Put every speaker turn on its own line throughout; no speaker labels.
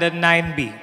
Standard 9B.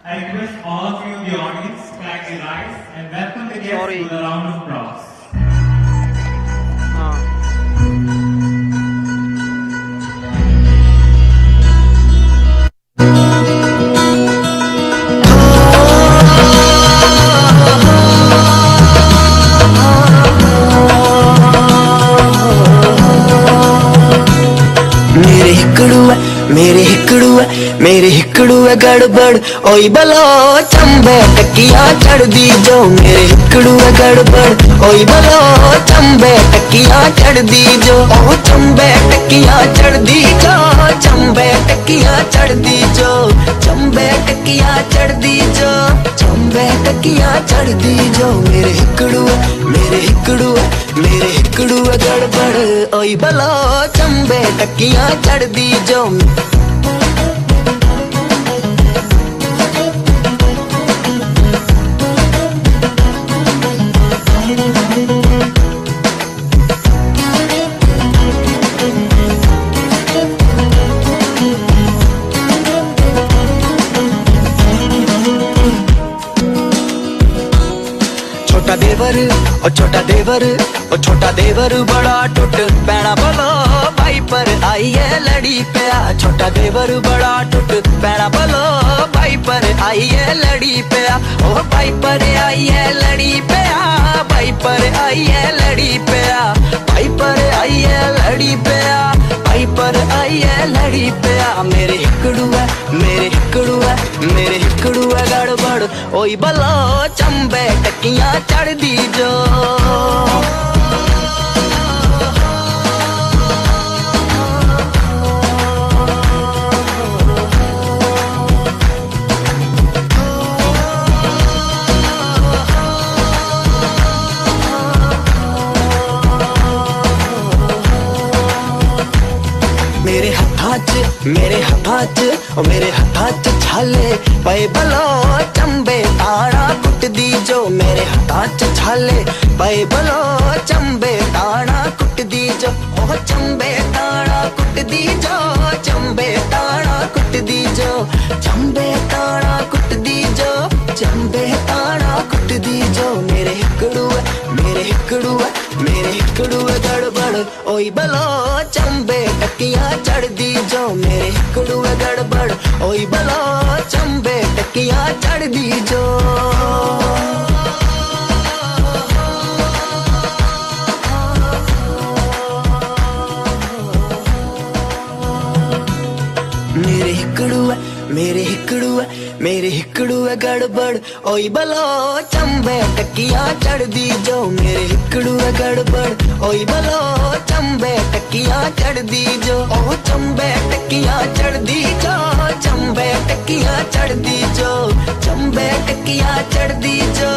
I request all of you in the audience to kindly rise and welcome the guests with a round of applause.
मेरे हिकड़ू है गड़बड़ ओई बलो चंबे टकिया चढ़ दी जो मेरे हिकड़ू है गड़बड़ ओई बलो चंबे टकिया चढ़ दी जो ओ चंबे टकिया चढ़ दी जो चंबे टकिया चढ़ दी जो चंबे टकिया चढ़ दी जो चंबे टकिया चढ़ दी जो मेरे हिकड़ू है गड़बड़ ओई बलो चंबे टकिया चढ़ दी जो छोटा देवर बड़ा टुट पैना बोलो भाई पर आई है लड़ी पिया छोटा देवर बड़ा टुट पैना बोलो भाई पर आई है लड़ी पिया ओ भाई पर आई है लड़ी पिया भाई पर आई है लड़ी पिया भाई पर आई है लड़ी पिया भाई पर आई है लड़ी पिया मेरे हिकड़ू है गड़बड़ ओई बलो चंबे टकिया चढ़ दी जो मेरे हथा च छाले पे बलो चंबे ताड़ा कुट दी जो मेरे हथा च छाले पे बलो चंबे ताड़ा कुट दी जो ओ चंबे ताड़ा कुट दी जो चंबे ताड़ा कुट दी जो चंबे ताड़ा कुट दी जो चंबे ताड़ा कुट दी जो मेरे हिकड़ू है मेरे हिकड़ू गड़बड़ ओई बलो चंबे टकियां चढ़दी जो मेरे हिकड़ू गड़बड़ ओई बलो चंबे टकियां चढ़दी जो मेरे हिकड़ू गड़बड़ ओई बलो चंबे टकियां चढ़दी जो मेरे हिकड़ू गड़बड़ ओई बलो चंबे टकियां चढ़दी जो ओ चंबे टकियां चढ़दी जो चंबे टकियां चढ़दी जो चंबे टकियां चढ़दी जो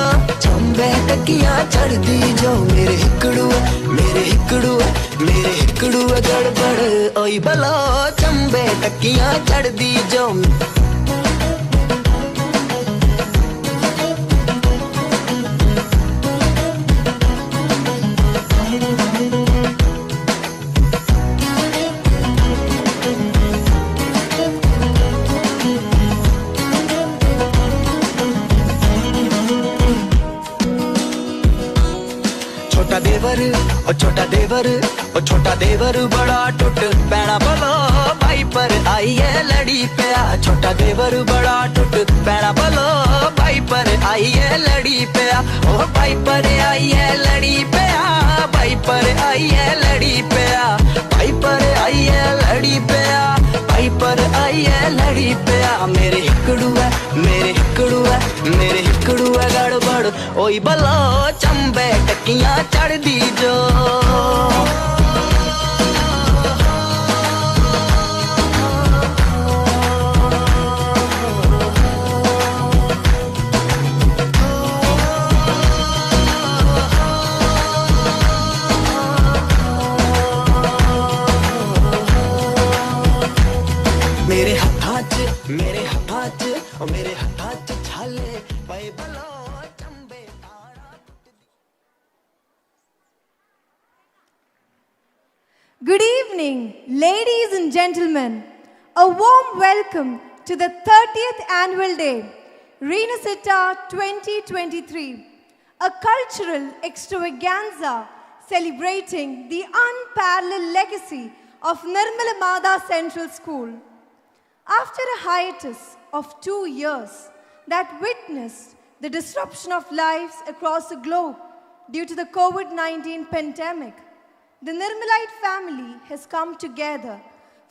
चंबे टकियां चढ़दी जो मेरे हिकड़ू गड़बड़ ओई बलो चंबे टकियां चढ़दी जो छोटा देवर बड़ा टुट पैना बोलो भाई पर आई है लड़ी पिया छोटा देवर बड़ा टुट पैना बोलो भाई पर आई है लड़ी पिया ओ भाई पर आई है लड़ी पिया भाई पर आई है लड़ी पिया भाई पर आई है लड़ी पिया भाई पर आई है लड़ी पिया मेरे हिकड़ू गड़बड़ ओई बलो चंबे टकियां चढ़दी जो मेरे हथा च छाले पे बलो चंबे
Good evening, ladies and gentlemen. A warm welcome to the 30th Annual Day, RINASCITA 2023, a cultural extravaganza celebrating the unparalleled legacy of Nirmala Matha Central School. After a hiatus of 2 years that witnessed the disruption of lives across the globe due to the COVID-19 pandemic, the Nirmalite family has come together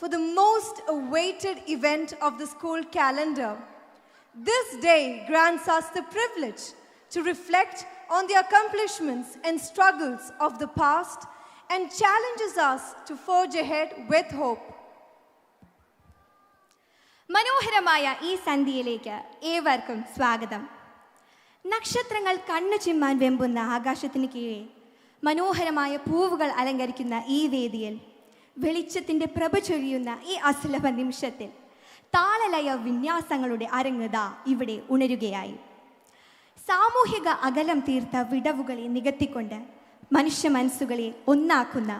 for the most awaited event of the school calendar. This day grants us the privilege to reflect on the accomplishments and struggles of the past and challenges us to forge ahead with hope.
മനോഹരമായ ഈ സന്ധ്യയിലേക്ക് ഏവർക്കും സ്വാഗതം. നക്ഷത്രങ്ങൾ കണ്ണു ചിമ്മാൻ വെമ്പുന്ന ആകാശത്തിന് കീഴെ മനോഹരമായ പൂവുകൾ അലങ്കരിക്കുന്ന ഈ വേദിയിൽ വെളിച്ചത്തിൻ്റെ പ്രഭ ചൊരിയുന്ന ഈ അസുലഭ നിമിഷത്തിൽ താളലയ വിന്യാസങ്ങളുടെ അരങ്ങത ഇവിടെ ഉണരുകയായി. സാമൂഹിക അകലം തീർത്ത വിടവുകളെ നികത്തിക്കൊണ്ട് മനുഷ്യ മനസ്സുകളെ ഒന്നാക്കുന്ന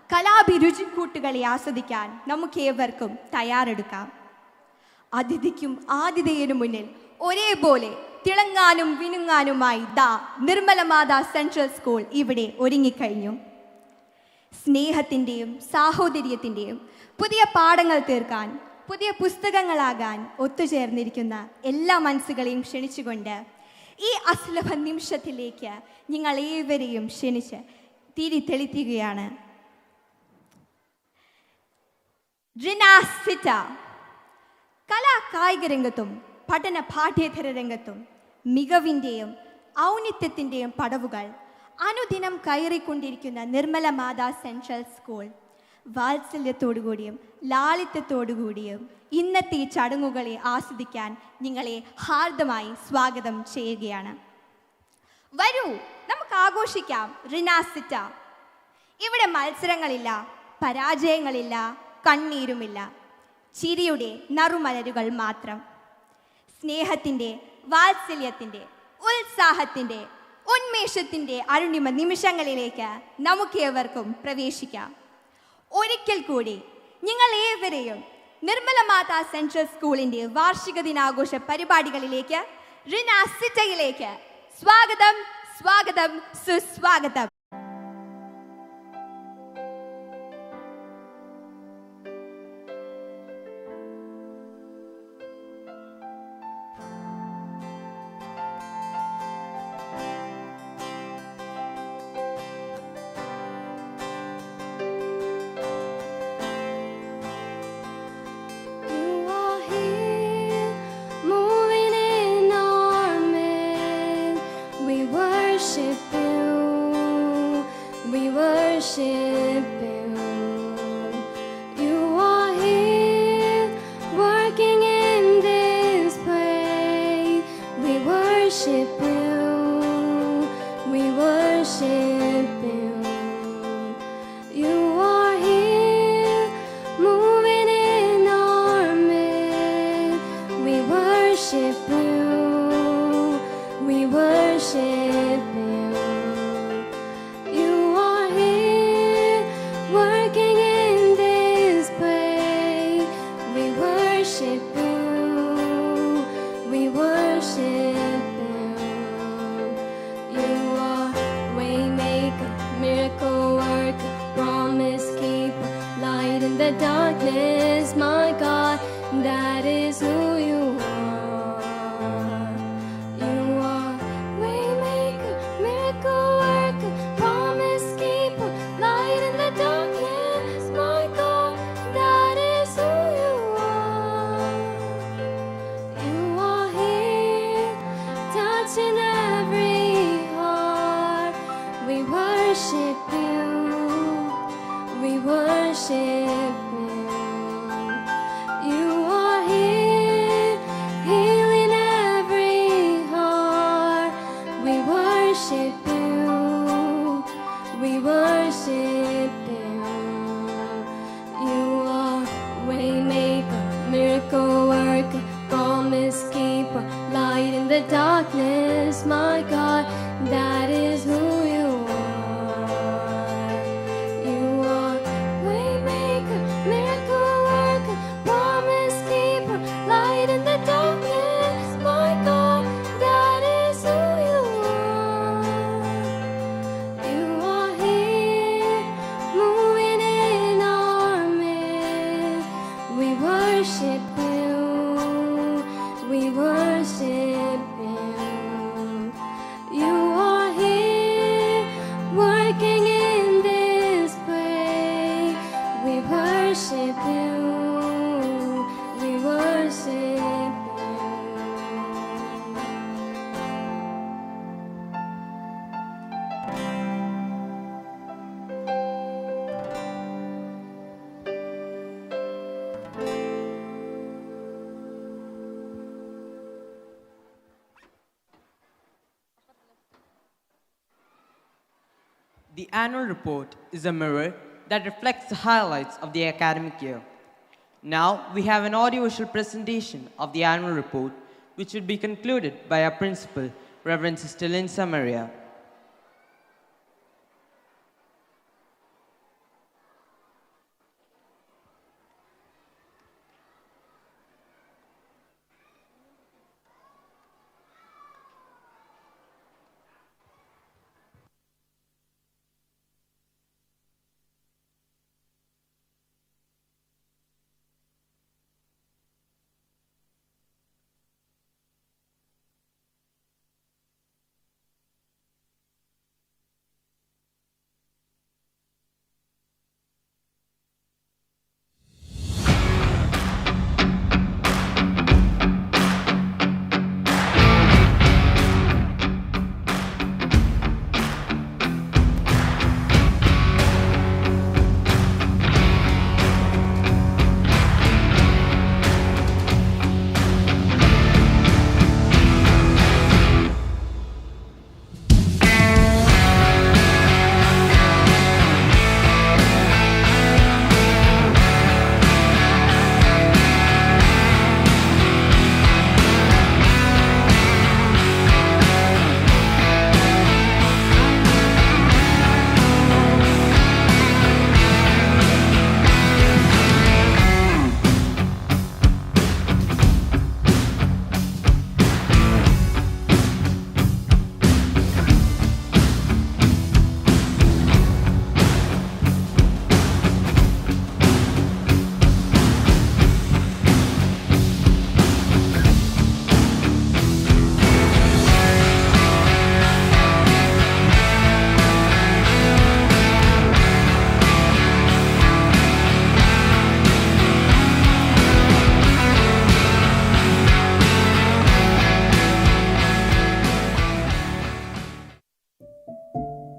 കലാഭിരുചിക്കൂട്ടുകളെ ആസ്വദിക്കാൻ നമുക്കേവർക്കും തയ്യാറെടുക്കാം. അതിഥിക്കും ആതിഥേയനും മുന്നിൽ ഒരേപോലെ തിളങ്ങാനും വിനുങ്ങാനുമായി നിർമ്മല മാതാ സെൻട്രൽ സ്കൂൾ ഇവിടെ ഒരുങ്ങിക്കഴിഞ്ഞു. സ്നേഹത്തിൻ്റെയും സാഹോദര്യത്തിൻ്റെയും പുതിയ പാഠങ്ങൾ തീർക്കാൻ, പുതിയ പുസ്തകങ്ങളാകാൻ ഒത്തുചേർന്നിരിക്കുന്ന എല്ലാ മനസ്സുകളെയും ക്ഷണിച്ചുകൊണ്ട് ഈ അസുലഭ നിമിഷത്തിലേക്ക് നിങ്ങൾ ഏവരെയും ക്ഷണിച്ച് തിരിതെളിക്കുകയാണ്. റിനാസിറ്റ കലാ കായിക രംഗത്തും പഠന പാഠ്യേതര രംഗത്തും മികവിൻ്റെയും ഔന്നിത്യത്തിൻ്റെയും പടവുകൾ അനുദിനം കയറിക്കൊണ്ടിരിക്കുന്ന നിർമ്മല മാതാ സെൻട്രൽ സ്കൂൾ വാത്സല്യത്തോടുകൂടിയും ലാളിത്യത്തോടുകൂടിയും ഇന്നത്തെ ഈ ചടങ്ങുകളെ ആസ്വദിക്കാൻ നിങ്ങളെ ഹാർദമായി സ്വാഗതം ചെയ്യുകയാണ്. വരൂ, നമുക്ക് ആഘോഷിക്കാം റിനാസിറ്റ. ഇവിടെ മത്സരങ്ങളില്ല, പരാജയങ്ങളില്ല, കണ്ണീരുമില്ല, ചിരിയുടെ നറുമലരുകൾ മാത്രം. സ്നേഹത്തിൻ്റെ, വാത്സല്യത്തിൻ്റെ, ഉത്സാഹത്തിൻ്റെ, ഉന്മേഷത്തിൻ്റെ അരുണിമ നിമിഷങ്ങളിലേക്ക് നമുക്കേവർക്കും പ്രവേശിക്കാം. ഒരിക്കൽ കൂടി നിങ്ങൾ ഏവരെയും നിർമ്മല മാതാ സെൻട്രൽ സ്കൂളിൻ്റെ വാർഷിക ദിനാഘോഷ പരിപാടികളിലേക്ക്, റിനാസിറ്റയിലേക്ക് സ്വാഗതം, സ്വാഗതം, സുസ്വാഗതം.
worship you. You are here, working in this place. We worship you. We worship you. You are here, moving in our midst. We worship you. We worship you. You are here, working in this place. We worship you. We worship you. You are waymaker, miracle worker, promise keeper, light in the darkness, my God, that is who you are. You are waymaker, miracle worker, promise keeper, light in the darkness, my God, that is who you are. You are here, touching every heart. We worship you. We worship you. You are here, healing every heart. We worship you. We worship you. You are waymaker, miracle worker, promise keeper, light in the darkness, my God, that is who you are. You are waymaker, miracle worker, promise keeper, light in the darkness, my God, that is who you are. You are here, moving in our midst. We worship you. We worship you. You are here, working in this place. We worship you. We worship you.
The annual report is a mirror that reflects the highlights of the academic year. Now, we have an audiovisual presentation of the annual report, which will be concluded by our principal, Reverend Sister Linsa Maria.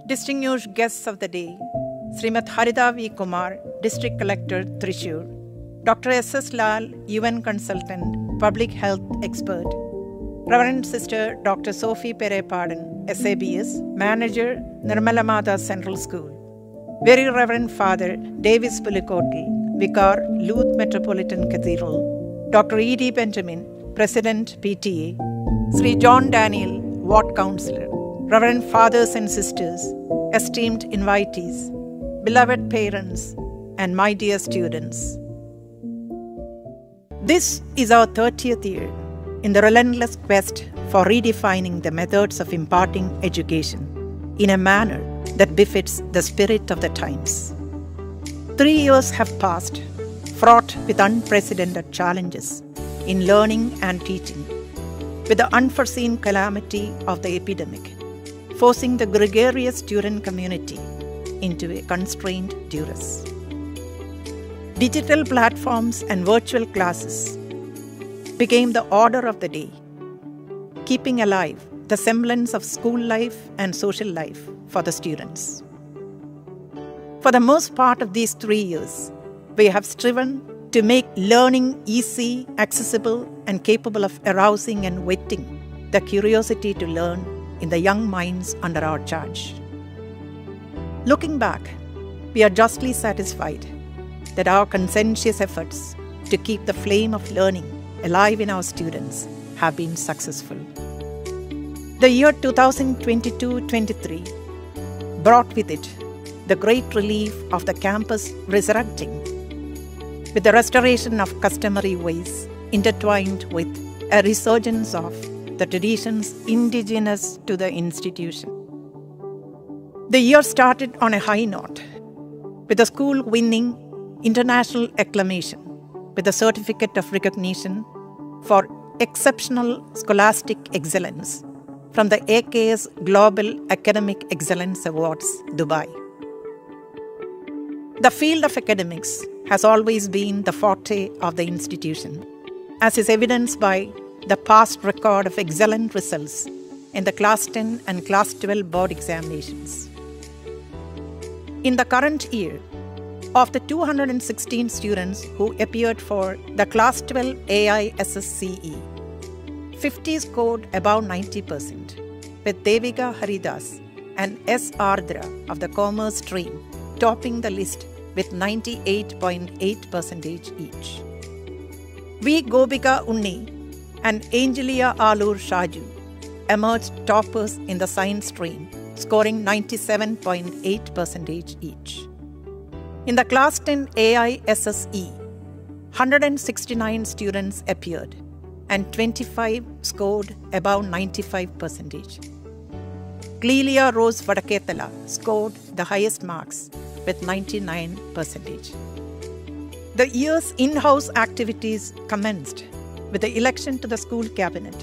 Distinguished guests of the day, Srimat Harida V. Kumar, District Collector, Thrissur, Dr. S.S. Lal, UN Consultant, Public Health Expert, Reverend Sister Dr. Sophie Perepadan, SABS, Manager, Nirmala Matha Central School, Very Reverend Father Davis Pulikottil, Vicar, Luth Metropolitan Cathedral, Dr. E.D. Benjamin, President, PTA, Sri John Daniel, Ward Councillor, Reverend Fathers and Sisters, esteemed invitees, beloved parents, and my dear students. This is our 30th year in the relentless quest for redefining the methods of imparting education in a manner that befits the spirit of the times. 3 years have passed, fraught with unprecedented challenges in learning and teaching, with the unforeseen calamity of the epidemic, forcing the gregarious student community into a constrained duress. Digital platforms and virtual classes became the order of the day, keeping alive the semblance of school life and social life for the students. For the most part of these 3 years, we have striven to make learning easy, accessible, and capable of arousing and whetting the curiosity to learn in the young minds under our charge. Looking back, we are justly satisfied that our conscientious efforts to keep the flame of learning alive in our students have been successful. The year 2022-23 brought with it the great relief of the campus resurrecting, with the restoration of customary ways intertwined with a resurgence of the traditions indigenous to the institution. The year started on a high note, with the school winning international acclamation with a certificate of recognition for exceptional scholastic excellence from the AKS Global Academic Excellence Awards, Dubai. The field of academics has always been the forte of the institution, as is evidenced by the past record of excellent results in the Class 10 and Class 12 board examinations. In the current year, of the 216 students who appeared for the Class 12 AISSCE, 50 scored above 90%, with Devika Haridas and S. Ardra of the Commerce stream topping the list with 98.8% each. V. Gobika Unni and Angelia Alur Shaju emerged toppers in the Science stream, scoring 97.8% each. In the Class 10 AISSE, 169 students appeared and 25 scored above 95%. Clelia Rose Vadaketala scored the highest marks with 99%. The year's in-house activities commenced with the election to the school cabinet,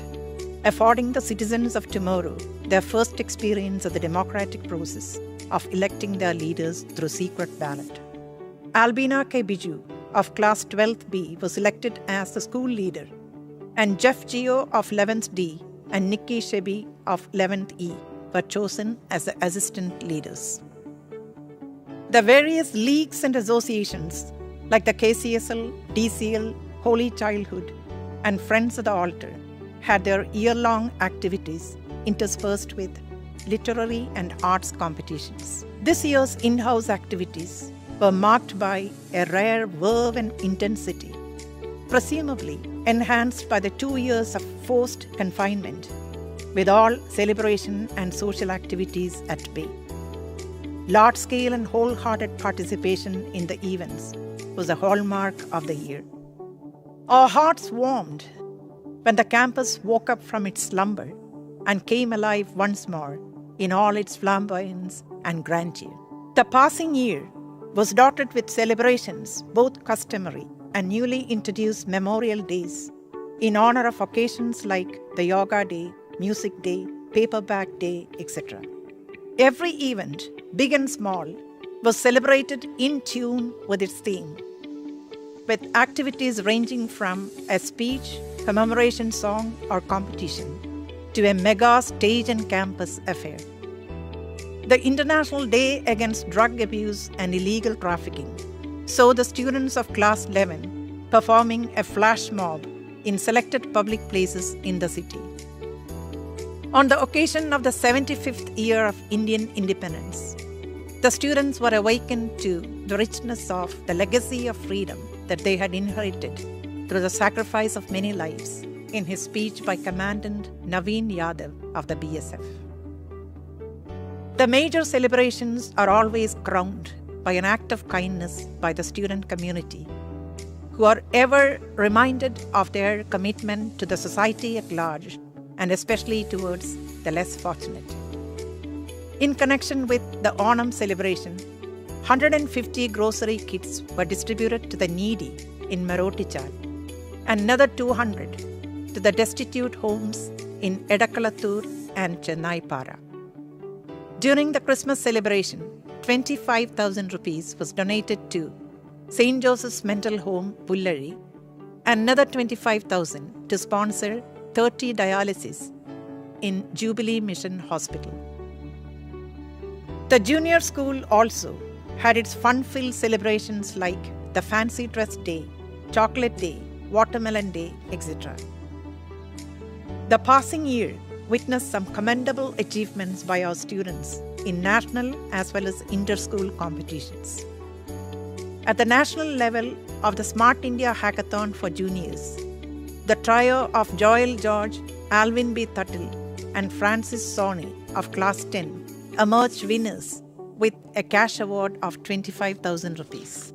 affording the citizens of tomorrow their first experience of the democratic process of electing their leaders through secret ballot. Albina K. Biju of Class 12th B was elected as the school leader, and Jeff Gio of 11th D and Nikki Shebi of 11th E were chosen as the assistant leaders. The various leagues and associations like the KCSL, DCL, Holy Childhood, and Friends of the Altar had their year-long activities interspersed with literary and arts competitions. This year's in-house activities were marked by a rare verve and intensity, presumably enhanced by the 2 years of forced confinement, with all celebration and social activities at bay. Large-scale and wholehearted participation in the events was a hallmark of the year. Our hearts warmed when the campus woke up from its slumber and came alive once more in all its flamboyance and grandeur. The passing year was dotted with celebrations, both customary and newly introduced memorial days, in honor of occasions like the Yoga Day, Music Day, Paperback Day, etc. Every event, big and small, was celebrated in tune with its theme, with activities ranging from a speech, commemoration song, or competition to a mega stage and campus affair. The International Day Against Drug Abuse and Illegal Trafficking saw the students of Class 11 performing a flash mob in selected public places in the city. On the occasion of the 75th year of Indian independence, the students were awakened to the richness of the legacy of freedom that they had inherited through the sacrifice of many lives in his speech by Commandant Naveen Yadav of the BSF. The major celebrations are always crowned by an act of kindness by the student community, who are ever reminded of their commitment to the society at large and especially towards the less fortunate. In connection with the Onam celebration, 150 grocery kits were distributed to the needy in Marotichal and another 200 to the destitute homes in Edakalathur and Chennai Para. During the Christmas celebration, 25,000 rupees was donated to St. Joseph's Mental Home, Pullari, and another 25,000 to sponsor 30 dialysis in Jubilee Mission Hospital. The junior school also had its fun-filled celebrations like the Fancy Dress Day, Chocolate Day, Watermelon Day, etc. The passing year witnessed some commendable achievements by our students in national as well as inter-school competitions. At the national level of the Smart India Hackathon for juniors, the trio of Joel George, Alvin B. Tuttle, and Francis Sony of Class 10 emerged winners with a cash award of 25,000 rupees.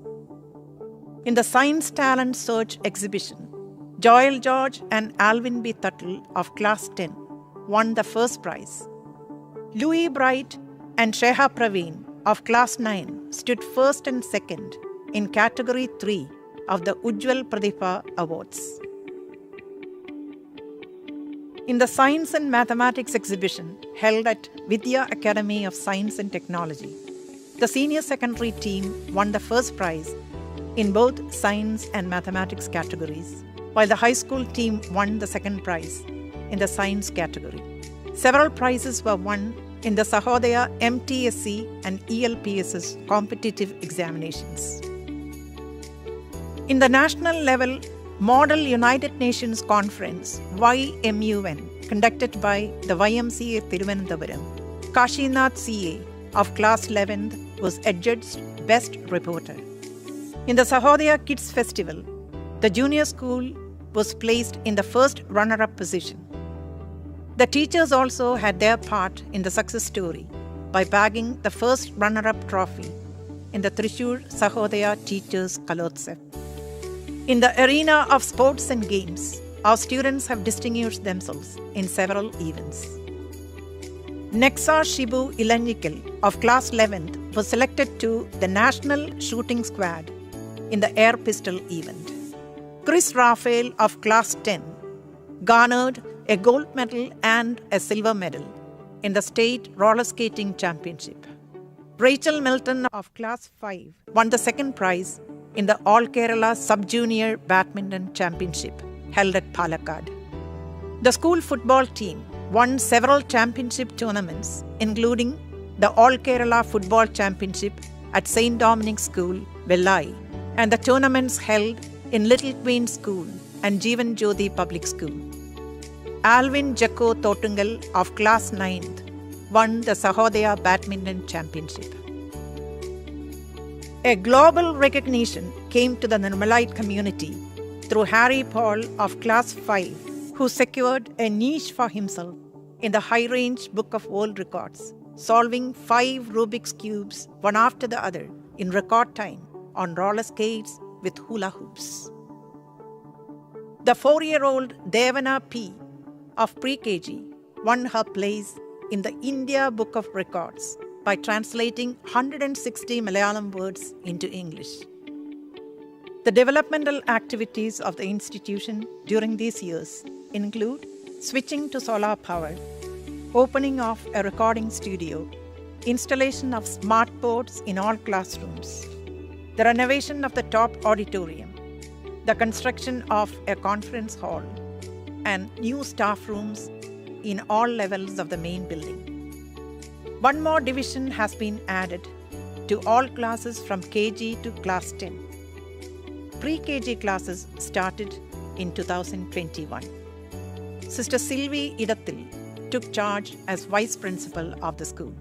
In the Science Talent Search exhibition, Joel George and Alvin B. Tuttle of Class 10 won the first prize. Louis Bright and Sheha Praveen of Class 9 stood first and second in Category 3 of the Ujjwal Pradipha Awards. In the Science and Mathematics exhibition held at Vidya Academy of Science and Technology, the senior secondary team won the first prize in both science and mathematics categories, while the high school team won the second prize in the science category. Several prizes were won in the Sahodaya MTSC and ELPS's competitive examinations. In the national level, Model United Nations Conference YMUN, conducted by the YMCA Thiruvananthapuram, Kashinath CA of Class 11th was adjudged Best Reporter. In the Sahodaya Kids Festival, the junior school was placed in the first runner-up position. The teachers also had their part in the success story by bagging the first runner-up trophy in the Thrissur Sahodaya Teachers Kalotsav. In the arena of sports and games, our students have distinguished themselves in several events. Nexa Shibu Ilanjikal of Class 11th was selected to the National Shooting Squad in the air pistol event. Chris Raphael of Class 10 garnered a gold medal and a silver medal in the State Roller Skating Championship. Rachel Milton of Class 5 won the second prize in the All Kerala Sub-Junior Badminton Championship held at Palakkad. The school football team won several championship tournaments, including the All Kerala Football Championship at St. Dominic's School, Vellai, and the tournaments held in Little Queen School and Jeevan Jyoti Public School. Alvin Jacko Thotungal of Class 9th won the Sahodaya Badminton Championship. A global recognition came to the Nirmalite community through Harry Paul of Class 5, who secured a niche for himself in the high-range Book of World Records, solving 5 Rubik's Cubes one after the other in record time on roller skates with hula hoops. The 4-year-old Devana P. of pre-KG won her place in the India Book of Records by translating 160 Malayalam words into English. The developmental activities of the institution during these years include switching to solar power, opening of a recording studio, installation of smart boards in all classrooms, the renovation of the top auditorium, the construction of a conference hall, and new staff rooms in all levels of the main building. One more division has been added to all classes from KG to class 10. Pre-KG classes started in 2021. Sister Sylvie Idathil took charge as Vice Principal of the school.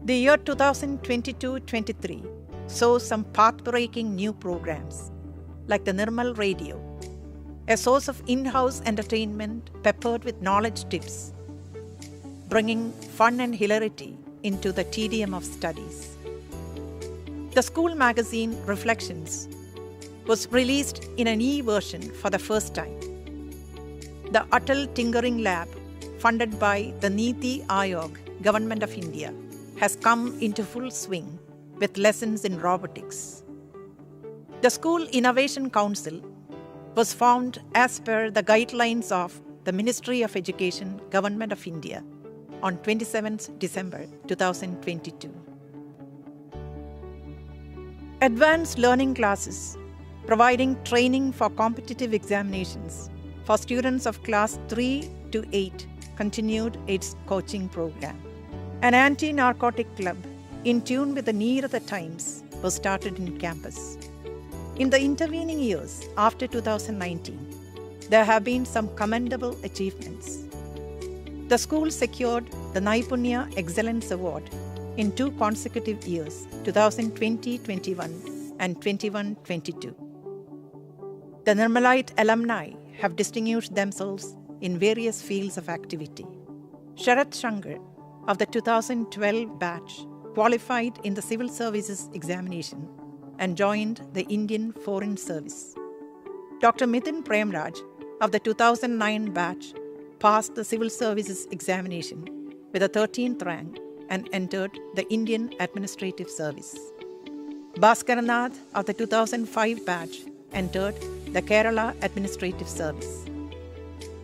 The year 2022-23 saw some path-breaking new programs like the Nirmal Radio, a source of in-house entertainment peppered with knowledge tips, bringing fun and hilarity into the tedium of studies. The school magazine Reflections was released in an e-version for the first time. The Atal Tinkering Lab, funded by the Niti Aayog, Government of India, has come into full swing with lessons in robotics. The School Innovation Council was formed as per the guidelines of the Ministry of Education, Government of India on 27th December 2022. Advanced learning classes providing training for competitive examinations for students of class 3 to 8 continued its coaching program. An anti-narcotic club in tune with the need of the times was started in campus. In the intervening years after 2019, there have been some commendable achievements. The school secured the Naipunya Excellence Award in 2 consecutive years, 2020-21 and 21-22. The Nirmalite alumni have distinguished themselves in various fields of activity. Sharat Shankar of the 2012 batch qualified in the Civil Services examination and joined the Indian Foreign Service. Dr. Mithun Premraj of the 2009 batch passed the Civil Services examination with a 13th rank and entered the Indian Administrative Service. Bhaskaranath of the 2005 batch entered the Kerala Administrative Service.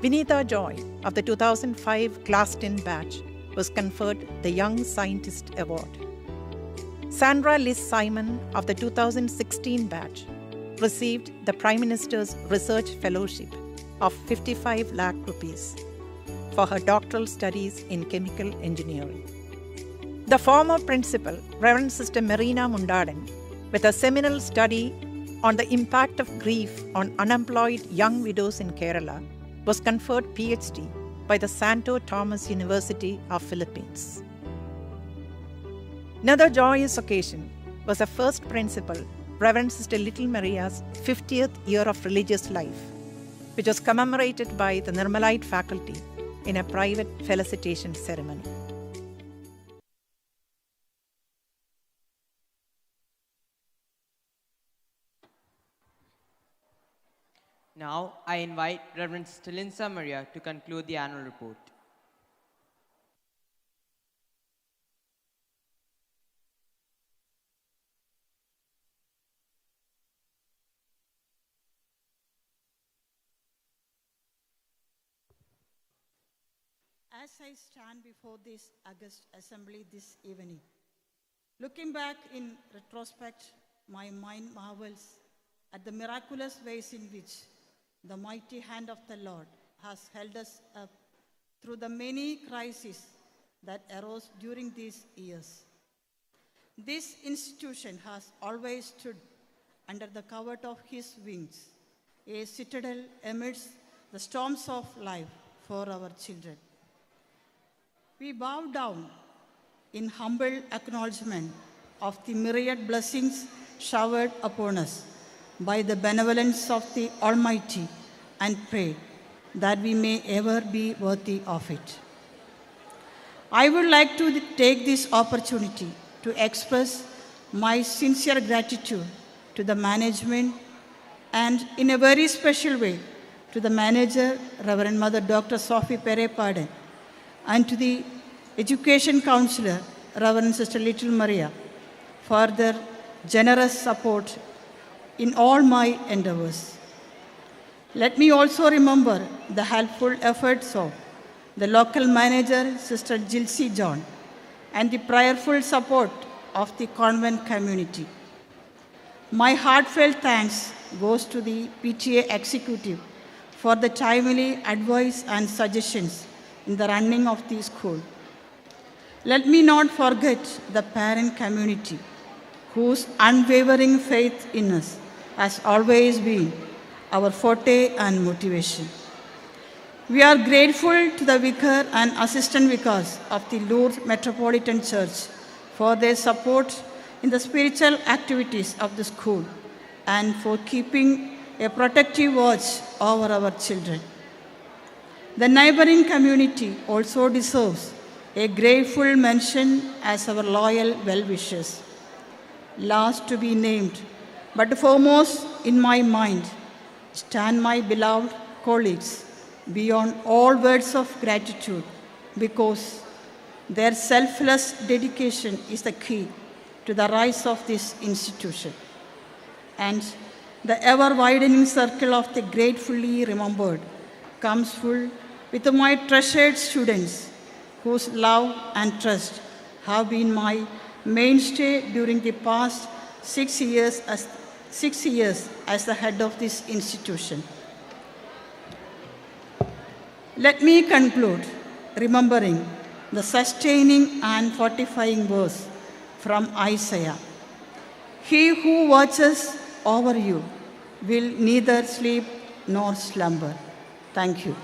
Vinita Joy of the 2005 Class 10 batch was conferred the Young Scientist Award. Sandra Liz Simon of the 2016 batch received the Prime Minister's Research Fellowship of 55 lakh rupees for her doctoral studies in chemical engineering. The former principal, Reverend Sister Marina Mundadan, with a seminal study on the impact of grief on unemployed young widows in Kerala, was conferred PhD by the Santo Thomas University of Philippines. Another joyous occasion was the first principal, Reverend Sister Little Maria's 50th year of religious life, which was commemorated by the Nirmalite faculty in a private felicitation ceremony.
Now, I invite Reverend Stilinsa Maria to conclude the annual report.
As I stand before this august assembly this evening, looking back in retrospect, my mind marvels at the miraculous ways in which the mighty hand of the Lord has held us up through the many crises that arose during these years. This institution has always stood under the covert of His wings, a citadel amidst the storms of life for our children. We bow down in humble acknowledgement of the myriad blessings showered upon us by the benevolence of the Almighty and pray that we may ever be worthy of it. I would like to take this opportunity to express my sincere gratitude to the management and in a very special way to the manager, Reverend Mother Dr. Sophie Pere Paden, and to the Education Counselor, Reverend Sister Little Maria, for their generous support in all my endeavors. Let me also remember the helpful efforts of the local manager, Sister Jilcy John, and the prayerful support of the convent community. My heartfelt thanks goes to the PTA executive for the timely advice and suggestions in the running of the school. Let me not forget the parent community, whose unwavering faith in us has always been our forte and motivation. We are grateful to the vicar and assistant vicars of the Lourdes Metropolitan Church for their support in the spiritual activities of the school and for keeping a protective watch over our children. The neighboring community also deserves a grateful mention as our loyal well-wishers. Last to be named, but foremost in my mind, stand my beloved colleagues beyond all words of gratitude, because their selfless dedication is the key to the rise of this institution. And the ever-widening circle of the gratefully remembered comes full with my treasured students, whose love and trust have been my mainstay during the past 6 years as the head of this institution. Let me conclude remembering the sustaining and fortifying verse from Isaiah. He who watches over you will neither sleep nor slumber. Thank you.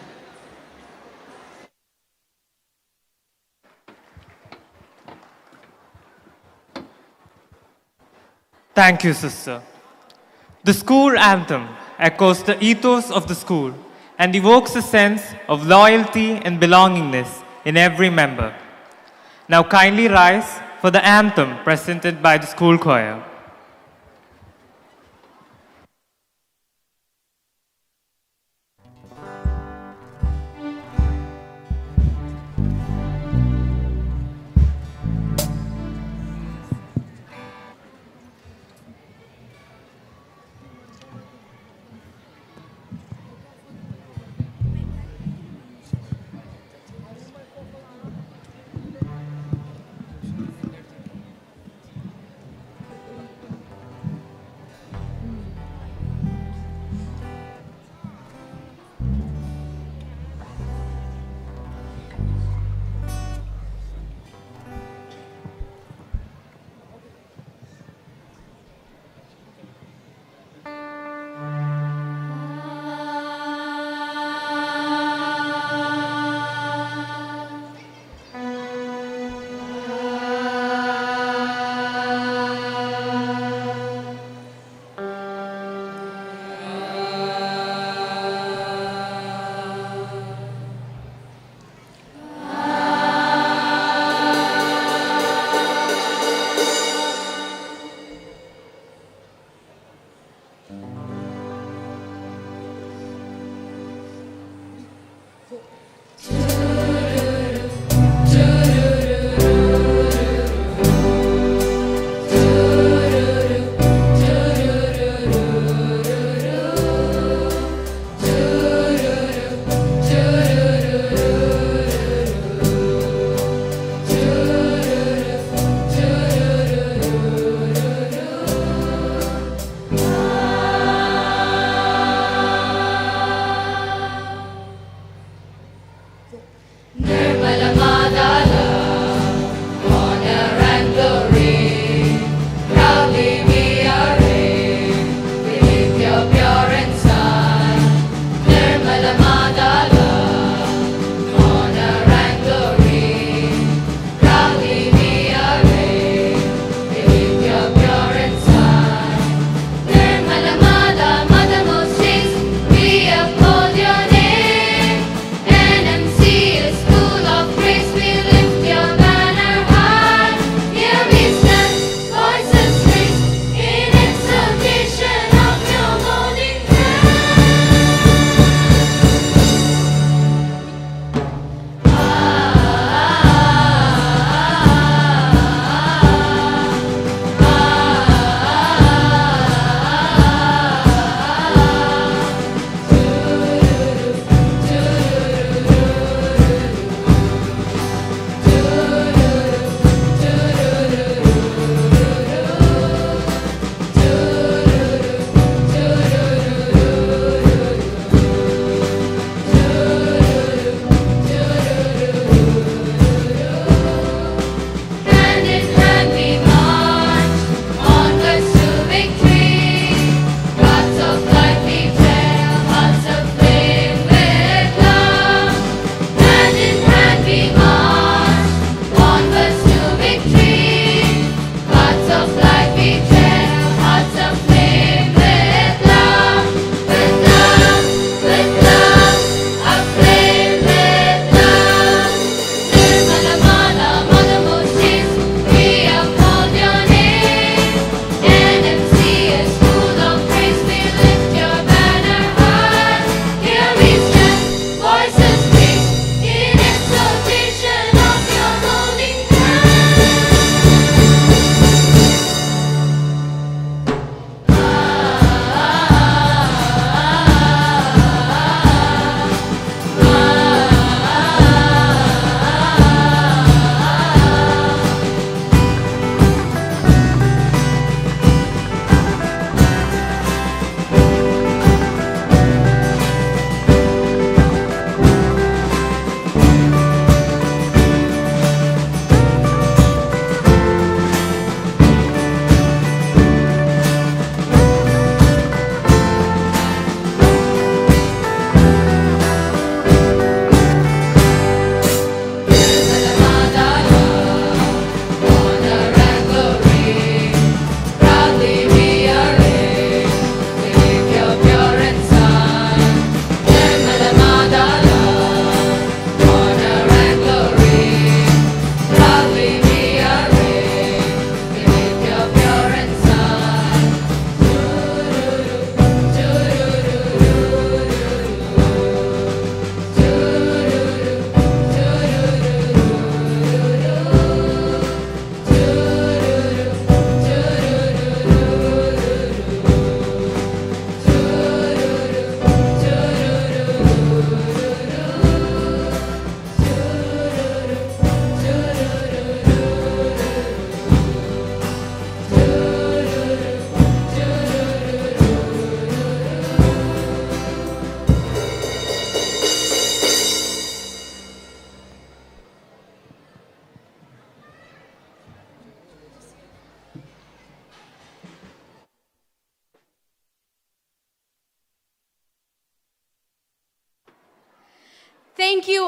Thank you, sister. The school anthem echoes the ethos of the school and evokes a sense of loyalty and belongingness in every member. Now kindly rise for the anthem presented by the school choir.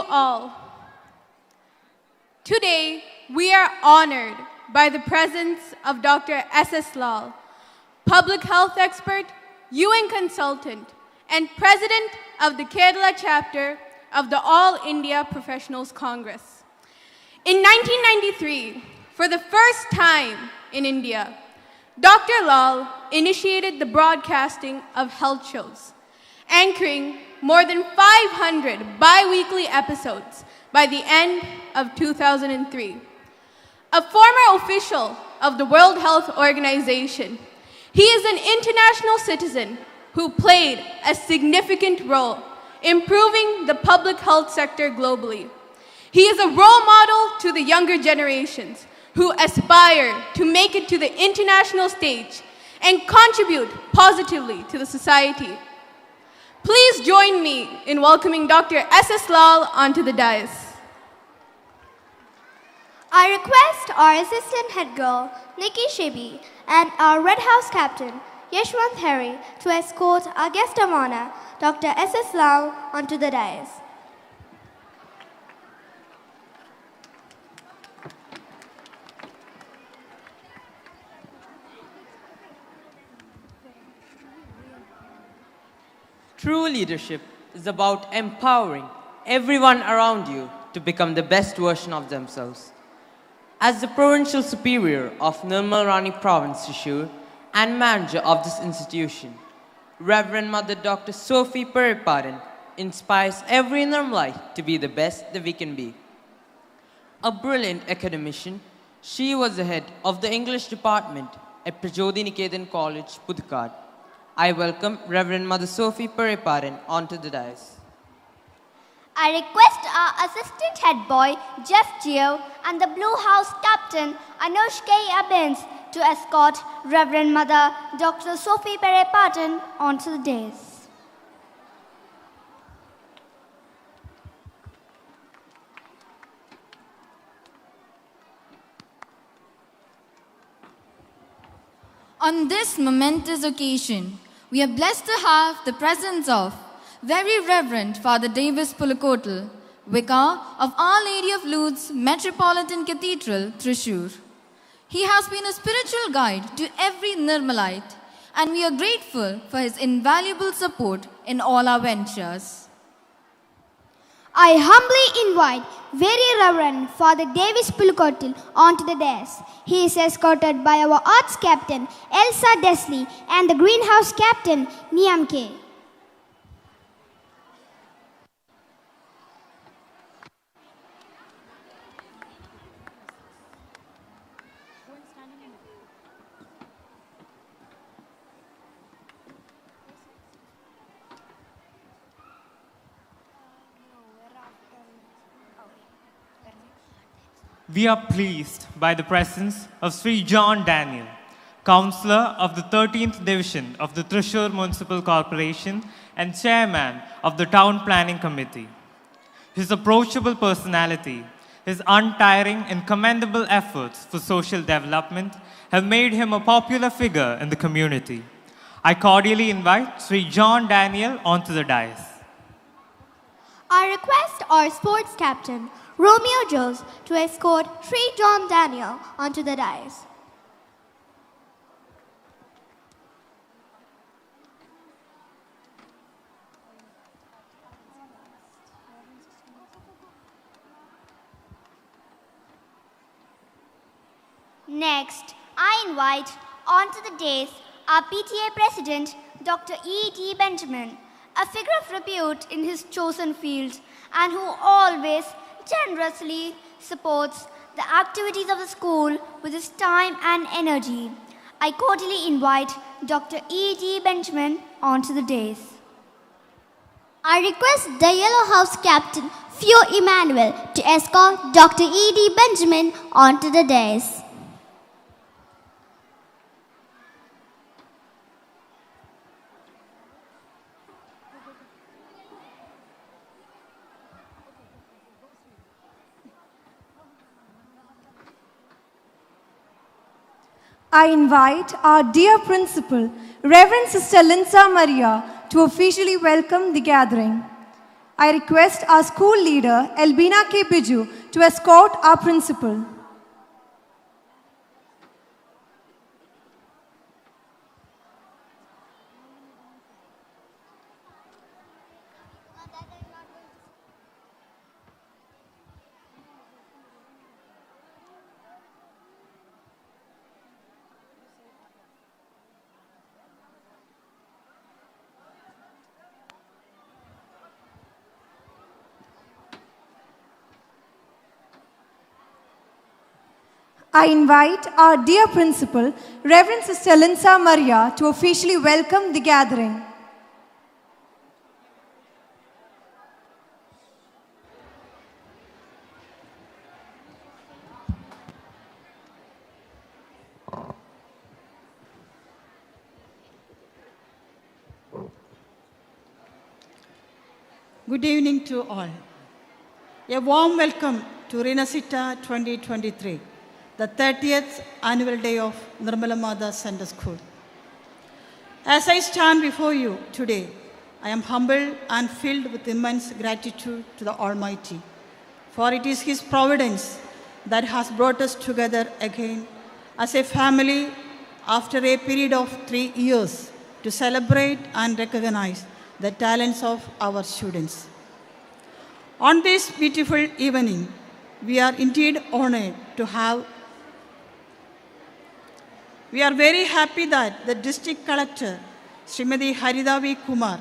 all. Today, we are honored by the presence of Dr. S.S. Lal, public health expert, UN consultant, and president of the Kerala chapter of the All India Professionals Congress. In 1993, for the first time in India, Dr. Lal initiated the broadcasting of health shows, anchoring more than 500 bi-weekly episodes by the end of 2003. A former official of the World Health Organization, he is an international citizen who played a significant role improving the public health sector globally. He is a role model to the younger generations who aspire to make it to the international stage and contribute positively to the society. Please join me in welcoming Dr. S.S. Lal onto the dais.
I request our assistant head girl, Nikki Shibi, and our Red House captain, Yashwant Hari, to escort our guest of honor, Dr. S.S. Lal, onto the dais.
True leadership is about empowering everyone around you to become the best version of themselves. As the Provincial Superior of Nirmala Province, Trishur, and manager of this institution, Reverend Mother Dr. Sophie Periparan inspires every Nirmalite to be the best that we can be. A brilliant academician, she was the head of the English department at Prajodi Niketan College, Pudukad. I welcome Reverend Mother Sophie Periparan onto the dais.
I request our assistant head boy, Jeff Gio, and the Blue House captain, Anush K. Abins, to escort Reverend Mother Dr. Sophie Periparan onto the dais.
On this momentous occasion, we are blessed to have the presence of Very Reverend Father Davis Pulakotal, Vicar of Our Lady of Lourdes Metropolitan Cathedral, Trishur. He has been a spiritual guide to every Nirmalite, and we are grateful for his invaluable support in all our ventures.
I humbly invite Very Reverend Father Davis Pulakotal onto the dais. He is escorted by our arts captain, Elsa Desley, and the greenhouse captain, Niam K.
We are pleased by the presence of Sri John Daniel, Councillor of the 13th Division of the Trishur Municipal Corporation and Chairman of the Town Planning Committee. His approachable personality, his untiring and commendable efforts for social development have made him a popular figure in the community. I cordially invite Sri John Daniel onto the dais.
I request our sports captain, Romeo Jones, to escort Sri John Daniel onto the dais. Next, I invite onto the dais our PTA President, Dr. E.T. Benjamin, a figure of repute in his chosen field and who always generously supports the activities of the school with his time and energy. I cordially invite Dr. E.T. Benjamin onto the dais. I request the Yellow House Captain, Fio Emmanuel, to escort Dr. E.T. Benjamin onto the dais.
I invite our dear principal, Reverend Sister Linsa Maria, to officially welcome the gathering. I request our school leader, Elbina K. Biju, to escort our principal. I invite our dear principal, Reverend Sister Linsa Maria, to officially welcome the gathering.
Good evening to all. A warm welcome to RINASCITA 2023, the 30th annual day of Nirmala Matha Center School. As I stand before you today, I am humbled and filled with immense gratitude to the Almighty, for it is His providence that has brought us together again as a family after a period of 3 years to celebrate and recognize the talents of our students. On this beautiful evening, we are indeed honored to have. We are very happy that the District Collector, Srimati Haridavi Kumar,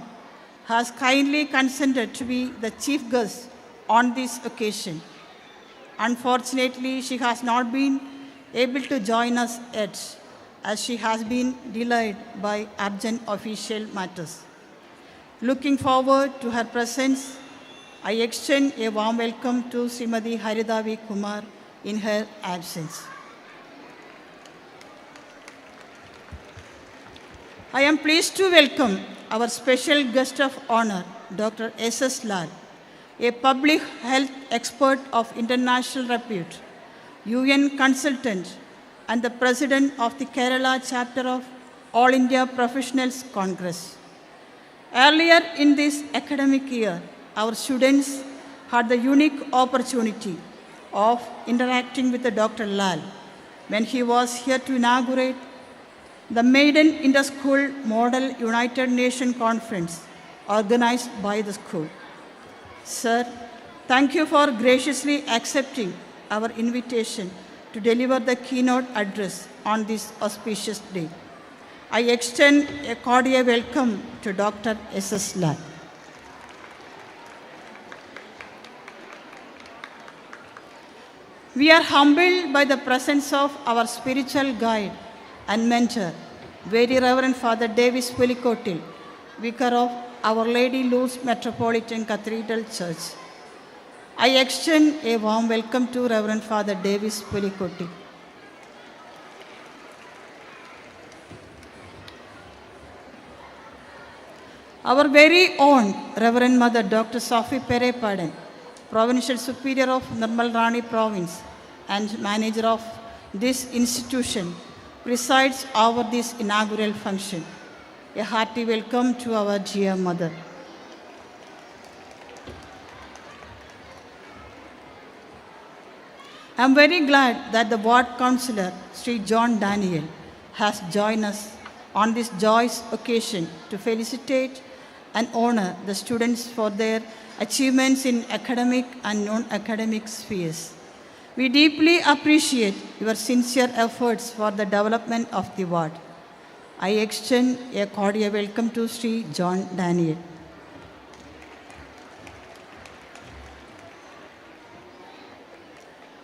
has kindly consented to be the chief guest on this occasion. Unfortunately, she has not been able to join us yet, as she has been delayed by urgent official matters. Looking forward to her presence, I extend a warm welcome to Srimati Haridavi Kumar in her absence. I am pleased to welcome our special guest of honor, Dr. S.S. Lal, a public health expert of international repute, UN consultant, and the president of the Kerala chapter of All India Professionals Congress. Earlier in this academic year, our students had the unique opportunity of interacting with Dr. Lal when he was here to inaugurate the Maiden Inter-School Model United Nations Conference organized by the school. Sir, thank you for graciously accepting our invitation to deliver the keynote address on this auspicious day. I extend a cordial welcome to Dr. S.S. Lal. We are humbled by the presence of our spiritual guide and mentor, Very Reverend Father Davis Pulicotil, Vicar of Our Lady Lourdes Metropolitan Cathedral Church. I extend a warm welcome to Reverend Father Davis Pulicotil. Our very own Reverend Mother Dr. Sophie Pere Padan, Provincial Superior of Nirmal Rani Province and Manager of this institution, presides over this inaugural function. A hearty welcome to our dear Mother. I am very glad that the Ward Councillor, Sri John Daniel, has joined us on this joyous occasion to felicitate and honor the students for their achievements in academic and non-academic spheres. We deeply appreciate your sincere efforts for the development of the ward. I extend a cordial welcome to Sri John Daniel.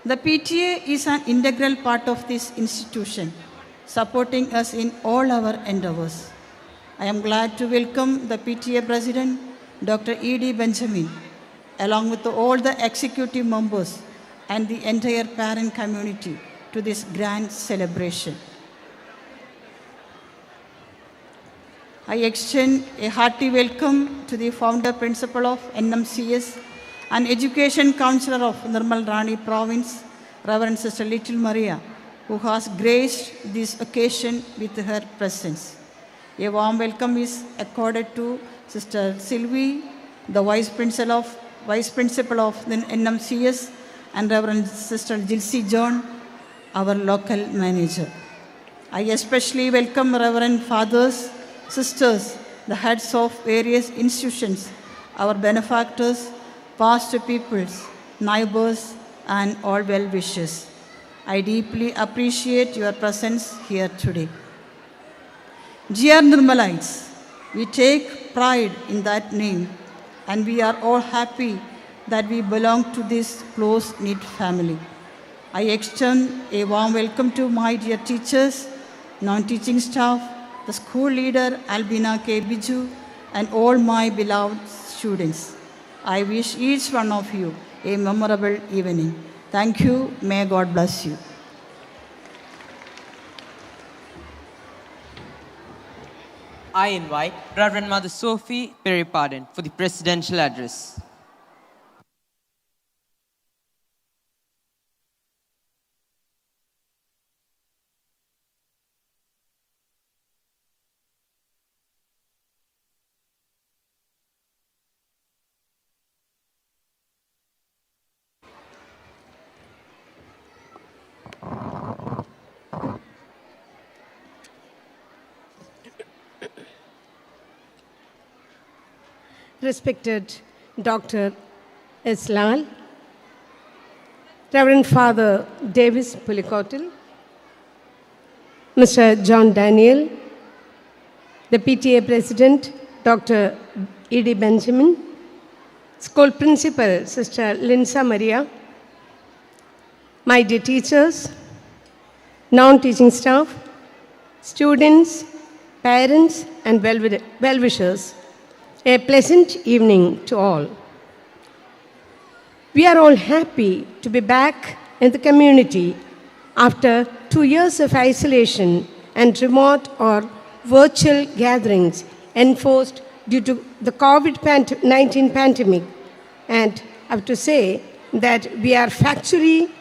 The PTA is an integral part of this institution, supporting us in all our endeavors. I am glad to welcome the PTA President, Dr. E.D. Benjamin, along with all the executive members and the entire parent community to this grand celebration. I extend a hearty welcome to the founder principal of NMCS and education counselor of Nirmal Rani Province, Reverend Sister Little Maria, who has graced this occasion with her presence. A warm welcome is accorded to Sister Sylvie the Vice Principal of the NMCS, and Reverend Sister Jilcy John, our local manager. I especially welcome Reverend Fathers, Sisters, the heads of various institutions, our benefactors, past peoples, neighbors, and all well-wishers. I deeply appreciate your presence here today. Dear Nirmalites, we take pride in that name, and we are all happy that we belong to this close-knit family. I extend a warm welcome to my dear teachers, non-teaching staff, the school leader Albina K. Biju, and all my beloved students. I wish each one of you a memorable evening. Thank you. May God bless you.
I invite Reverend Mother Sophie Peripadan for the presidential address.
Respected Dr. S. Lal, Reverend Father Davis Pulicotil, Mr. John Daniel, the PTA President, Dr. E.D. Benjamin, School Principal, Sister Linsa Maria, my dear teachers, non-teaching staff, students, parents, and well-wishers, a pleasant evening to all. We are all happy to be back in the community after 2 years of isolation and remote or virtual gatherings enforced due to the COVID-19 pandemic. And I have to say that we are factually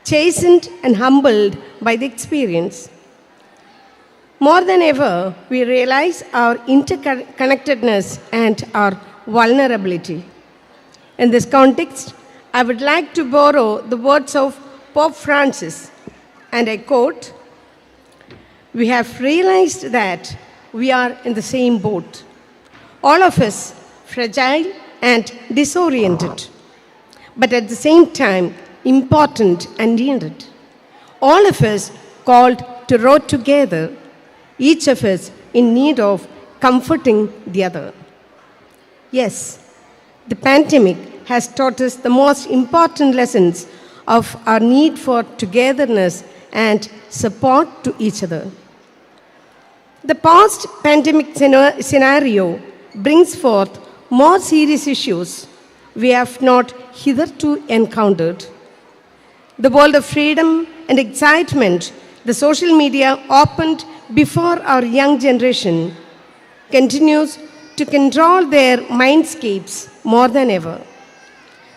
chastened and humbled by the experience. More than ever, we realize our interconnectedness and our vulnerability. In this context, I would like to borrow the words of Pope Francis, and I quote, "We have realized that we are in the same boat, all of us fragile and disoriented, but at the same time important and needed. All of us called to row together, each of us in need of comforting the other." Yes, the pandemic has taught us the most important lessons of our need for togetherness and support to each other. The post-pandemic scenario brings forth more serious issues we have not hitherto encountered. The world of freedom and excitement the social media opened before our young generation continues to control their mindscapes more than ever.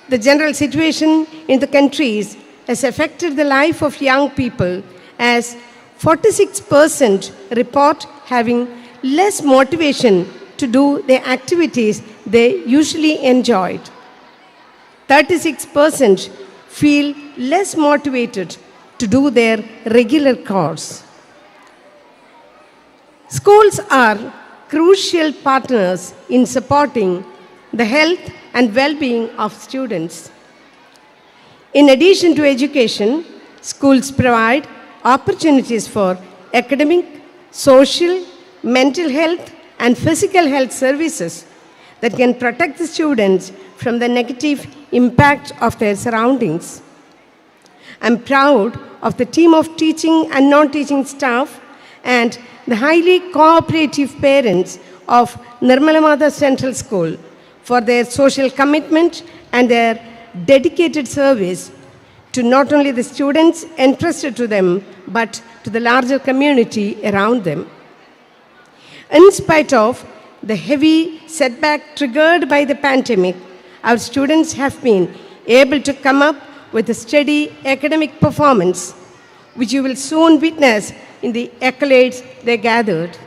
The general situation in the countries has affected the life of young people, as 46% report having less motivation to do the activities they usually enjoyed. 36% feel less motivated to do their regular chores. Schools are crucial partners in supporting the health and well-being of students. In addition to education, schools provide opportunities for academic, social, mental health, and physical health services that can protect the students from the negative impact of their surroundings. I'm proud of the team of teaching and non-teaching staff and the highly cooperative parents of Nirmala Matha Central School for their social commitment and their dedicated service to not only the students entrusted to them, but to the larger community around them. In spite of the heavy setback triggered by the pandemic, our students have been able to come up with a steady academic performance, which you will soon witness in the accolades they gathered.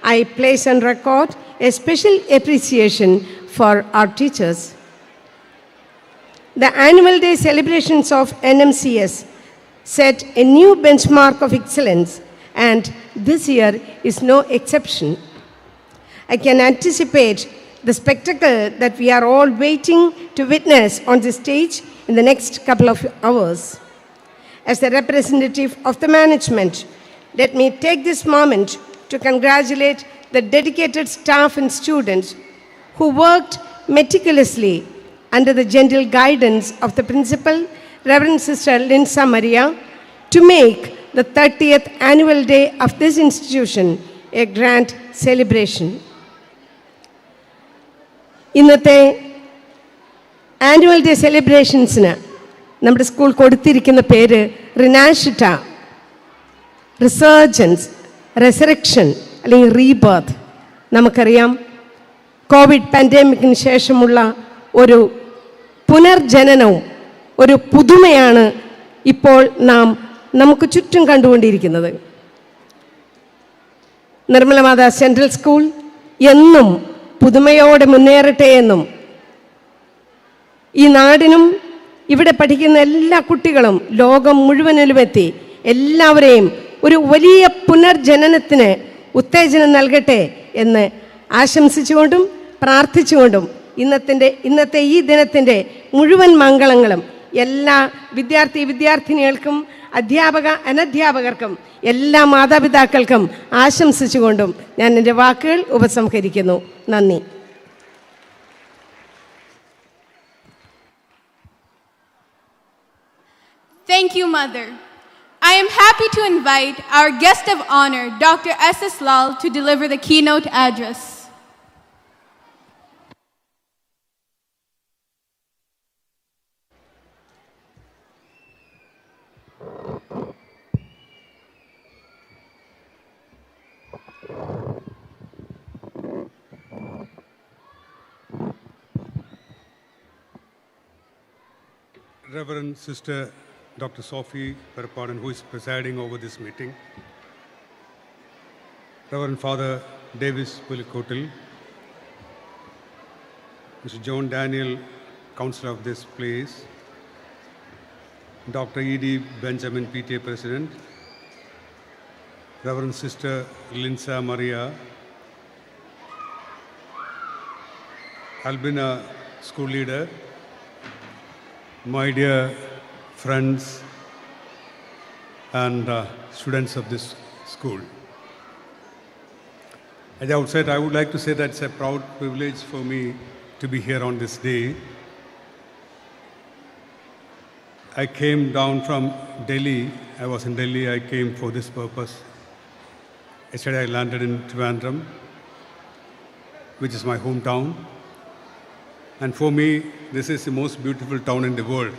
I place on record a special appreciation for our teachers. The annual day celebrations of NMCS set a new benchmark of excellence, and this year is no exception. I can anticipate the spectacle that we are all waiting to witness on the stage in the next couple of hours. As the representative of the management, let me take this moment to congratulate the dedicated staff and students who worked meticulously under the gentle guidance of the principal, Reverend Sister Linsa Maria, to make the 30th annual day of this institution a grand celebration. ഇന്നത്തെ annual day സെലിബ്രേഷൻസിന് നമ്മുടെ school കൊടുത്തിരിക്കുന്ന പേര് റിനാഷിറ്റ, resurgence, resurrection അല്ലെങ്കിൽ rebirth. നമുക്കറിയാം, Covid പാൻഡമിക്കിന് ശേഷമുള്ള ഒരു പുനർജനനവും ഒരു പുതുമയാണ് ഇപ്പോൾ നമുക്ക് ചുറ്റും കണ്ടുകൊണ്ടിരിക്കുന്നത്. നിർമ്മല മാതാ സെൻട്രൽ സ്കൂൾ എന്നും പുതുമയോടെ മുന്നേറട്ടെ എന്നും ഈ നാടിനും ഇവിടെ പഠിക്കുന്ന എല്ലാ കുട്ടികളും ലോകം മുഴുവനിലുമെത്തി എല്ലാവരെയും ഒരു വലിയ പുനർജനനത്തിന് ഉത്തേജനം നൽകട്ടെ എന്ന് ആശംസിച്ചുകൊണ്ടും പ്രാർത്ഥിച്ചുകൊണ്ടും ഇന്നത്തെ ഈ ദിനത്തിൻ്റെ മുഴുവൻ മംഗളങ്ങളും എല്ലാ വിദ്യാർത്ഥിനികൾക്കും അധ്യാപക അനധ്യാപകർക്കും എല്ലാ മാതാപിതാക്കൾക്കും ആശംസിച്ചുകൊണ്ടും ഞാൻ എൻ്റെ വാക്കുകൾ ഉപസംഹരിക്കുന്നു. നന്ദി.
Thank you, Mother. I am happy to invite our guest of honor, Dr. S.S. Lal, to deliver the keynote address.
Reverend Sister Dr. Sophie Parapadan, who is presiding over this meeting, Reverend Father Davis Pulicotil, Mr. John Daniel, Counselor of this place, Dr. E.D. Benjamin, PTA President, Reverend Sister Linsa Maria, Albina School Leader, my dear friends and students of this school. At the outset, I would like to say that it's a proud privilege for me to be here on this day. I came down from Delhi. I was in Delhi. I came for this purpose. Yesterday, I landed in Trivandrum, which is my hometown. And for me, this is the most beautiful town in the world,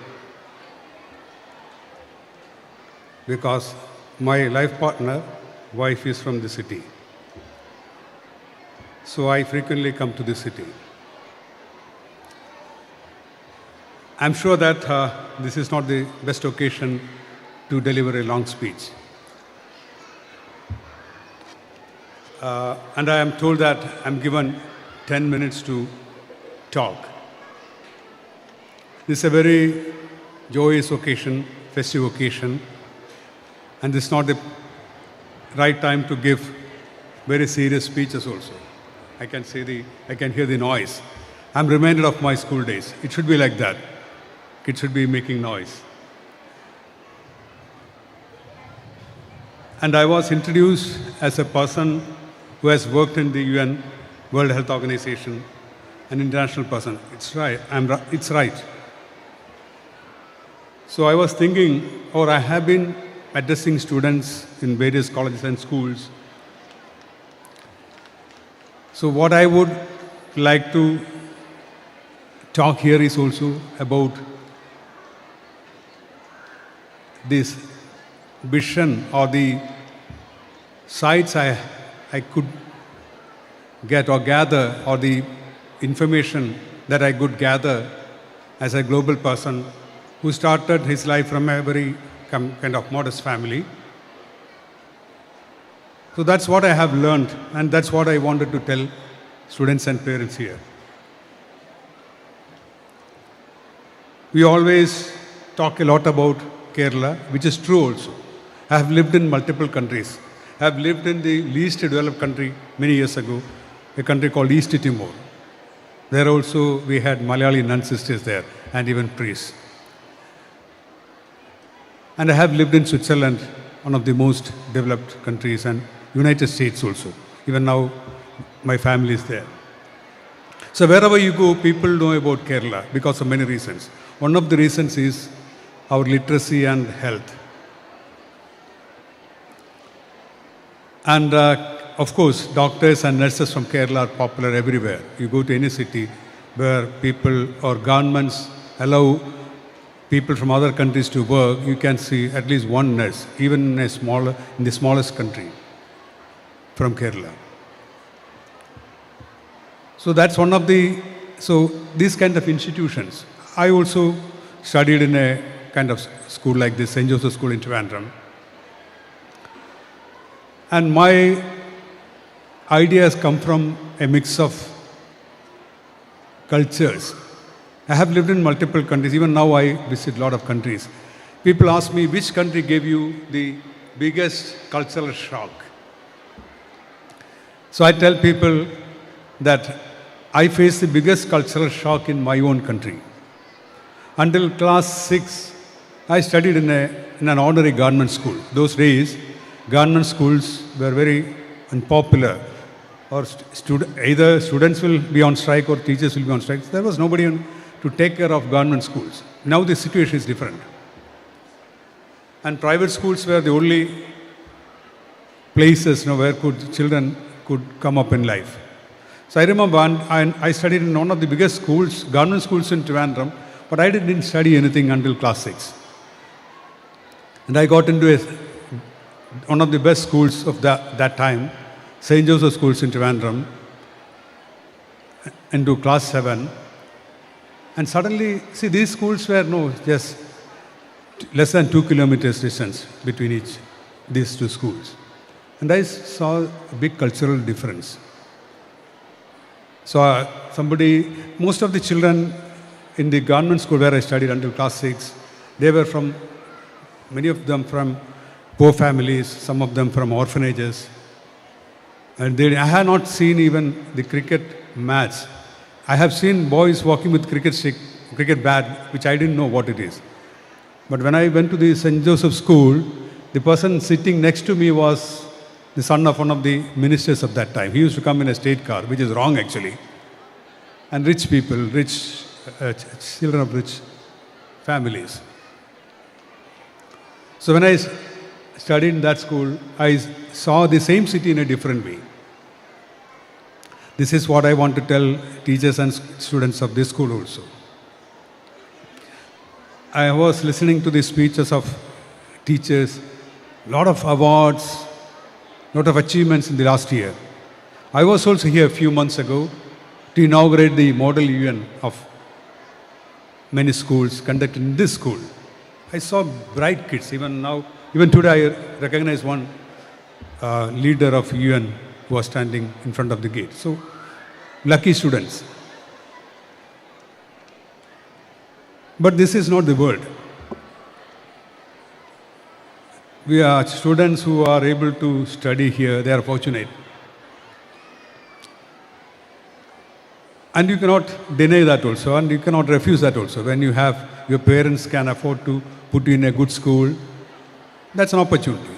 because my life partner, wife, is from the city. So I frequently come to this city. I'm sure that this is not the best occasion to deliver a long speech. And I am told that I'm given 10 minutes to talk. This is a very joyous occasion, festive occasion, and this is not the right time to give very serious speeches also. I can hear the noise. I'm reminded of my school days. It should be like that. Kids should be making noise. And I was introduced as a person who has worked in the UN, World Health Organization, an international person. It's right. It's right. So I was thinking, or I have been addressing students in various colleges and schools. So what I would like to talk here is also about this vision or the sites I could get or gather, or the information that I could gather as a global person who started his life from a very kind of modest family. So that's what I have learned, and that's what I wanted to tell students and parents here. We always talk a lot about Kerala, which is true also. I have lived in multiple countries. I have lived in the least developed country many years ago, a country called East Timor. There also we had Malayali nun sisters there and even priests. And I have lived in Switzerland, one of the most developed countries, and United States also. Even now, my family is there. So wherever you go, people know about Kerala because of many reasons. One of the reasons is our literacy and health. And of course, doctors and nurses from Kerala are popular everywhere. You go to any city where people or governments allow people from other countries to work, you can see at least one nurse, even in the smallest country, from Kerala. So that's one of these kind of institutions. I also studied in a kind of school like this, St. Joseph's School in Trivandrum. And my ideas come from a mix of cultures. I have lived in multiple countries. Even now I visit a lot of countries. People ask me, which country gave you the biggest cultural shock? So I tell people that I faced the biggest cultural shock in my own country. Until class 6, I studied in an ordinary government school. Those days, government schools were very unpopular. Or either students will be on strike or teachers will be on strike. There was nobody to take care of government schools. Now the situation is different. And private schools were the only places where children could come up in life. So I remember I studied in one of the biggest schools, government schools in Trivandrum, but I didn't study anything until class 6. And I got into one of the best schools of that time, St. Joseph's Schools in Trivandrum, into class 7. And suddenly, see, these schools were just less than 2 kilometers distance between these two schools. And I saw a big cultural difference. So most of the children in the government school where I studied until class 6, they were many of them from poor families, some of them from orphanages. And I had not seen even the cricket match. I have seen boys walking with cricket stick, cricket bat, which I didn't know what it is. But when I went to the St. Joseph's School, the person sitting next to me was the son of one of the ministers of that time. He used to come in a state car, which is wrong actually. And rich people, children of rich families. So when I studied in that school, I saw the same city in a different way. This is what I want to tell teachers and students of this school also. I was listening to the speeches of teachers, a lot of awards, a lot of achievements in the last year. I was also here a few months ago to inaugurate the model UN of many schools conducted in this school. I saw bright kids. Even today I recognize one leader of UN who was standing in front of the gate. So, lucky students. But this is not the world. We are students who are able to study here. They are fortunate. And you cannot deny that also, and you cannot refuse that also. When your parents can afford to put you in a good school, that's an opportunity.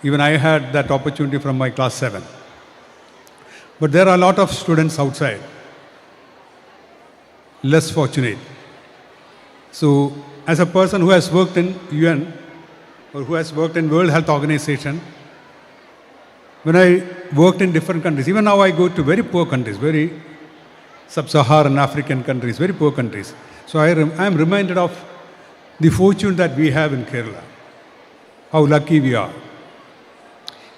Even I had that opportunity from my class 7. But there are a lot of students outside, less fortunate. So, as a person who has worked in UN or who has worked in World Health Organization, when I worked in different countries, even now I go to very poor countries, very sub-Saharan African countries, very poor countries. So I am reminded of the fortune that we have in Kerala, how lucky we are.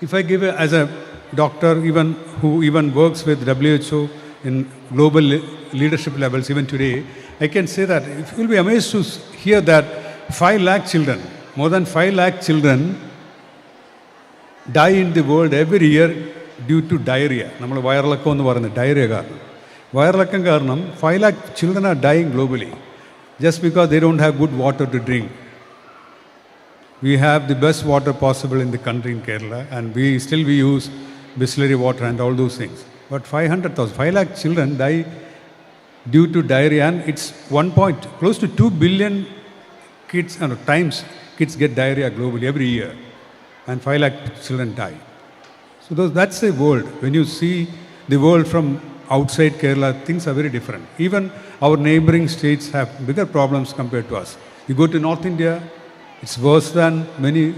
If I give as a doctor who even works with WHO in global leadership levels even today, I can say that you will be amazed to hear that 5 lakh children, more than 5 lakh children die in the world every year due to diarrhea. നമ്മൾ വയറിളക്കം എന്ന് പറയുന്നത് diarrhea കാരണം. വയറിളക്കം കാരണം 5 lakh children are dying globally. just because they don't have good water to drink. We have the best water possible in the country in Kerala, and we use Bisleri water and all those things. But 5 lakh children die due to diarrhea, and it's close to 2 billion times kids get diarrhea globally every year, and 5 lakh children die. So that's the world. When you see the world from outside Kerala, things are very different. Even our neighboring states have bigger problems compared to us. You go to North India, it's worse than many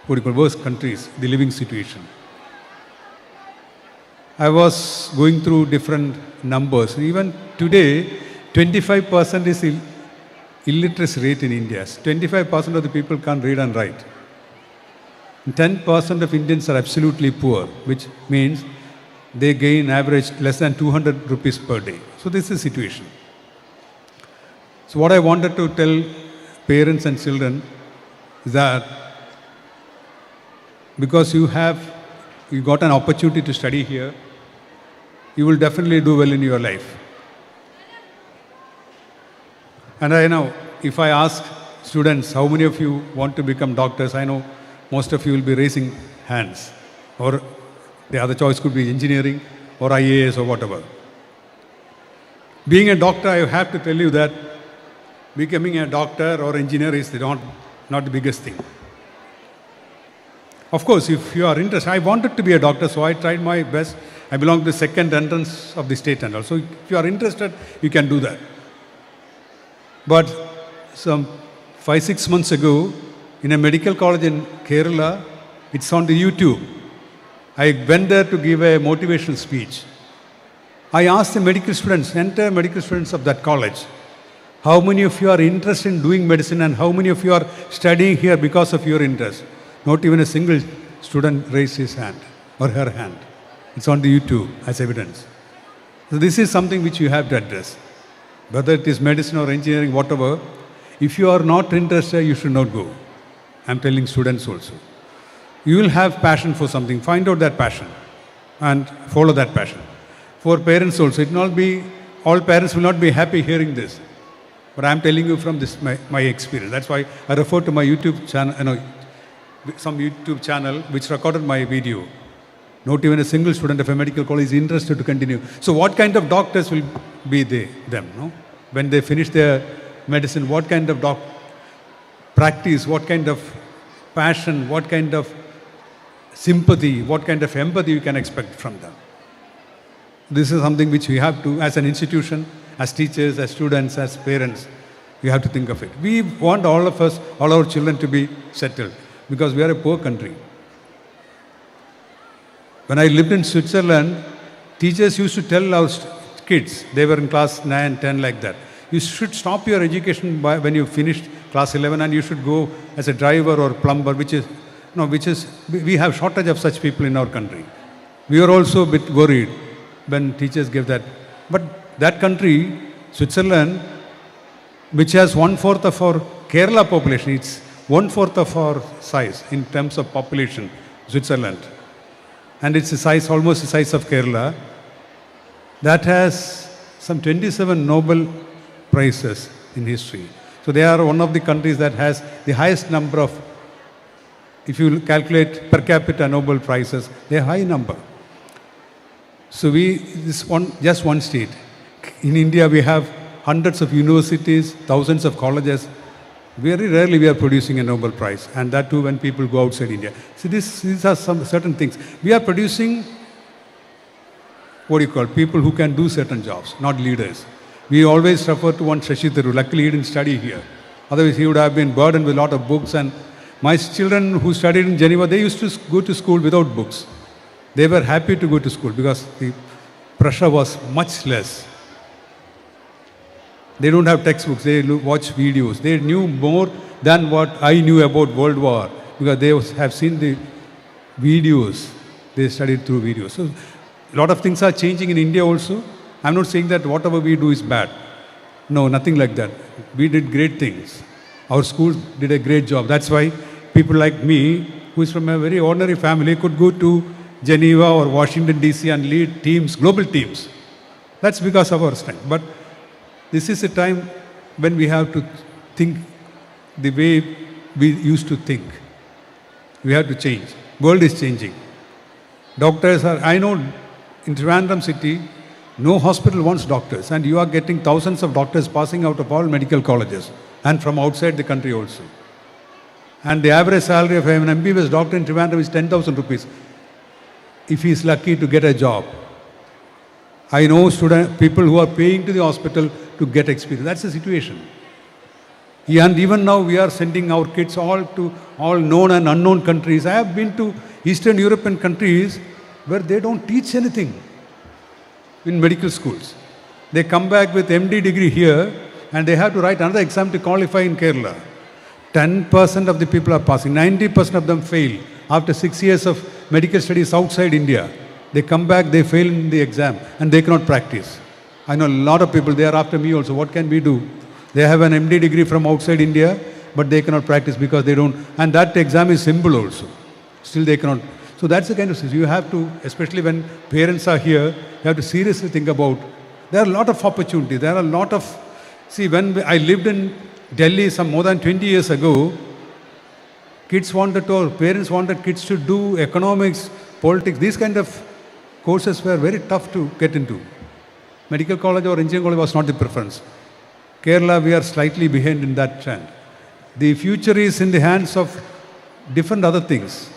worse countries, the living situation. I was going through different numbers. Even today, 25% is illiteracy rate in India. 25% of the people can't read and write. 10% of Indians are absolutely poor, which means they gain average less than 200 rupees per day. So this is the situation. So what I wanted to tell parents and children is that because you got an opportunity to study here, you will definitely do well in your life. And I know, if I ask students, how many of you want to become doctors, I know most of you will be raising hands. Or the other choice could be engineering or IAS or whatever. Being a doctor, I have to tell you that becoming a doctor or engineer is not the biggest thing. Of course, if you are interested, I wanted to be a doctor, so I tried my best. I belong to the second entrance of the state and also. If you are interested, you can do that. But some 5-6 months ago, in a medical college in Kerala, it's on the YouTube. I went there to give a motivational speech. I asked the entire medical students of that college, how many of you are interested in doing medicine and how many of you are studying here because of your interest? Not even a single student raised his hand or her hand. It's on the YouTube as evidence. So this is something which you have to address. Whether it is medicine or engineering, whatever, if you are not interested, you should not go. I'm telling students also. You will have passion for something. Find out that passion and follow that passion. For parents also, all parents will not be happy hearing this. But I'm telling you from this my experience. That's why I refer to my YouTube channel, some YouTube channel which recorded my video. Not even a single student of a medical college is interested to continue. So what kind of doctors will be them? No? When they finish their medicine, what kind of practice, what kind of passion, what kind of sympathy, what kind of empathy you can expect from them? This is something which we have to, as an institution, as teachers, as students, as parents, we have to think of it. We want all of us, all our children to be settled because we are a poor country. When I lived in Switzerland, teachers used to tell our kids, they were in class 9, 10 like that, you should stop your education when you finished class 11 and you should go as a driver or plumber, we have shortage of such people in our country. We are also a bit worried when teachers give that. But that country, Switzerland, which has 1/4 of our Kerala population, it's 1/4 of our size in terms of population, Switzerland. And it's almost the size of Kerala. That has some 27 Nobel Prizes in history. So they are one of the countries that has the highest number of, if you calculate per capita Nobel Prizes, they're a high number. So just one state. In India, we have hundreds of universities, thousands of colleges. Very rarely we are producing a Nobel Prize, and that too when people go outside India. So these are some certain things. We are producing, people who can do certain jobs, not leaders. We always refer to one Shashi Tharoor. Luckily, he didn't study here. Otherwise, he would have been burdened with a lot of books. And my children who studied in Geneva, they used to go to school without books. They were happy to go to school because the pressure was much less. They don't have textbooks, they watch videos. They knew more than what I knew about World War because they have seen the videos. They studied through videos. So a lot of things are changing in India also. I'm not saying that whatever we do is bad. No, nothing like that. We did great things. Our schools did a great job. That's why people like me, who is from a very ordinary family, could go to Geneva or Washington, D.C. and lead teams, global teams. That's because of our strength. But this is a time when we have to think the way we used to think. We have to change. World is changing. Doctors are, I know in Trivandrum city, no hospital wants doctors, and you are getting thousands of doctors passing out of all medical colleges and from outside the country also. And the average salary of an MBBS doctor in Trivandrum is 10,000 rupees if he is lucky to get a job. I know people who are paying to the hospital to get experience. That's the situation. And even now we are sending our kids all to all known and unknown countries. I have been to Eastern European countries where they don't teach anything in medical schools. They come back with MD degree here and they have to write another exam to qualify in Kerala. 10% of the people are passing, 90% of them fail. After 6 years of medical studies outside India, they come back, they fail in the exam and they cannot practice. I know a lot of people, they are after me also. What can we do? They have an MD degree from outside India, but they cannot practice because they don't. And that exam is simple also. Still they cannot. So that's the kind of situation. You have to, especially when parents are here, you have to seriously think about, there are a lot of opportunities. There are a lot of, see, when I lived in Delhi some more than 20 years ago, kids wanted to, or parents wanted kids to do economics, politics. These kind of courses were very tough to get into. Medical college or engineering college was not the preference. Kerala, we are slightly behind in that trend. The future is in the hands of different other things,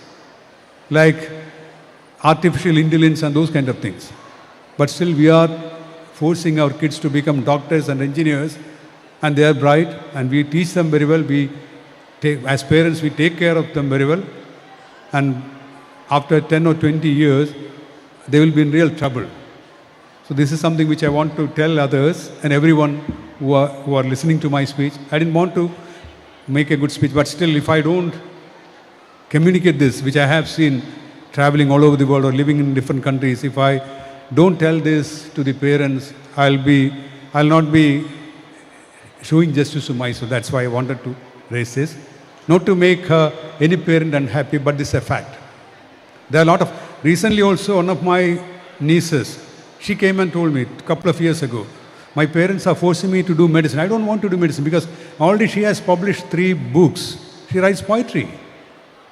like artificial intelligence and those kind of things. But still we are forcing our kids to become doctors and engineers, and they are bright, and we teach them very well. We take, as parents, we take care of them very well. And after 10 or 20 years, they will be in real trouble. So this is something which I want to tell others and everyone who are listening to my speech. I didn't want to make a good speech, but still, if I don't communicate this, which I have seen traveling all over the world or living in different countries, if I don't tell this to the parents, I'll not be showing justice to myself. That's why I wanted to raise this. Not to make any parent unhappy, but this is a fact. There are a lot of, recently also one of my nieces, she came and told me a couple of years ago, my parents are forcing me to do medicine. I don't want to do medicine because already she has published 3 books. She writes poetry,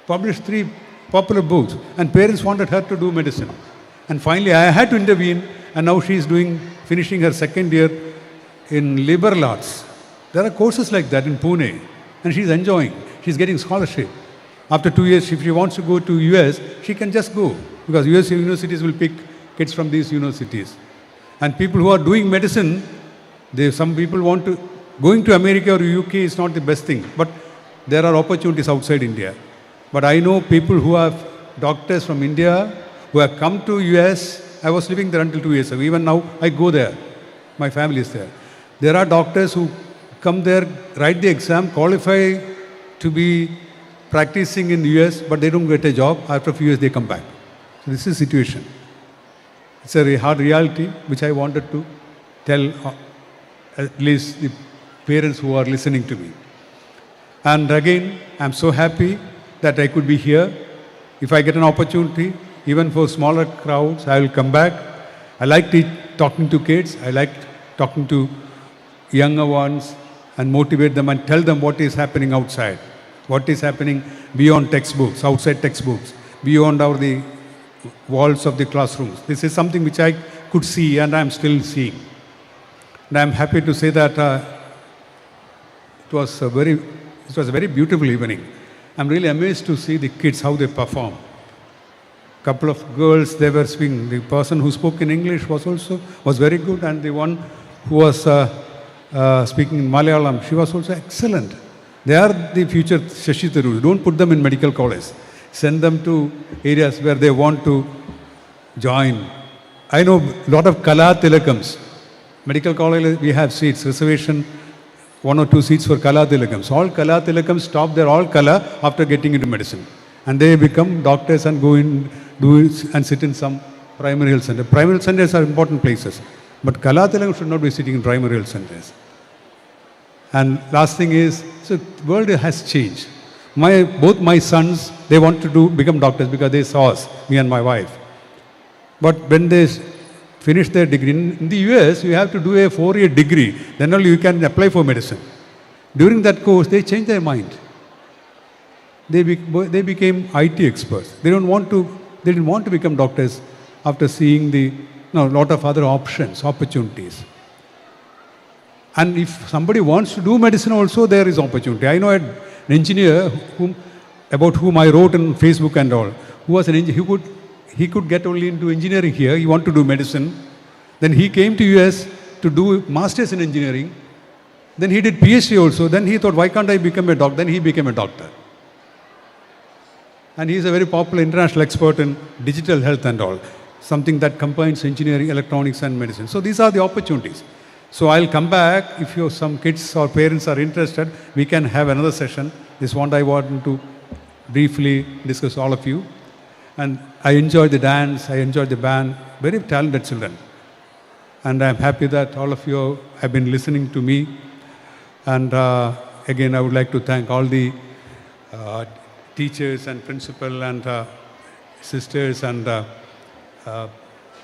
published 3 popular books, and parents wanted her to do medicine. And finally I had to intervene, and now she is finishing her 2nd year in liberal arts. There are courses like that in Pune, and she's enjoying. She's getting scholarship. After 2 years, if she wants to go to US, she can just go, because US universities will pick kids from these universities. And people who are doing medicine, some people want to, going to America or UK is not the best thing, but there are opportunities outside India. But I know people who have doctors from India who have come to US. I was living there until 2 years ago. Even now, I go there. My family is there. There are doctors who come there, write the exam, qualify to be practicing in the US, but they don't get a job. After a few years, they come back. So this is the situation. It's a hard reality, which I wanted to tell at least the parents who are listening to me. And again, I'm so happy that I could be here. If I get an opportunity, even for smaller crowds, I will come back. I like talking to kids. I like talking to younger ones and motivate them and tell them what is happening outside, what is happening beyond textbooks, outside textbooks, beyond the walls of the classrooms. This is something which I could see and I'm still seeing. And I'm happy to say that it was a very beautiful evening. I'm really amazed to see the kids, how they perform. Couple of girls, they were speaking. The person who spoke in English was very good, and the one who was speaking in Malayalam, she was also excellent. They are the future Shashi Tharoor. Don't put them in medical college. Send them to areas where they want to join. I know a lot of Kala Tilakams. Medical college, we have seats, reservation, 1 or 2 seats for Kala Tilakams. All Kala Tilakams stop their all Kala after getting into medicine. And they become doctors and go in, and sit in some primary health center. Primary health centers are important places. But Kala Tilakam should not be sitting in primary health centers. And last thing is, so the world has changed. Both my sons, they want to become doctors because they saw us, me and my wife. But when they finish their degree. In the US, you have to do a 4-year degree. Then only you can apply for medicine. During that course, they changed their mind. They became IT experts. They didn't want to become doctors after seeing a lot of other opportunities. And if somebody wants to do medicine also, there is opportunity. I know an engineer about whom I wrote on Facebook and all, who was an engineer. He could get only into engineering here. He wanted to do medicine. Then he came to US to do masters in engineering. Then he did PhD also. Then he thought, why can't I become a doctor? Then he became a doctor. And he is a very popular international expert in digital health and all, something that combines engineering, electronics, and medicine. So these are the opportunities. So I'll come back. If some kids or parents are interested, we can have another session. This is what I want to briefly discuss all of you. And I enjoyed the dance, I enjoyed the band, very talented children. And I'm happy that all of you have been listening to me. And again, I would like to thank all the teachers and principal and sisters and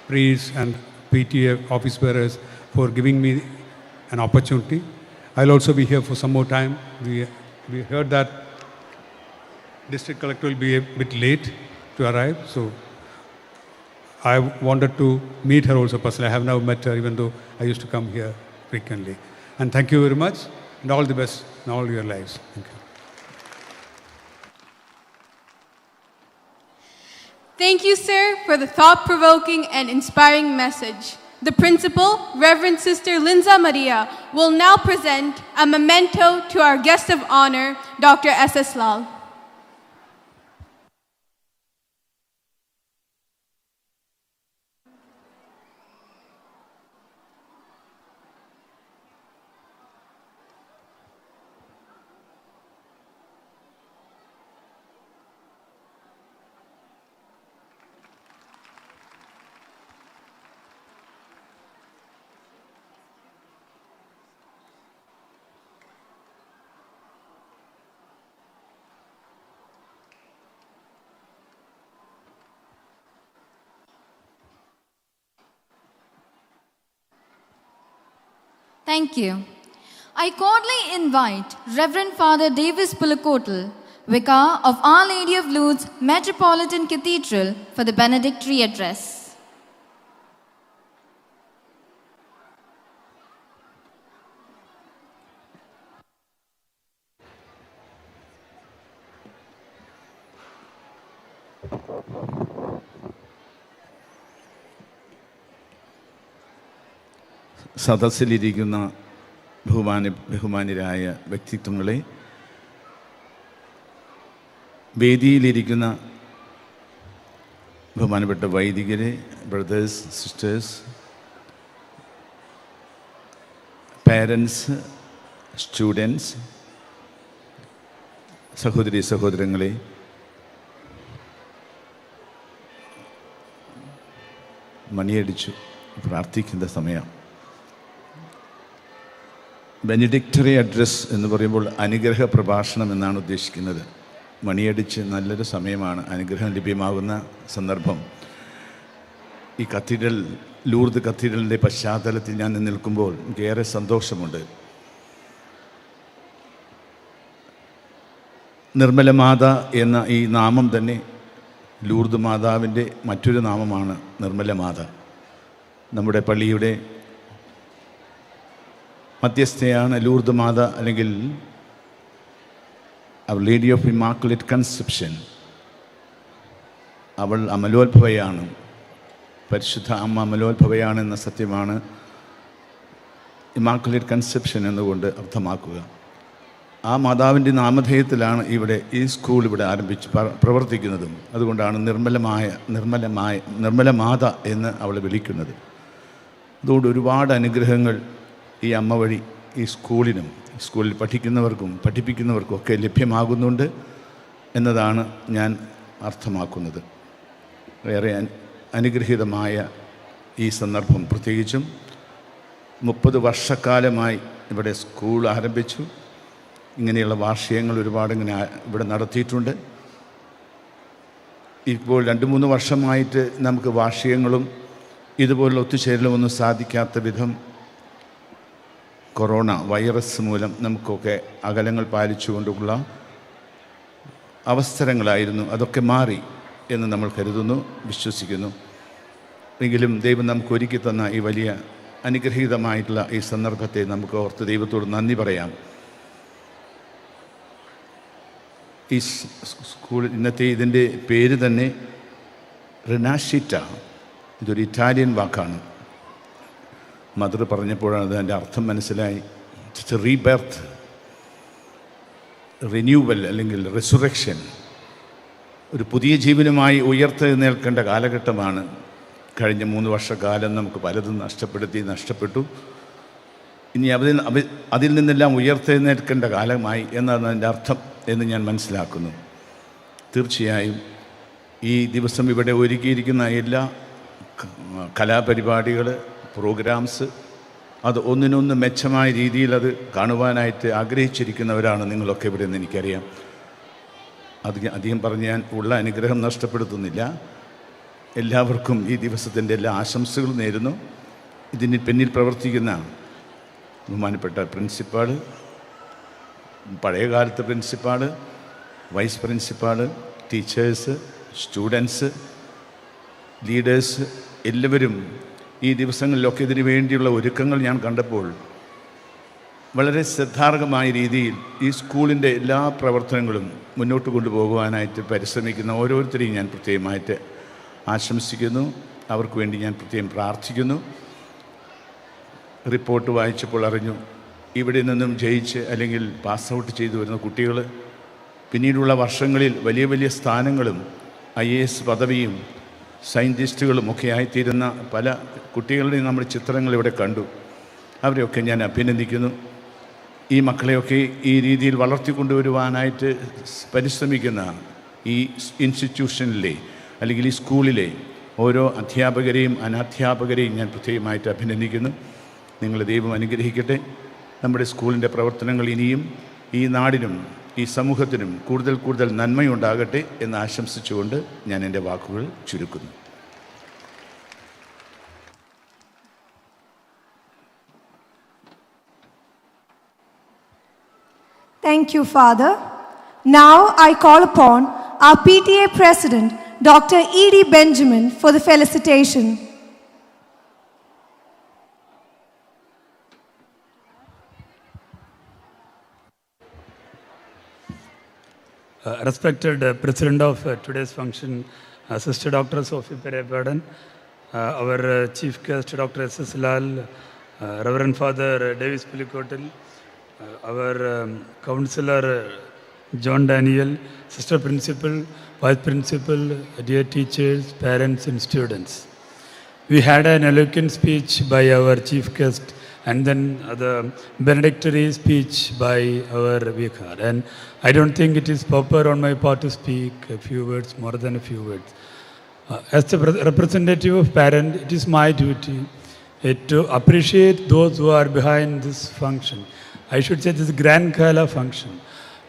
priests and PTA office bearers for giving me an opportunity. I'll also be here for some more time. We heard that district collector will be a bit late to arrive, so I wanted to meet her also personally. I have now met her, even though I used to come here frequently. And thank you very much, and all the best in all your lives. Thank you.
Thank you, sir, for the thought-provoking and inspiring message. The principal, Reverend Sister Linza Maria, will now present a memento to our guest of honor, Dr. S.S. Lal.
Thank you. I cordially invite Reverend Father Davis Pulakotal, Vicar of Our Lady of Lourdes Metropolitan Cathedral, for the benedictory address.
സദസ്സിലിരിക്കുന്ന ബഹുമാന്യരായ വ്യക്തിത്വങ്ങളെ, വേദിയിലിരിക്കുന്ന ബഹുമാനപ്പെട്ട വൈദികരെ, brothers, sisters, parents, students, സഹോദരി സഹോദരങ്ങളെ, മണിയടിച്ചു പ്രാർത്ഥിക്കുന്ന സമയം. ബെനഡിക്ടറി address എന്ന് പറയുമ്പോൾ അനുഗ്രഹ പ്രഭാഷണം എന്നാണ് ഉദ്ദേശിക്കുന്നത്. മണിയടിച്ച് നല്ലൊരു സമയമാണ്, അനുഗ്രഹം ലഭ്യമാകുന്ന സന്ദർഭം. ഈ കത്തീഡ്രൽ, ലൂർദ് കത്തീഡ്രലിൻ്റെ പശ്ചാത്തലത്തിൽ ഞാൻ നിൽക്കുമ്പോൾ എനിക്കേറെ സന്തോഷമുണ്ട്. നിർമ്മല മാത എന്ന ഈ നാമം തന്നെ ലൂർദ് മാതാവിൻ്റെ മറ്റൊരു നാമമാണ് നിർമ്മല മാത. നമ്മുടെ പള്ളിയുടെ മധ്യസ്ഥയാണ് ലൂർദ് മാത, അല്ലെങ്കിൽ അവർ ലേഡി ഓഫ് ഇമാക്കുലേറ്റ് കൺസെപ്ഷൻ. അവൾ അമലോത്ഭവയാണ്, പരിശുദ്ധ അമ്മ അമലോത്ഭവയാണെന്ന സത്യമാണ് ഇമാക്കുലേറ്റ് കൺസെപ്ഷൻ എന്നുകൊണ്ട് അർത്ഥമാക്കുക. ആ മാതാവിൻ്റെ നാമധേയത്തിലാണ് ഈ സ്കൂൾ ഇവിടെ പ്രവർത്തിക്കുന്നതും. അതുകൊണ്ടാണ് നിർമ്മല മാത എന്ന് അവളെ വിളിക്കുന്നത്. അതുകൊണ്ട് ഒരുപാട് അനുഗ്രഹങ്ങൾ ഈ അമ്മ വഴി ഈ സ്കൂളിനും സ്കൂളിൽ പഠിക്കുന്നവർക്കും പഠിപ്പിക്കുന്നവർക്കും ഒക്കെ ലഭ്യമാകുന്നുണ്ട് എന്നതാണ് ഞാൻ അർത്ഥമാക്കുന്നത്. ഏറെ അനുഗ്രഹീതമായ ഈ സന്ദർഭം, പ്രത്യേകിച്ചും 30 വർഷക്കാലമായി ഇവിടെ സ്കൂൾ ആരംഭിച്ചു. ഇങ്ങനെയുള്ള വാർഷികങ്ങൾ ഒരുപാട് ഇവിടെ നടത്തിയിട്ടുണ്ട്. ഇപ്പോൾ 2-3 വർഷമായിട്ട് നമുക്ക് വാർഷികങ്ങളും ഇതുപോലുള്ള ഒത്തുചേരലൊന്നും സാധിക്കാത്ത വിധം കൊറോണ വൈറസ് മൂലം നമുക്കൊക്കെ അകലങ്ങൾ പാലിച്ചുകൊണ്ടുള്ള അവസരങ്ങളായിരുന്നു. അതൊക്കെ മാറി എന്ന് നമ്മൾ കരുതുന്നു, വിശ്വസിക്കുന്നു. എങ്കിലും ദൈവം നമുക്ക് ഒരുക്കി തന്ന ഈ വലിയ അനുഗ്രഹീതമായിട്ടുള്ള ഈ സന്ദർഭത്തെ നമുക്ക് ഓർത്ത് ദൈവത്തോട് നന്ദി പറയാം. ഈ സ്കൂൾ ഇന്നത്തെ ഇതിൻ്റെ പേര് തന്നെ റിനാഷിറ്റ. ഇതൊരു ഇറ്റാലിയൻ വാക്കാണ്. മദർ പറഞ്ഞപ്പോഴാണ് അതിൻ്റെ അർത്ഥം മനസ്സിലായി. ഇറ്റ്സ് എ റീബർത്ത്, റിന്യൂവൽ അല്ലെങ്കിൽ റിസുറക്ഷൻ. ഒരു പുതിയ ജീവനുമായി ഉയർത്തെഴുന്നേൽക്കേണ്ട കാലഘട്ടമാണ്. കഴിഞ്ഞ 3 വർഷക്കാലം നമുക്ക് പലതും നഷ്ടപ്പെട്ടു. ഇനി അതിൽ നിന്നെല്ലാം ഉയർത്തെഴുന്നേൽക്കേണ്ട കാലമായി എന്നാണ് അതിൻ്റെ അർത്ഥം എന്ന് ഞാൻ മനസ്സിലാക്കുന്നു. തീർച്ചയായും ഈ ദിവസം ഇവിടെ ഒരുക്കിയിരിക്കുന്ന എല്ലാ കലാപരിപാടികൾ, പ്രോഗ്രാംസ്, അത് ഒന്നിനൊന്ന് മെച്ചമായ രീതിയിൽ അത് കാണുവാനായിട്ട് ആഗ്രഹിച്ചിരിക്കുന്നവരാണ് നിങ്ങളൊക്കെ ഇവിടെ നിന്ന് എനിക്കറിയാം. അധികം പറഞ്ഞ് ഞാൻ ഉള്ള അനുഗ്രഹം നഷ്ടപ്പെടുത്തുന്നില്ല. എല്ലാവർക്കും ഈ ദിവസത്തിൻ്റെ എല്ലാ ആശംസകളും നേരുന്നു. ഇതിന് പിന്നിൽ പ്രവർത്തിക്കുന്ന ബഹുമാനപ്പെട്ട പ്രിൻസിപ്പാള്, പഴയകാലത്തെ principal, vice principal, teachers, students, leaders എല്ലാവരും ഈ ദിവസങ്ങളിലൊക്കെ ഇതിനു വേണ്ടിയുള്ള ഒരുക്കങ്ങൾ ഞാൻ കണ്ടപ്പോൾ വളരെ ശ്രദ്ധാർഹമായ രീതിയിൽ ഈ സ്കൂളിൻ്റെ എല്ലാ പ്രവർത്തനങ്ങളും മുന്നോട്ട് കൊണ്ടുപോകുവാനായിട്ട് പരിശ്രമിക്കുന്ന ഓരോരുത്തരെയും ഞാൻ പ്രത്യേകമായിട്ട് ആശംസിക്കുന്നു. അവർക്ക് വേണ്ടി ഞാൻ പ്രത്യേകം പ്രാർത്ഥിക്കുന്നു. റിപ്പോർട്ട് വായിച്ചപ്പോൾ അറിഞ്ഞു, ഇവിടെ നിന്നും ജയിച്ച് അല്ലെങ്കിൽ പാസ് ഔട്ട് ചെയ്തു വരുന്ന കുട്ടികൾ പിന്നീടുള്ള വർഷങ്ങളിൽ വലിയ വലിയ സ്ഥാനങ്ങളും IAS പദവിയും സയൻറ്റിസ്റ്റുകളും ഒക്കെ ആയിത്തീരുന്ന പല കുട്ടികളുടെയും നമ്മൾ ചിത്രങ്ങൾ ഇവിടെ കണ്ടു. അവരെയൊക്കെ ഞാൻ അഭിനന്ദിക്കുന്നു. ഈ മക്കളെയൊക്കെ ഈ രീതിയിൽ വളർത്തിക്കൊണ്ടുവരുവാനായിട്ട് പരിശ്രമിക്കുന്ന ഈ ഇൻസ്റ്റിറ്റ്യൂഷനിലെ അല്ലെങ്കിൽ ഈ സ്കൂളിലെ ഓരോ അധ്യാപകരെയും അനധ്യാപകരെയും ഞാൻ പ്രത്യേകമായിട്ട് അഭിനന്ദിക്കുന്നു. നിങ്ങളെ ദൈവം അനുഗ്രഹിക്കട്ടെ. നമ്മുടെ സ്കൂളിൻ്റെ പ്രവർത്തനങ്ങൾ ഇനിയും ഈ നാടിനും ഈ സമൂഹത്തിനും കൂടുതൽ കൂടുതൽ നന്മയുണ്ടാകട്ടെ എന്ന് ആശംസിച്ചുകൊണ്ട് ഞാൻ എൻ്റെ വാക്കുകൾ ചുരുക്കുന്നു.
Thank you, Father. Now I call upon our PTA President, Dr. E.D. Benjamin, for the felicitation.
Respected President of today's function, Sister Dr. Sophie Perepadan, our Chief Guest Dr. S.S. Lal, Reverend Father Davis Pulikotil, our Counselor John Daniel, Sister Principal, Vice Principal, dear teachers, parents and students. We had an eloquent speech by our Chief Guest and then the benedictory speech by our vicar. And I don't think it is proper on my part to speak a few words, more than a few words. As the representative of parent, it is my duty to appreciate those who are behind this function. I should say this Grand Gala function.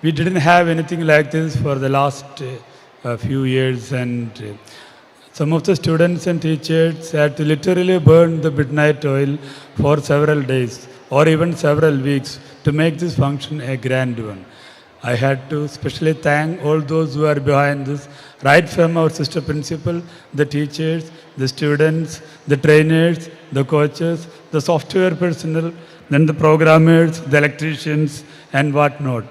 We didn't have anything like this for the last few years, and some of the students and teachers had to literally burn the midnight oil for several days or even several weeks to make this function a grand one. I had to especially thank all those who are behind this, right from our sister principal, the teachers, the students, the trainers, the coaches, the software personnel, then the programmers, the electricians and whatnot,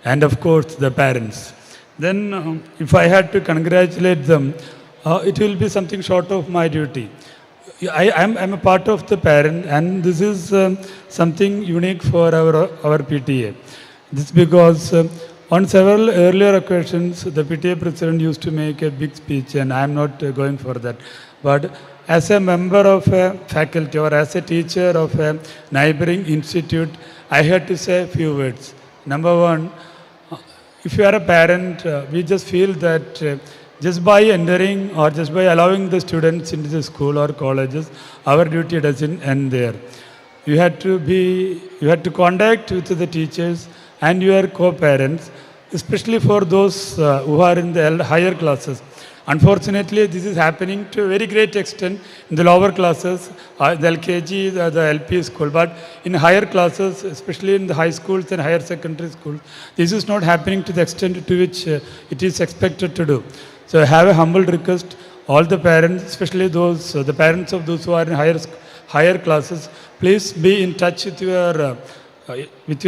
and of course the parents. Then if I had to congratulate them, it will be something short of my duty. I'm a part of the parent, and this is something unique for our PTA. This is because on several earlier occasions, the PTA president used to make a big speech, and I'm not going for that. But as a member of a faculty or as a teacher of a neighboring institute, I had to say a few words. Number one, if you are a parent, we just feel that just by entering or just by allowing the students into the school or colleges, our duty doesn't end there. You had to contact with the teachers and your co-parents, especially for those who are in the higher classes. Unfortunately, this is happening to a very great extent in the lower classes, the LKG, the LP school, but in higher classes, especially in the high schools and higher secondary schools, this is not happening to the extent to which it is expected to do. So I have a humble request, all the parents, especially those, the parents of those who are in higher classes, please be in touch with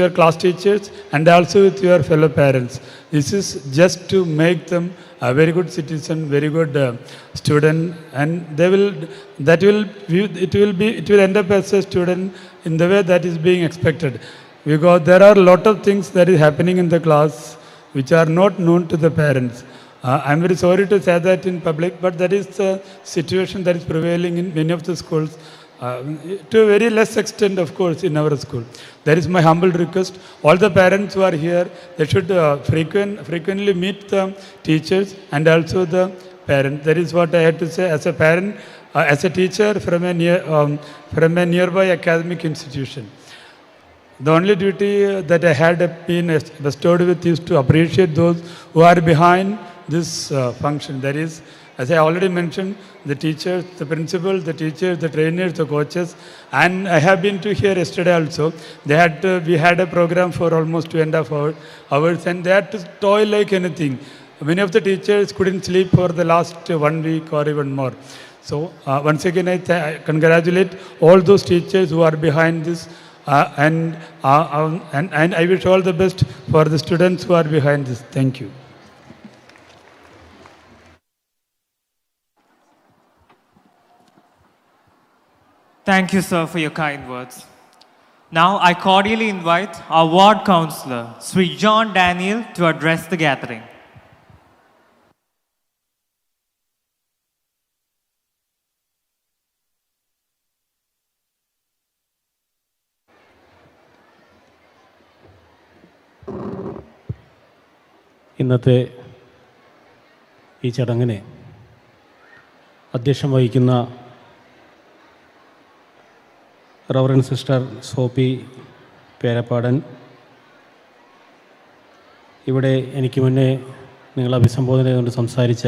your class teachers and also with your fellow parents. This is just to make them a very good citizen, very good student, and it will end up as a student in the way that is being expected. Because there are a lot of things that is happening in the class which are not known to the parents. I'm very sorry to say that in public, but that is the situation that is prevailing in many of the schools. To a very less extent, of course, in our school. That is my humble request. All the parents who are here, they should frequently meet the teachers and also the parents. That is what I had to say as a parent, as a teacher from a nearby academic institution. The only duty that I had been bestowed with is to appreciate those who are behind this function. That is, as I already mentioned, the teachers, the principal, the teachers, the trainers, the coaches, and I have been to here yesterday also. We had a program for almost 2.5 hours, and they had to toil like anything. Many of the teachers couldn't sleep for the last 1 week or even more. So once again, I congratulate all those teachers who are behind this, and I wish all the best for the students who are behind this. Thank you.
Thank you, sir, for your kind words. Now, I cordially invite our ward councillor, Sri John Daniel, to address the gathering.
ഇന്നത്തെ ഈ ചടങ്ങിനെ അധ്യക്ഷം വഹിക്കുന്ന reverend sister soapy Perappadan, ഇവിടെ എനിക്ക് മുന്നേ നിങ്ങൾ അഭിസംബോധന ചെയ്തുകൊണ്ട് സംസാരിച്ച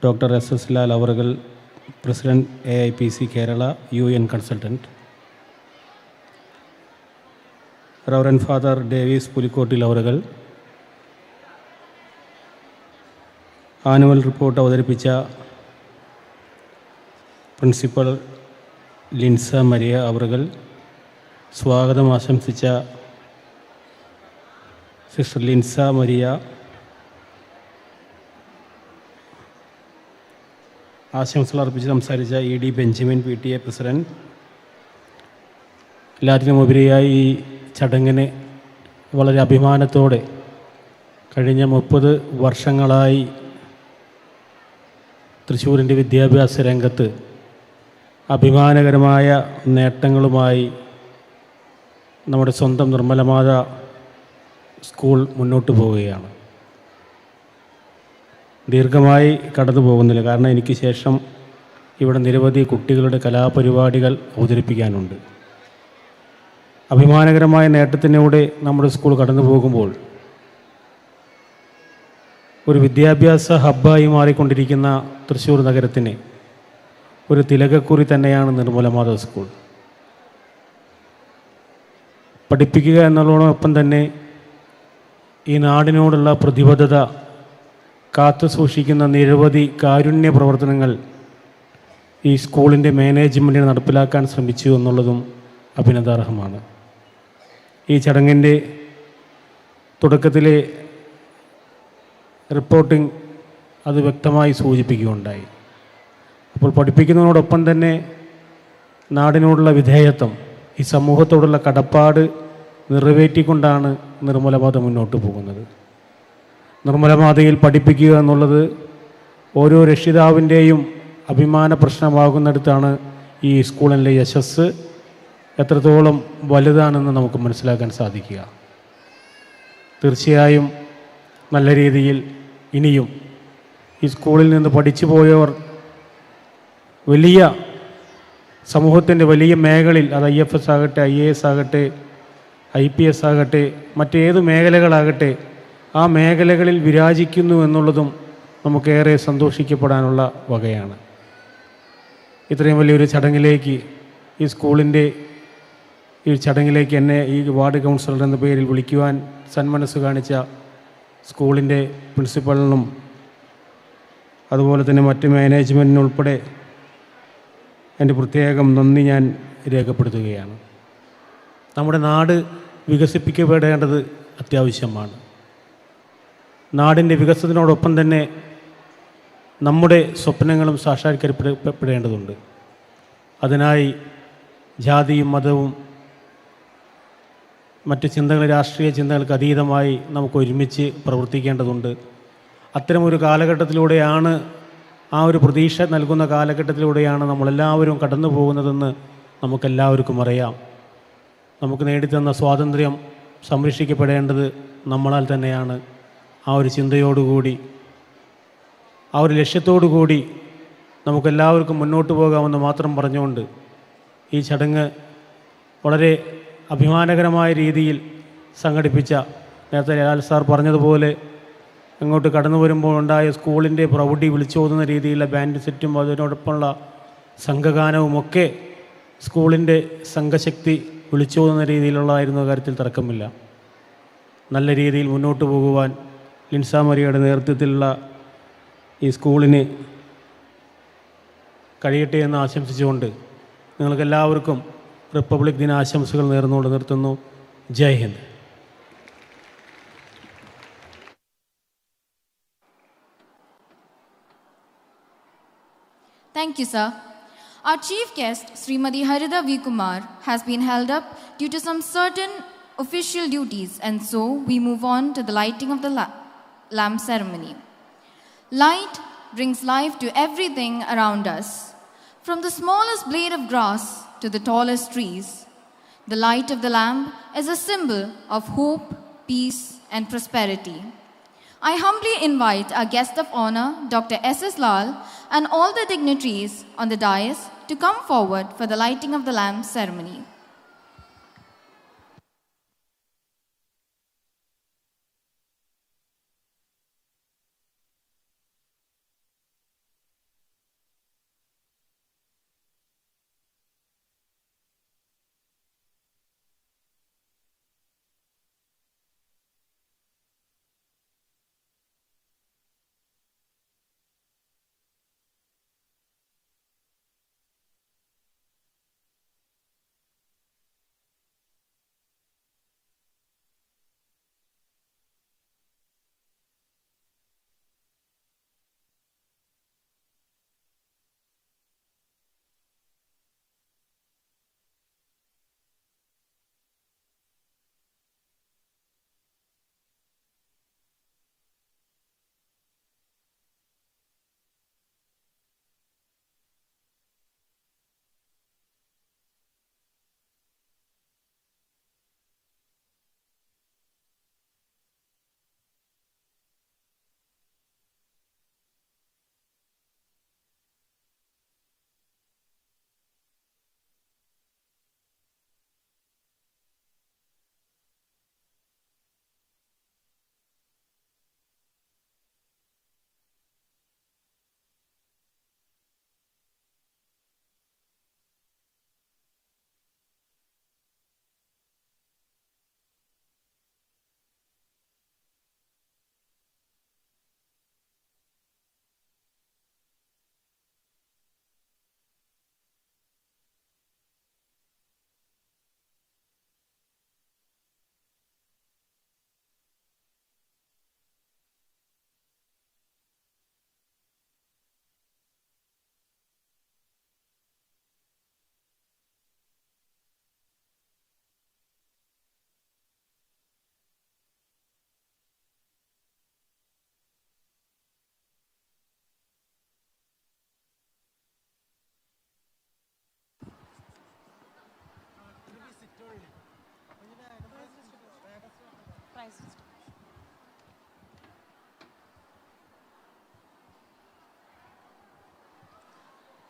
ഡോക്ടർ SS ലാൽ അവറുകൾ, president AIPC Kerala UN consultant, reverend father Davis Pulikkottil അവറുകൾ, ആനുവൽ റിപ്പോർട്ട് അവതരിപ്പിച്ച പ്രിൻസിപ്പൽ ലിൻസ മരിയ അവറുകൾ, സ്വാഗതം ആശംസിച്ച സിസ്റ്റർ ലിൻസ മരിയ, ആശംസകൾ അർപ്പിച്ച് സംസാരിച്ച ED ബെഞ്ചമിൻ PTA പ്രസിഡന്റ്, എല്ലാറ്റിനുമുപരിയായി ഈ ചടങ്ങിനെ വളരെ അഭിമാനത്തോടെ കഴിഞ്ഞ 30 വർഷങ്ങളായി തൃശ്ശൂരിൻ്റെ വിദ്യാഭ്യാസ രംഗത്ത് അഭിമാനകരമായ നേട്ടങ്ങളുമായി നമ്മുടെ സ്വന്തം നിർമ്മലമാത സ്കൂൾ മുന്നോട്ട് പോവുകയാണ്. ദീർഘമായി കടന്നു പോകുന്നില്ല, കാരണം എനിക്ക് ശേഷം ഇവിടെ നിരവധി കുട്ടികളുടെ കലാപരിപാടികൾ അവതരിപ്പിക്കാനുണ്ട്. അഭിമാനകരമായ നേട്ടത്തിലൂടെ നമ്മുടെ സ്കൂൾ കടന്നു പോകുമ്പോൾ ഒരു വിദ്യാഭ്യാസ ഹബ്ബായി മാറിക്കൊണ്ടിരിക്കുന്ന തൃശ്ശൂർ നഗരത്തിന് ഒരു തിലകക്കുറി തന്നെയാണ് നിർമ്മലമാത സ്കൂൾ. പഠിപ്പിക്കുക എന്നുള്ളതോടൊപ്പം തന്നെ ഈ നാടിനോടുള്ള പ്രതിബദ്ധത കാത്തു സൂക്ഷിക്കുന്ന നിരവധി കാരുണ്യ പ്രവർത്തനങ്ങൾ ഈ സ്കൂളിൻ്റെ മാനേജ്മെൻറ്റിന് നടപ്പിലാക്കാൻ ശ്രമിച്ചു എന്നുള്ളതും അഭിനന്ദനാർഹമാണ്. ഈ ചടങ്ങിൻ്റെ തുടക്കത്തിലെ റിപ്പോർട്ടിംഗ് അത് വ്യക്തമായി സൂചിപ്പിക്കുകയുണ്ടായി. അപ്പോൾ പഠിപ്പിക്കുന്നതിനോടൊപ്പം തന്നെ നാടിനോടുള്ള വിധേയത്വം, ഈ സമൂഹത്തോടുള്ള കടപ്പാട് നിറവേറ്റിക്കൊണ്ടാണ് നിർമ്മലമാത മുന്നോട്ട് പോകുന്നത്. നിർമ്മലമാതയിൽ പഠിപ്പിക്കുക എന്നുള്ളത് ഓരോ രക്ഷിതാവിൻ്റെയും അഭിമാന പ്രശ്നമാകുന്നിടത്താണ് ഈ സ്കൂളിലെ യശസ്സ് എത്രത്തോളം വലുതാണെന്ന് നമുക്ക് മനസ്സിലാക്കാൻ സാധിക്കുക. തീർച്ചയായും നല്ല രീതിയിൽ ഇനിയും ഈ സ്കൂളിൽ നിന്ന് പഠിച്ചു പോയവർ വലിയ സമൂഹത്തിൻ്റെ വലിയ മേഖലയിൽ, അത് IFS ആകട്ടെ, IAS ആകട്ടെ, IPS ആകട്ടെ, മറ്റേത് മേഖലകളാകട്ടെ, ആ മേഖലകളിൽ വിരാജിക്കുന്നു എന്നുള്ളതും നമുക്കേറെ സന്തോഷിക്കപ്പെടാനുള്ള വകയാണ്. ഇത്രയും വലിയൊരു ചടങ്ങിലേക്ക് ഈ സ്കൂളിൻ്റെ ഈ ചടങ്ങിലേക്ക് എന്നെ ഈ വാർഡ് കൗൺസിലർ എന്ന പേരിൽ വിളിക്കുവാൻ സന്മനസ് കാണിച്ച സ്കൂളിൻ്റെ പ്രിൻസിപ്പലിനും അതുപോലെ തന്നെ മറ്റ് മാനേജ്മെൻറ്റിനുൾപ്പെടെ എൻ്റെ പ്രത്യേകം നന്ദി ഞാൻ രേഖപ്പെടുത്തുകയാണ്. നമ്മുടെ നാട് വികസിപ്പിക്കപ്പെടേണ്ടത് അത്യാവശ്യമാണ്. നാടിൻ്റെ വികസനത്തിനോടൊപ്പം തന്നെ നമ്മുടെ സ്വപ്നങ്ങളും സാക്ഷാത്കരിക്കപ്പെടേണ്ടതുണ്ട്. അതിനായി ജാതിയും മതവും മറ്റ് ചിന്തകൾ, രാഷ്ട്രീയ ചിന്തകൾക്ക് അതീതമായി നമുക്ക് ഒരുമിച്ച് പ്രവർത്തിക്കേണ്ടതുണ്ട്. അത്തരമൊരു കാലഘട്ടത്തിലൂടെയാണ്, ആ ഒരു പ്രതീക്ഷ നൽകുന്ന കാലഘട്ടത്തിലൂടെയാണ് നമ്മളെല്ലാവരും കടന്നു പോകുന്നതെന്ന് നമുക്കെല്ലാവർക്കും അറിയാം. നമുക്ക് നേടിത്തന്ന സ്വാതന്ത്ര്യം സംരക്ഷിക്കപ്പെടേണ്ടത് നമ്മളാൽ തന്നെയാണ്. ആ ഒരു ചിന്തയോടുകൂടി, ആ ഒരു ലക്ഷ്യത്തോടു കൂടി നമുക്കെല്ലാവർക്കും മുന്നോട്ട് പോകാമെന്ന് മാത്രം പറഞ്ഞുകൊണ്ട് ഈ ചടങ്ങ് വളരെ അഭിമാനകരമായ രീതിയിൽ സംഘടിപ്പിച്ച, നേരത്തെ ലാൽ സാർ പറഞ്ഞതുപോലെ അങ്ങോട്ട് കടന്നു വരുമ്പോൾ ഉണ്ടായ സ്കൂളിൻ്റെ പ്രൗഢി വിളിച്ചോതുന്ന രീതിയിലുള്ള ബാൻഡ് സെറ്റും അതിനോടൊപ്പമുള്ള സംഘഗാനവുമൊക്കെ സ്കൂളിൻ്റെ സംഘശക്തി വിളിച്ചോതുന്ന രീതിയിലുള്ളതായിരുന്ന കാര്യത്തിൽ തർക്കമില്ല. നല്ല രീതിയിൽ മുന്നോട്ട് പോകുവാൻ ലിൻസ മരിയയുടെ നേതൃത്വത്തിലുള്ള ഈ സ്കൂളിന് കഴിയട്ടെ എന്ന് ആശംസിച്ചുകൊണ്ട് നിങ്ങൾക്കെല്ലാവർക്കും റിപ്പബ്ലിക് ദിന ആശംസകൾ നേർന്നുകൊണ്ട് നിർത്തുന്നു. ജയ് Hind.
Thank you, sir. Our chief guest, Srimati Harida V. Kumar, has been held up due to some certain official duties, and so we move on to the lighting of the lamp ceremony. Light brings life to everything around us. From the smallest blade of grass to the tallest trees, the light of the lamp is a symbol of hope, peace, and prosperity. I humbly invite our guest of honor, Dr. S.S. Lal, and all the dignitaries on the dais to come forward for the lighting of the lamp ceremony.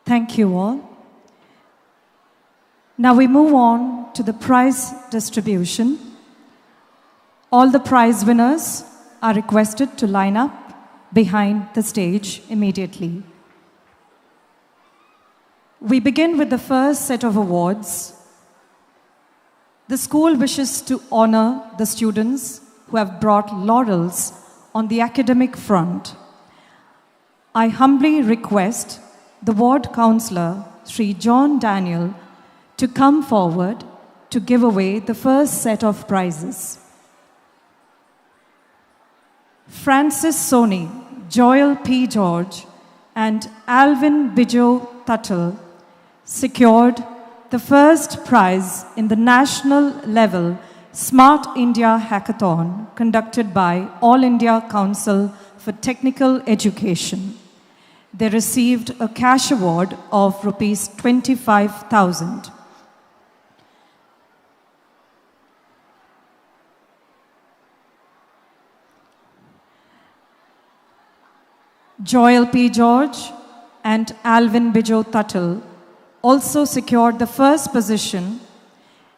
Thank you all. Now we move on to the prize distribution. All the prize winners are requested to line up behind the stage immediately. We begin with the first set of awards. The school wishes to honor the students who have brought laurels on the academic front. I humbly request the ward councillor, Sri John Daniel, to come forward to give away the first set of prizes. Francis Soni, Joel P. George, and Alvin Bijo Tuttle secured the first prize in the national level Smart India Hackathon conducted by All India Council for Technical Education. They received a cash award of Rs 25,000. Joel P. George and Alvin Bijo Tuttle also secured the first position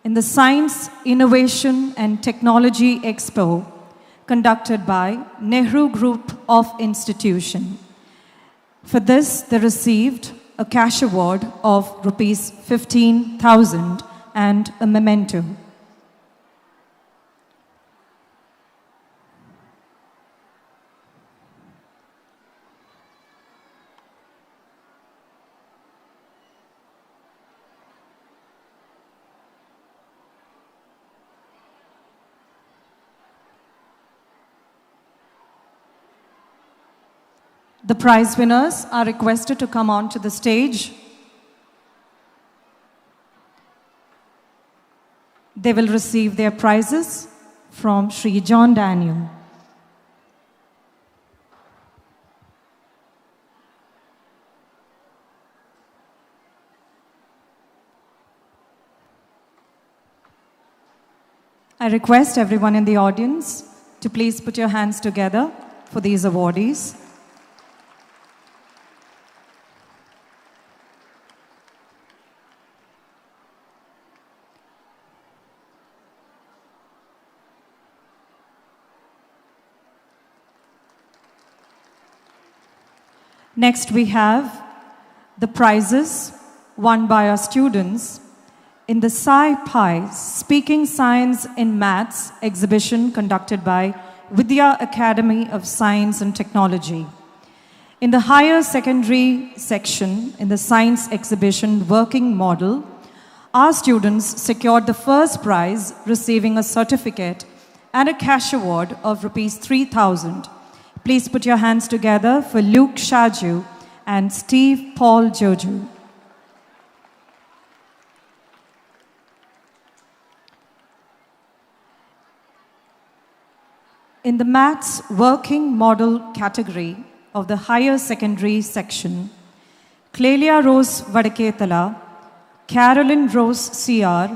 in the Science, Innovation and Technology Expo conducted by Nehru Group of Institution. For this, they received a cash award of Rs 15,000 and a memento. The prize winners are requested to come on to the stage. They will receive their prizes from Sri John Daniel. I request everyone in the audience to please put your hands together for these awardees. Next, we have the prizes won by our students in the Sci-Pi Speaking Science in Maths exhibition conducted by Vidya Academy of Science and Technology. In the higher secondary section, in the science exhibition working model, our students secured the first prize, receiving a certificate and a cash award of Rs 3,000. Please put your hands together for Luke Shaju and Steve Paul Joju. In the Maths Working Model category of the higher secondary section, Clelia Rose Vadaketala, Carolyn Rose CR,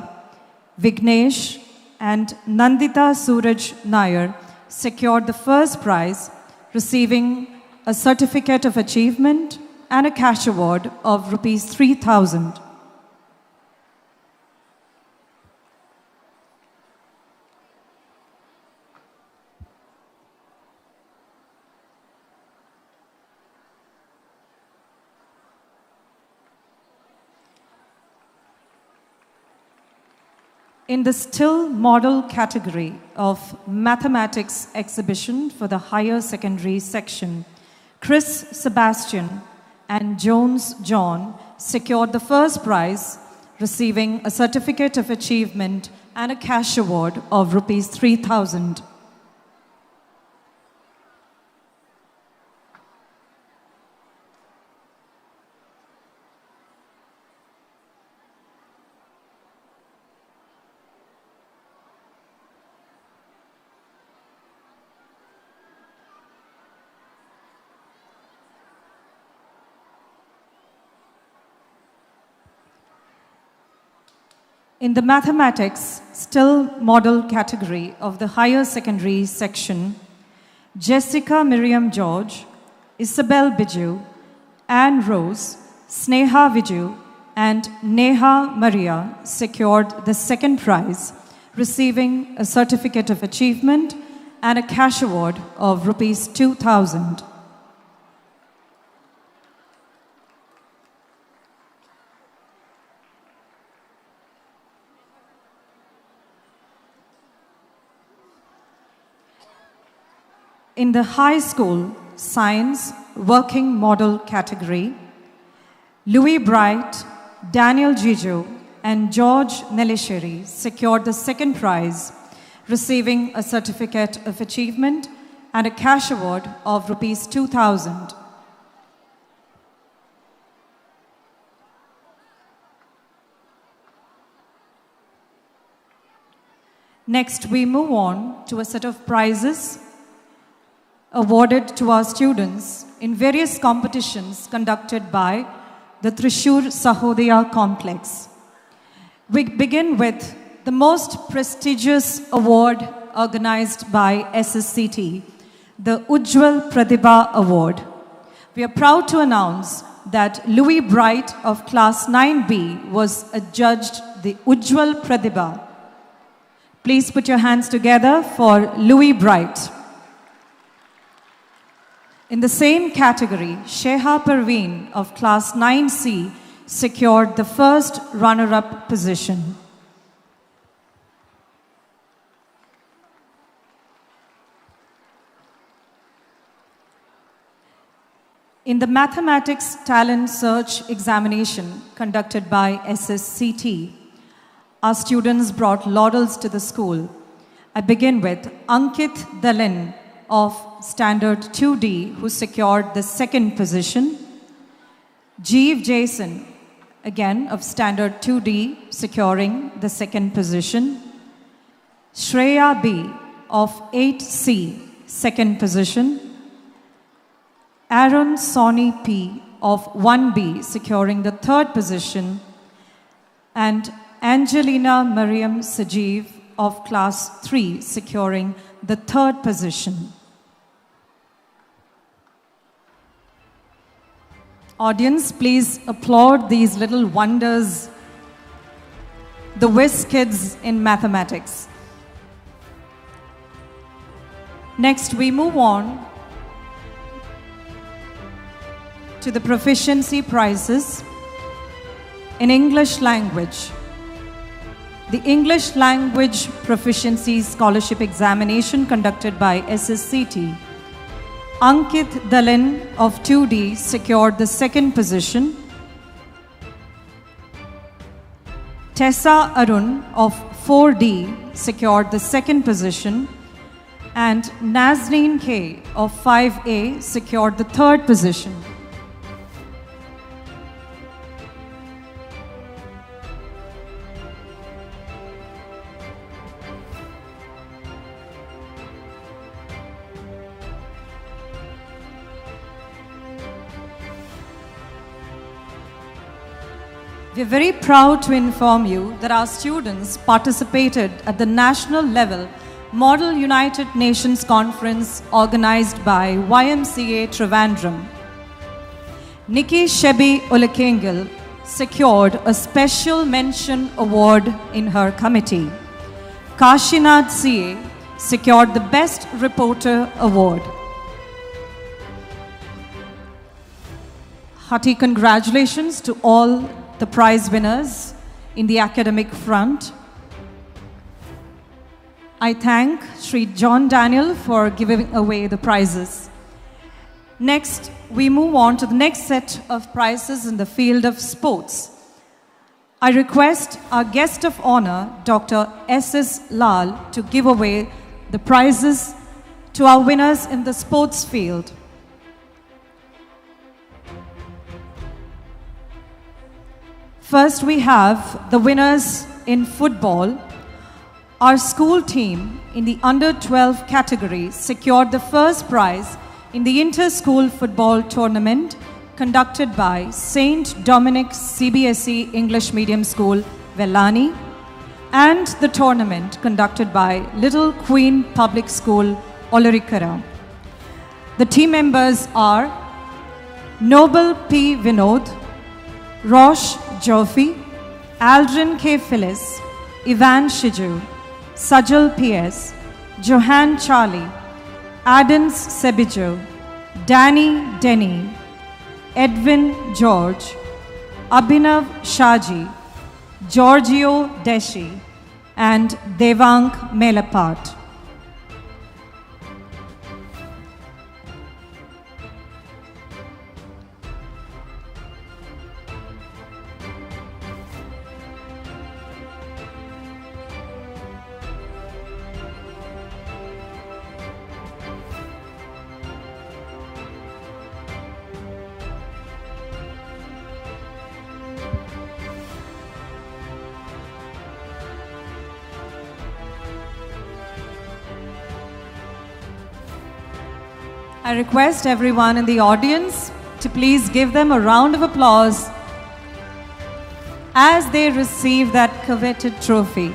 Vignesh and Nandita Suraj Nair secured the first prize, receiving a certificate of achievement and a cash award of Rs 3,000. In the Still Model category of Mathematics exhibition for the higher secondary section, Chris Sebastian and Jones John secured the first prize, receiving a certificate of achievement and a cash award of Rs 3,000. In the Mathematics Still Model category of the higher secondary section, Jessica Miriam George, Isabel Biju, Anne Rose, Sneha Viju, and Neha Maria secured the second prize, receiving a certificate of achievement and a cash award of Rs 2,000. In the high school science working model category, Louis Bright, Daniel Jijo, and George Nelisheri secured the second prize, receiving a certificate of achievement and a cash award of Rs 2,000. Next, we move on to a set of prizes awarded to our students in various competitions conducted by the Thrissur Sahodaya Complex. We begin with the most prestigious award organized by SSCT, the Ujjwal Pratibha Award. We are proud to announce that Louis Bright of Class 9B was adjudged the Ujjwal Pratibha. Please put your hands together for Louis Bright. In the same category, Sheha Parveen of Class 9C secured the first runner-up position. In the Mathematics Talent Search examination conducted by SSCT, our students brought laurels to the school. I begin with Ankit Dalin of Standard 2D, who secured the second position. Jeev Jason, again of Standard 2D, securing the second position. Shreya B of 8C, second position. Aaron Soni P of 1B, securing the third position. And Angelina Mariam Sajeev of Class 3, securing the third position. Audience, please applaud these little wonders, the whiz kids in mathematics. Next, we move on to the proficiency prizes in English language. The English Language Proficiency Scholarship Examination conducted by SSCT. Ankit Dalin of 2D secured the second position. Tessa Arun of 4D secured the second position. And Nazneen K of 5A secured the third position. We are very proud to inform you that our students participated at the national level Model United Nations Conference organized by YMCA Trivandrum. Nikki Shebi Olekengil secured a special mention award in her committee. Kashinath CA secured the Best Reporter Award. Hearty congratulations to all the prize winners in the academic front. I thank Sri John Daniel for giving away the prizes. Next, we move on to the next set of prizes in the field of sports. I request our guest of honor, Dr. S.S. Lal, to give away the prizes to our winners in the sports field. First, we have the winners in football. Our school team in the under-12 category secured the first prize in the inter-school football tournament conducted by St. Dominic CBSE English Medium School, Vellani, and the tournament conducted by Little Queen Public School, Olorikara. The team members are Noble P. Vinod, Rosh Jofi, Aldrin K. Phyllis, Ivan Shiju, Sajal P.S., Johan Charlie, Adams Sebijo, Danny Denny, Edwin George, Abhinav Shaji, Giorgio Deshi, and Devang Melapat. I request everyone in the audience to please give them a round of applause as they receive that coveted trophy.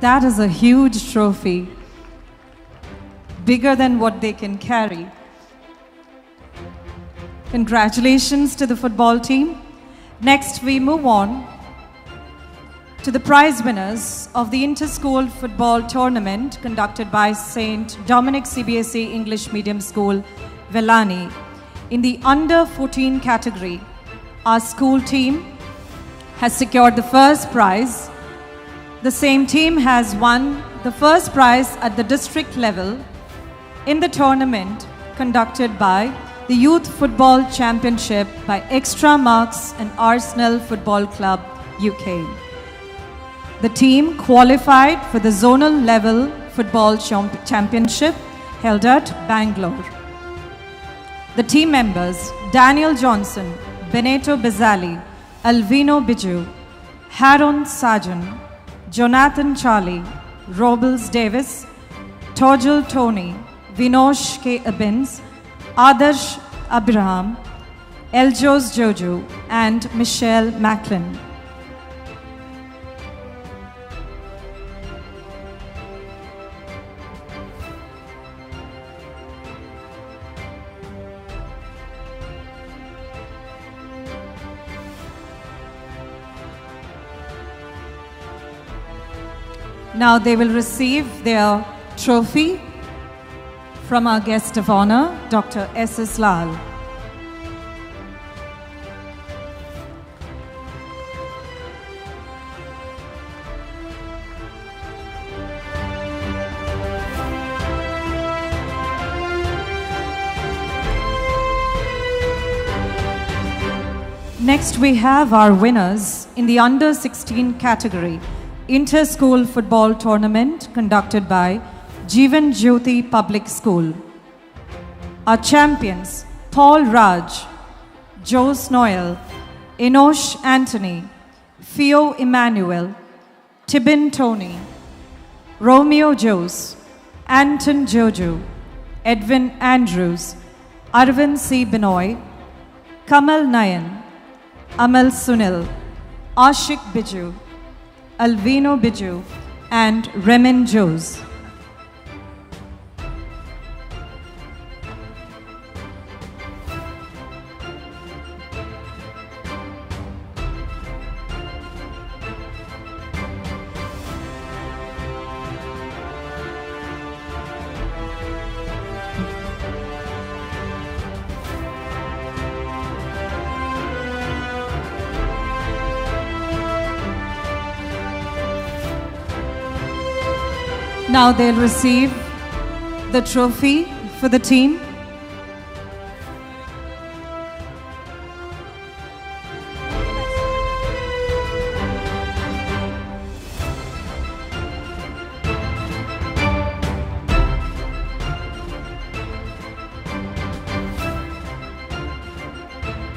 That is a huge trophy, bigger than what they can carry. Congratulations to the football team. Next, we move on to the prize winners of the Inter-School Football Tournament conducted by St. Dominic CBSE English Medium School, Vellani. In the under 14 category, our school team has secured the first prize. The same team has won the first prize at the district level in the tournament conducted by the Youth Football Championship by Extra Marks and Arsenal Football Club, UK. The team qualified for the zonal level football championship held at Bangalore. The team members Daniel Johnson, Beneto Bizzali, Alvino Biju, Haron Sajan, Jonathan Charlie, Robles Davis, Tojil Tony, Vinosh K. Abins, Adarsh Abraham, Eljos Joju, and Michelle Macklin. Now they will receive their trophy from our guest of honor, Dr. S.S. Lal. Next, we have our winners in the under 16 category. Inter-School Football Tournament conducted by Jeevan Jyoti Public School. Our champions, Paul Raj, Jose Noel, Enosh Anthony, Theo Emmanuel, Tibin Tony, Romeo Jose, Anton Jojo, Edwin Andrews, Arvind C. Binoy, Kamal Nayan, Amal Sunil, Ashik Biju, Alvino Biju, and Remen Jose. Now they'll receive the trophy for the team.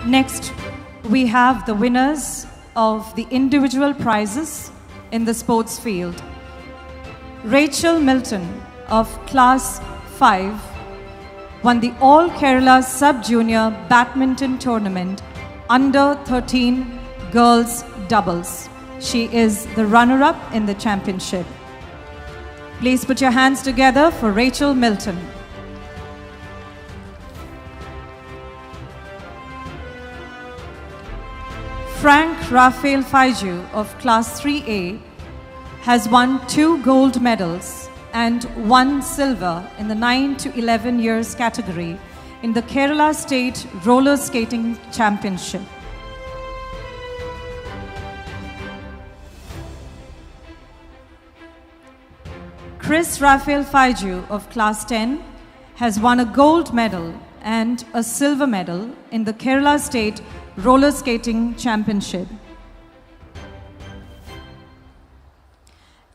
Next, we have the winners of the individual prizes in the sports field. Rachel Milton of Class 5 won the All Kerala Sub-Junior Badminton Tournament under 13 girls doubles. She is the runner-up in the championship. Please put your hands together for Rachel Milton. Frank Raphael Faiju of Class 3A has won 2 gold medals and 1 silver in the 9 to 11 years category in the Kerala State Roller Skating Championship. Chris Raphael Faiju of Class 10 has won a gold medal and a silver medal in the Kerala State Roller Skating Championship.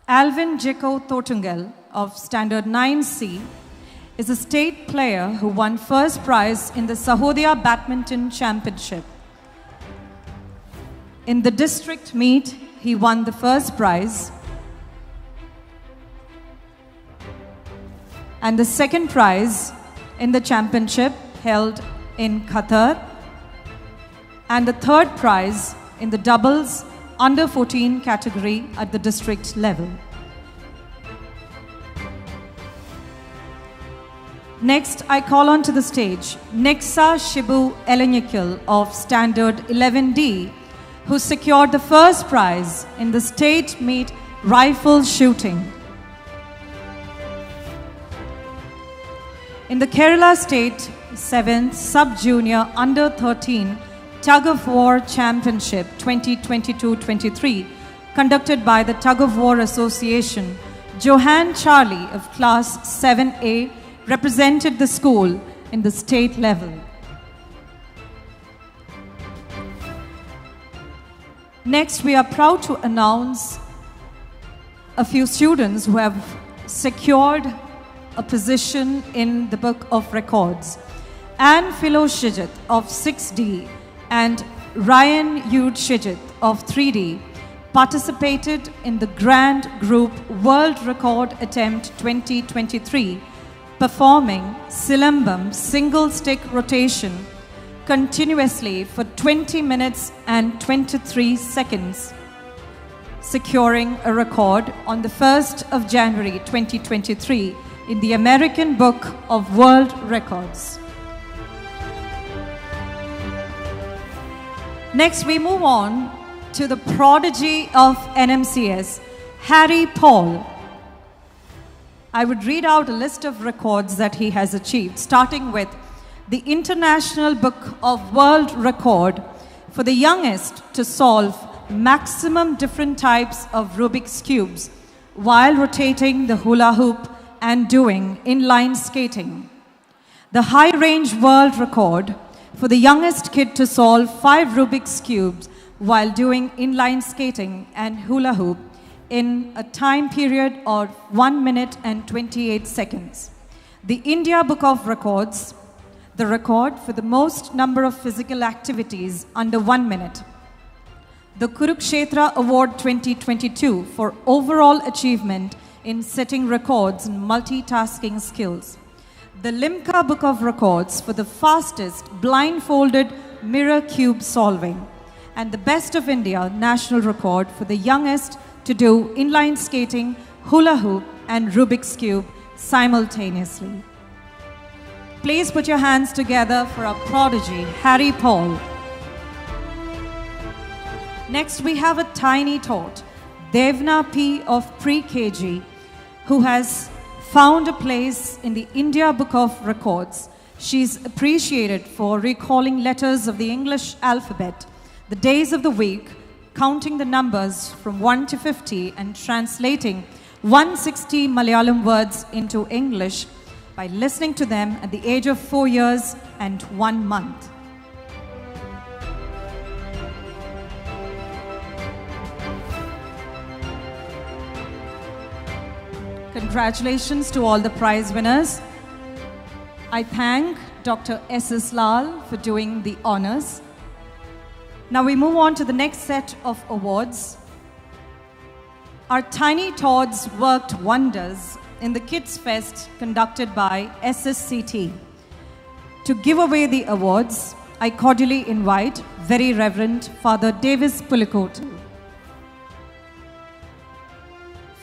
Alvin Jeko Thotungal of Standard 9C is a state player who won first prize in the Sahodia Badminton Championship. In the district meet, he won the first prize, and the second prize in the championship held in Qatar, and the third prize in the doubles under 14 category at the district level. Next, I call on to the stage Nexa Shibu Elenikil of Standard 11D, who secured the first prize in the state meet rifle shooting. In the Kerala State 7th Sub-Junior Under 13 Tug of War Championship 2022-23, conducted by the Tug of War Association, Johan Charlie of Class 7A represented the school in the state level. Next, we are proud to announce a few students who have secured a position in the Book of Records. Anne Philo Shijit of 6D and Ryan Yud Shijit of 3D participated in the Grand Group World Record Attempt 2023, performing Silambam single stick rotation continuously for 20 minutes and 23 seconds, securing a record on the 1st of January 2023 in the American Book of World Records. Next, we move on to the prodigy of NMCS, Harry Paul. I would read out a list of records that he has achieved, starting with the International Book of World Record for the youngest to solve maximum different types of Rubik's Cubes while rotating the hula hoop and doing inline skating. The High Range World Record for the youngest kid to solve 5 Rubik's Cubes while doing inline skating and hula hoop in a time period of 1 minute and 28 seconds. The India Book of Records, the record for the most number of physical activities under 1 minute. The Kurukshetra Award 2022 for overall achievement in setting records and multitasking skills. The Limca Book of Records for the fastest blindfolded mirror cube solving. And the Best of India national record for the youngest to do inline skating, hula hoop and Rubik's Cube simultaneously. Please put your hands together for our prodigy, Harry Paul. Next, we have a tiny tot, Devna P. of Pre-KG, who has found a place in the India Book of Records. She's appreciated for recalling letters of the English alphabet, the days of the week, counting the numbers from 1 to 50 and translating 160 Malayalam words into English by listening to them at the age of 4 years and 1 month. Congratulations to all the prize winners. I thank Dr. S.S. Lal for doing the honors. Now we move on to the next set of awards. Our tiny tots worked wonders in the Kids Fest conducted by SSCT. To give away the awards, I cordially invite Very Reverend Father Davis Pulikottu.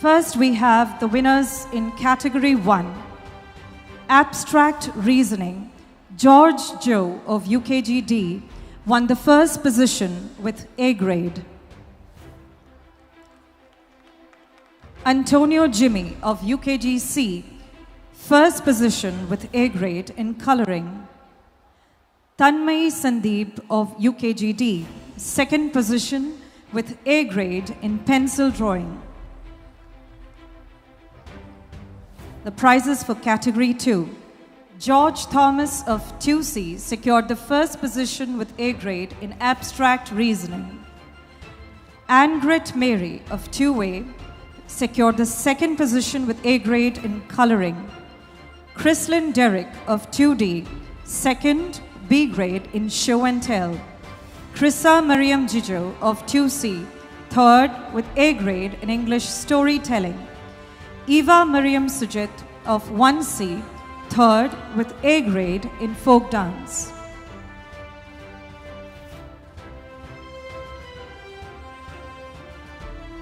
First, we have the winners in Category 1. Abstract Reasoning. George Joe of UKGD won the first position with A grade. Antonio Jimmy of UKGC, first position with A grade in coloring. Tanmay Sandeep of UKGD, second position with A grade in pencil drawing. the prizes for Category 2. George Thomas of 2C secured the first position with A grade in abstract reasoning. Angret Mary of 2A secured the second position with A grade in coloring. Chrislyn Derrick of 2D, second B grade in show and tell. Krissa Mariam Jijo of 2C, third with A grade in English storytelling. Eva Mariam Sujit of 1C, third with A grade in folk dance.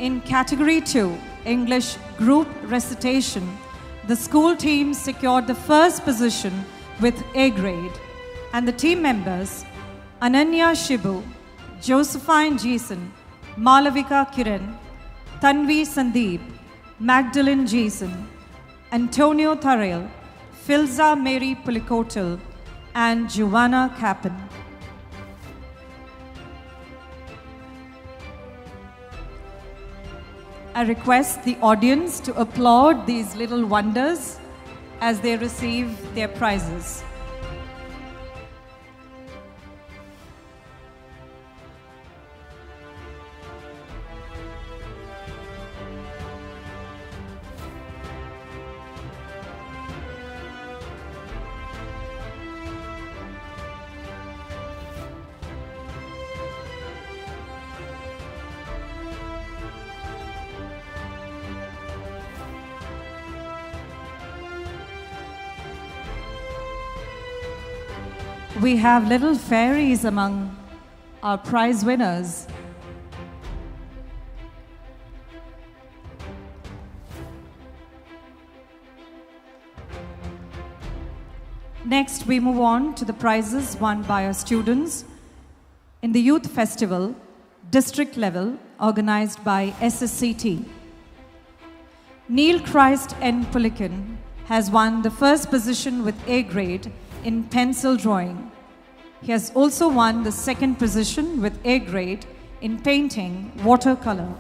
In Category 2, English group recitation, the school team secured the first position with A grade, and the team members Ananya Shibu, Josephine Jason, Malavika Kiran, Tanvi Sandeep, Magdalene Jason, Antonio Tharel, Filza Mary Pulikotal, and Giovanna Kappen. I request the audience to applaud these little wonders as they receive their prizes. We have little fairies among our prize winners. Next, we move on to the prizes won by our students in the Youth Festival, district level, organized by SSCT. Neil Christ N. Pulikin has won the first position with A grade in pencil drawing. He has also won the second position with A grade in painting watercolor.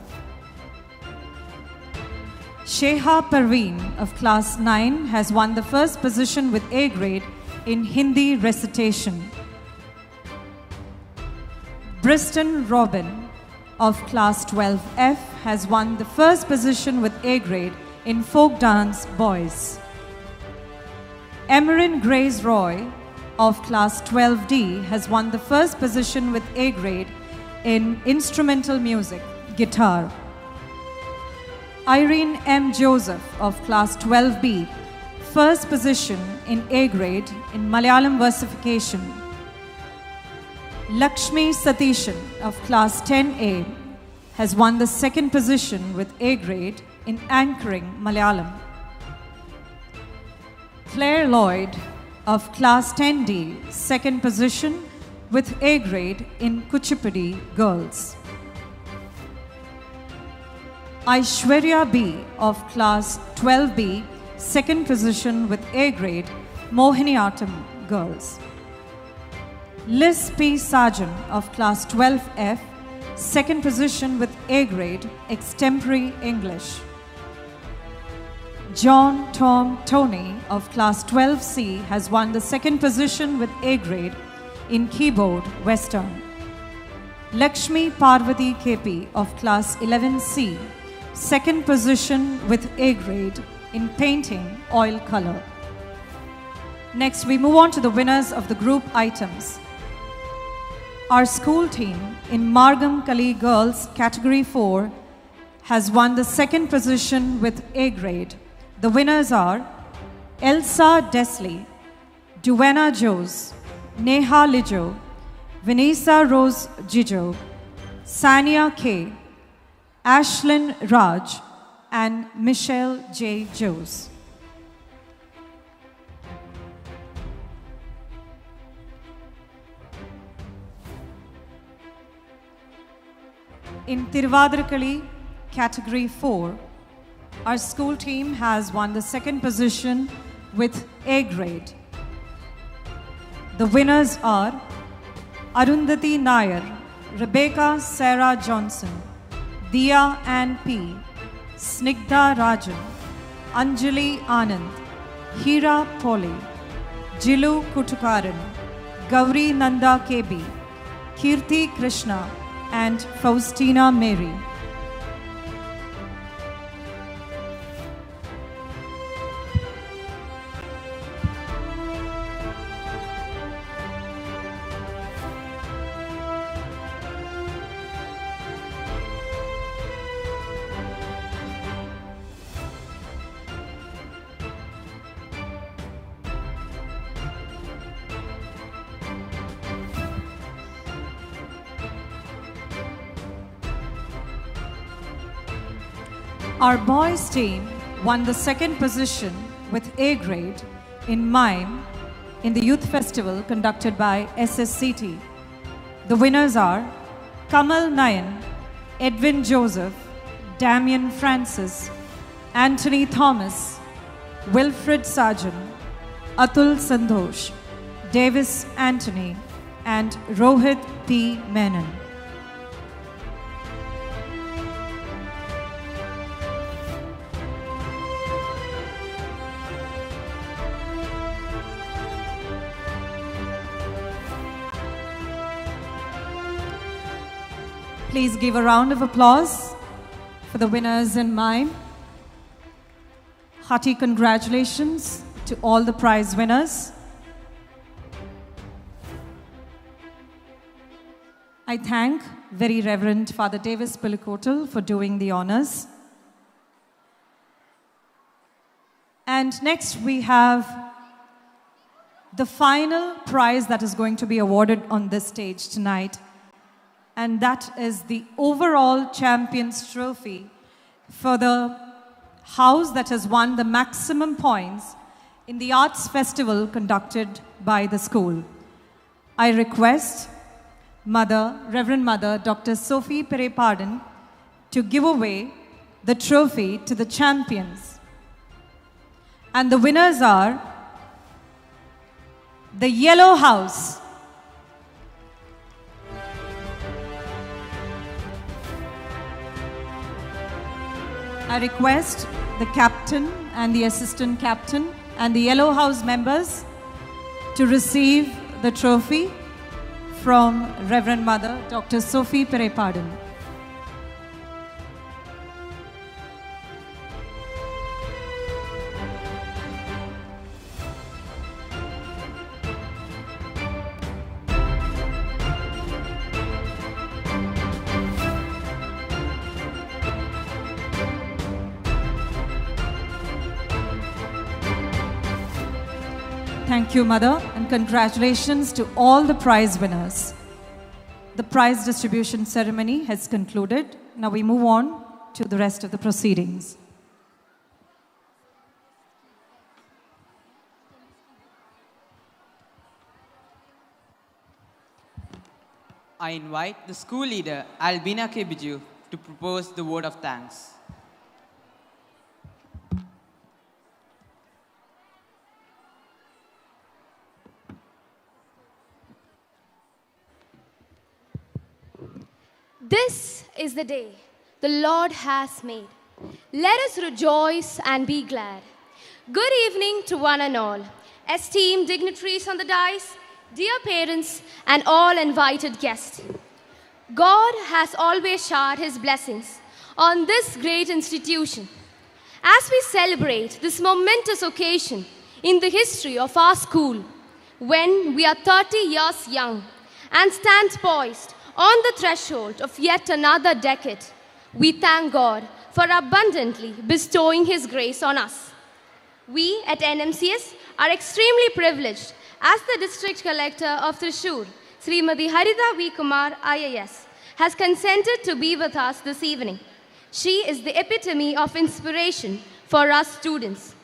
Sheha Parveen of class 9 has won the first position with A grade in Hindi recitation. Briston Robin of class 12F has won the first position with A grade in folk dance boys. Emerin Grace Roy of class 12D has won the first position with A grade in instrumental music, guitar. Irene M. Joseph of class 12B, first position in A grade in Malayalam versification. Lakshmi Satishan of class 10A has won the second position with A grade in anchoring Malayalam. Claire Lloyd of class 10D, second position with A grade in Kuchipudi girls. Aishwarya B of class 12B, second position with A grade Mohiniyattam girls. Liz P. Sarjan of class 12F, second position with A grade extemporary English. John Tom Tony of class 12C has won the second position with A grade in keyboard Western. Lakshmi Parvati KP of class 11C, second position with A grade in painting oil color. Next, we move on to the winners of the group items. Our school team in Margam Kali Girls Category 4 has won the second position with A grade. The winners are Elsa Desley, Duena Jose, Neha Lijo, Vanessa Rose Jijo, Sania K, Ashlyn Raj, and Michelle J. Jose. In Tiruvadirakali Category 4, our school team has won the second position with A grade. The winners are Arundhati Nair, Rebecca Sarah Johnson, Dia Ann P, Snigdha Rajan, Anjali Anand, Hira Poli, Jilu Kutukaran, Gauri Nanda KB, Kirti Krishna, and Faustina Mary. Our boys team won the second position with A grade in mime in the youth festival conducted by SSCT. The winners are Kamal Nayan, Edwin Joseph, Damian Francis, Anthony Thomas, Wilfred Sarjan, Atul Sandhosh, Davis Anthony, and Rohit P. Menon. Please give a round of applause for the winners in mime. Hearty congratulations to all the prize winners. I thank Very Reverend Father Davis Pillikotal for doing the honors. And next we have the final prize that is going to be awarded on this stage tonight. And that is the overall champions trophy for the house that has won the maximum points in the arts festival conducted by the school. I request Reverend Mother Dr. Sophie Perepadan to give away the trophy to the champions. And the winners are the Yellow House. I request the captain and the assistant captain and the Yellow House members to receive the trophy from Reverend Mother Dr. Sophie Perepadan. Thank you, Mother, and congratulations to all the prize winners. The prize distribution ceremony has concluded. Now we move on to the rest of the proceedings.
I invite the school leader, Albina K. Biju, to propose the word of thanks.
This is the day the Lord has made. Let us rejoice and be glad. Good evening to one and all, esteemed dignitaries on the dais, dear parents, and all invited guests. God has always showered His blessings on this great institution. As we celebrate this momentous occasion in the history of our school, when we are 30 years young and stand poised on the threshold of yet another decade, we thank God for abundantly bestowing His grace on us. We at NMCS are extremely privileged as the District Collector of Thrissur, Srimati Harita V. Kumar, IAS, has consented to be with us this evening. She is the epitome of inspiration for us students.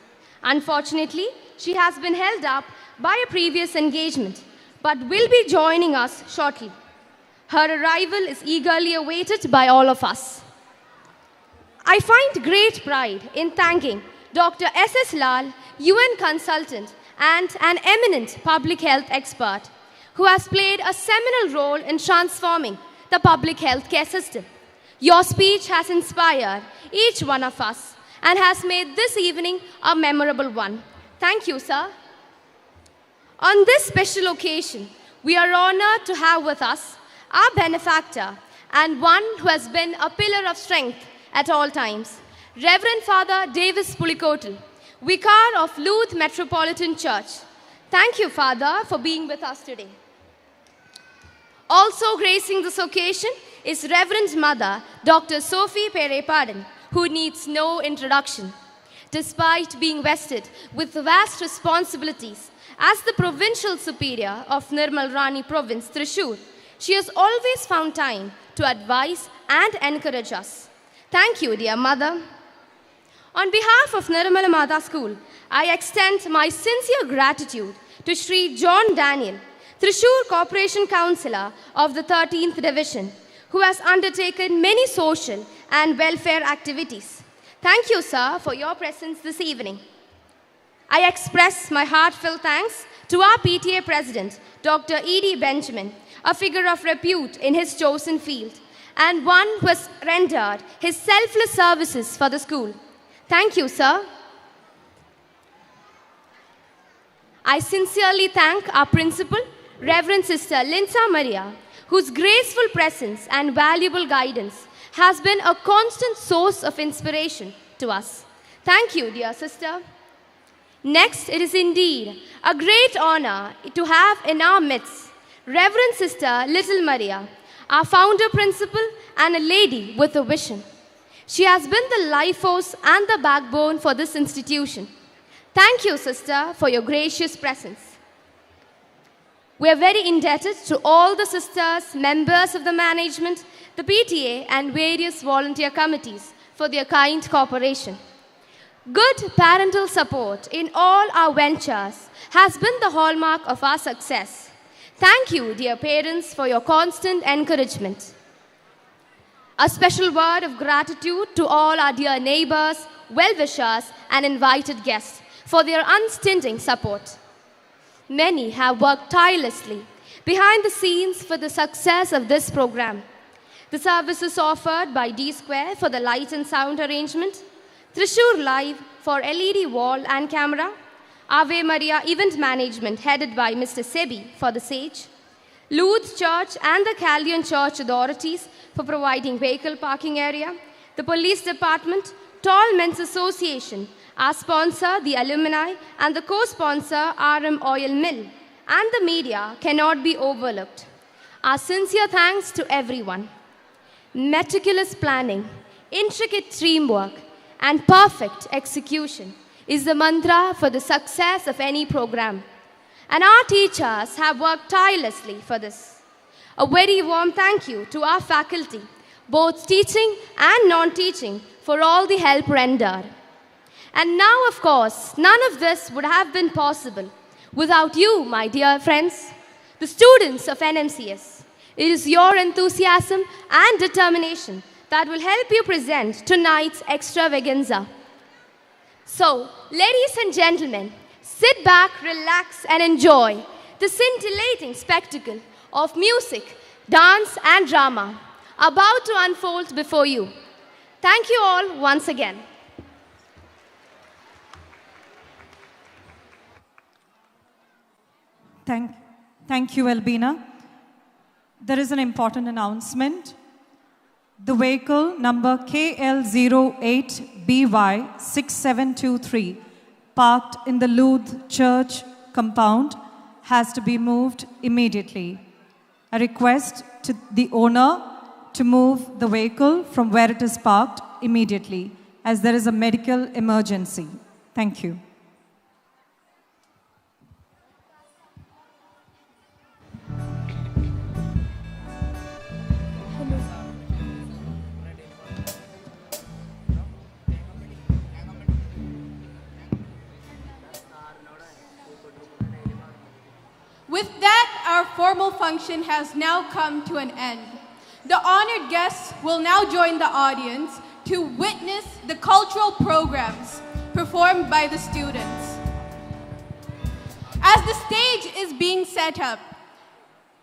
Unfortunately, she has been held up by a previous engagement, but will be joining us shortly. Her arrival is eagerly awaited by all of us. I find great pride in thanking Dr. S.S. Lal, UN consultant and an eminent public health expert, who has played a seminal role in transforming the public health care system. Your speech has inspired each one of us and has made this evening a memorable one. Thank you, sir. On this special occasion, we are honored to have with us our benefactor and one who has been a pillar of strength at all times, Reverend Father Davis Pulikotil, Vicar of Louth Metropolitan Church. Thank you, Father, for being with us today. Also gracing this occasion is Reverend Mother Dr. Sophie Perepadan, who needs no introduction. Despite being vested with vast responsibilities as the Provincial Superior of Nirmal Rani Province, Thrissur, she has always found time to advise and encourage us. Thank you, dear Mother. On behalf of Nirmala Matha School, I extend my sincere gratitude to Sri John Daniel, Thrissur Corporation Councillor of the 13th Division, who has undertaken many social and welfare activities. Thank you, sir, for your presence this evening. I express my heartfelt thanks to our PTA President, Dr. E.D. Benjamin, a figure of repute in his chosen field, and one who has rendered his selfless services for the school. Thank you, sir. I sincerely thank our principal, Reverend Sister Linsa Maria, whose graceful presence and valuable guidance has been a constant source of inspiration to us. Thank you, dear sister. Next, it is indeed a great honor to have in our midst Reverend Sister Little Maria, our founder principal and a lady with a vision. She has been the life force and the backbone for this institution. Thank you, sister, for your gracious presence. We are very indebted to all the sisters, members of the management, the PTA, and various volunteer committees for their kind cooperation. Good parental support in all our ventures has been the hallmark of our success. Thank you, dear parents, for your constant encouragement. A special word of gratitude to all our dear neighbors, well-wishers, and invited guests for their unstinting support. Many have worked tirelessly behind the scenes for the success of this program. The services offered by D-Square for the light and sound arrangement, Thrissur Live for LED wall and camera, Ave Maria event management headed by Mr. Sebi for the sage, Louth Church and the Caldian Church authorities for providing vehicle parking area, the police department, Tall Men's Association, our sponsor, the alumni, and the co-sponsor, RM Oil Mill, and the media cannot be overlooked. Our sincere thanks to everyone. Meticulous planning, intricate teamwork, and perfect execution is the mantra for the success of any program. And our teachers have worked tirelessly for this. A very warm thank you to our faculty, both teaching and non-teaching, for all the help rendered. And now, of course, none of this would have been possible without you, my dear friends, the students of NMCS. It is your enthusiasm and determination that will help you present tonight's extravaganza. So, ladies and gentlemen, sit back, relax, and enjoy the scintillating spectacle of music, dance, and drama about to unfold before you. Thank you all once again.
Thank you, Albina. There is an important announcement. The vehicle number KL08BY6723 parked in the Louth Church compound has to be moved immediately. A request to the owner to move the vehicle from where it is parked immediately, as there is a medical emergency. Thank you.
With that, our formal function has now come to an end. The honored guests will now join the audience to witness the cultural programs performed by the students. As the stage is being set up,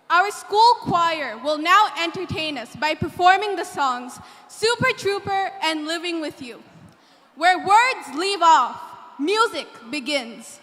our school choir will now entertain us by performing the songs Super Trooper and Living With You. Where words leave off, music begins.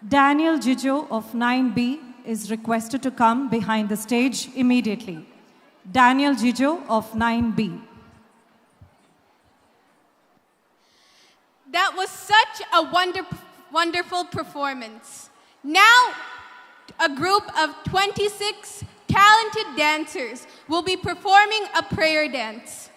Daniel Jijo of 9B is requested to come behind the stage immediately. Daniel Jijo of 9B.
That was such a wonderful performance. Now, a group of 26 talented dancers will be performing a prayer dance.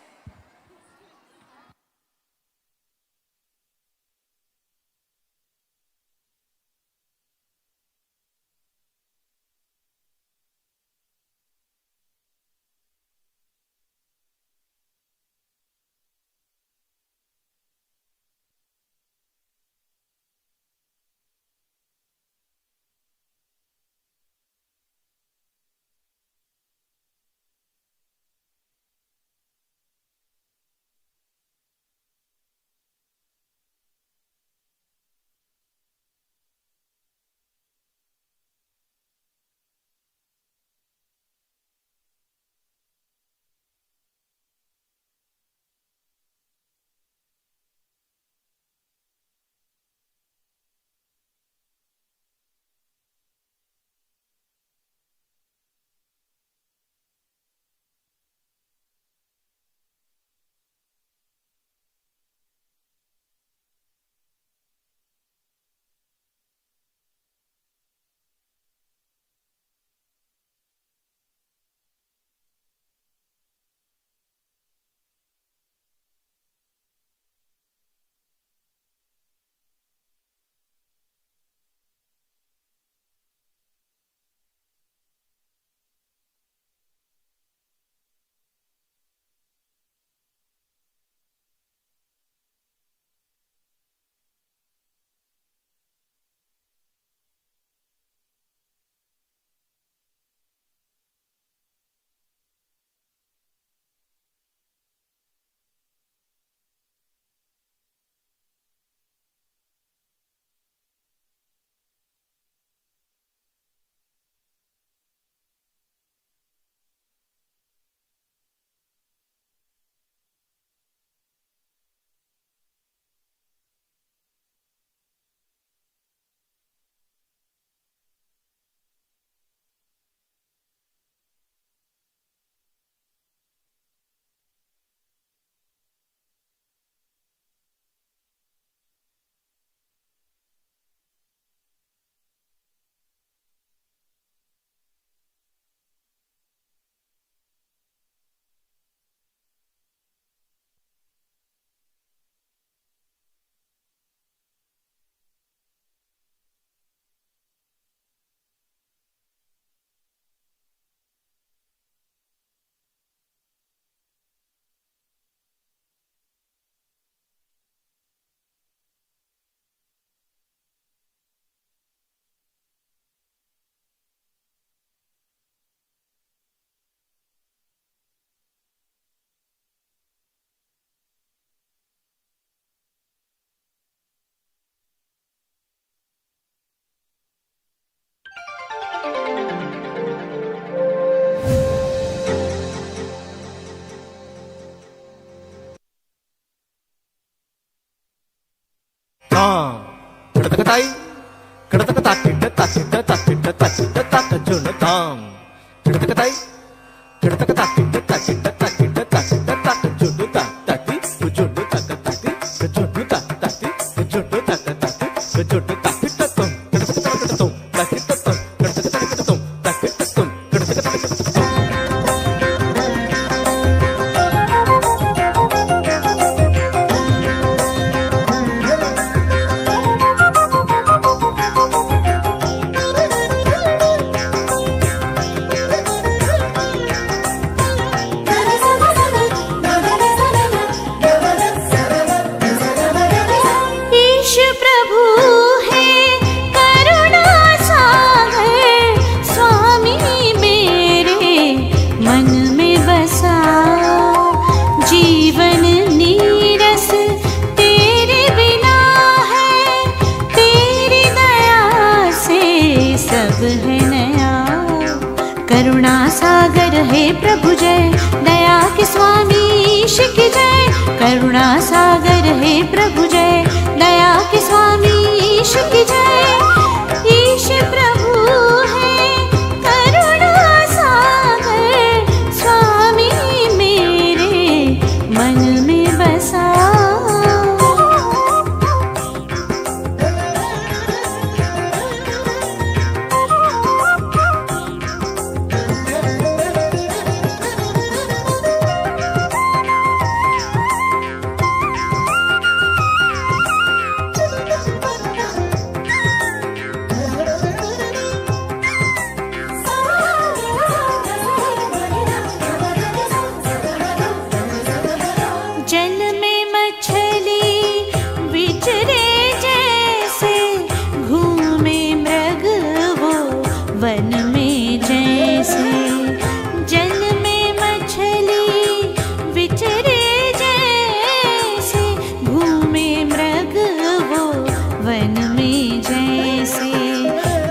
में जैसे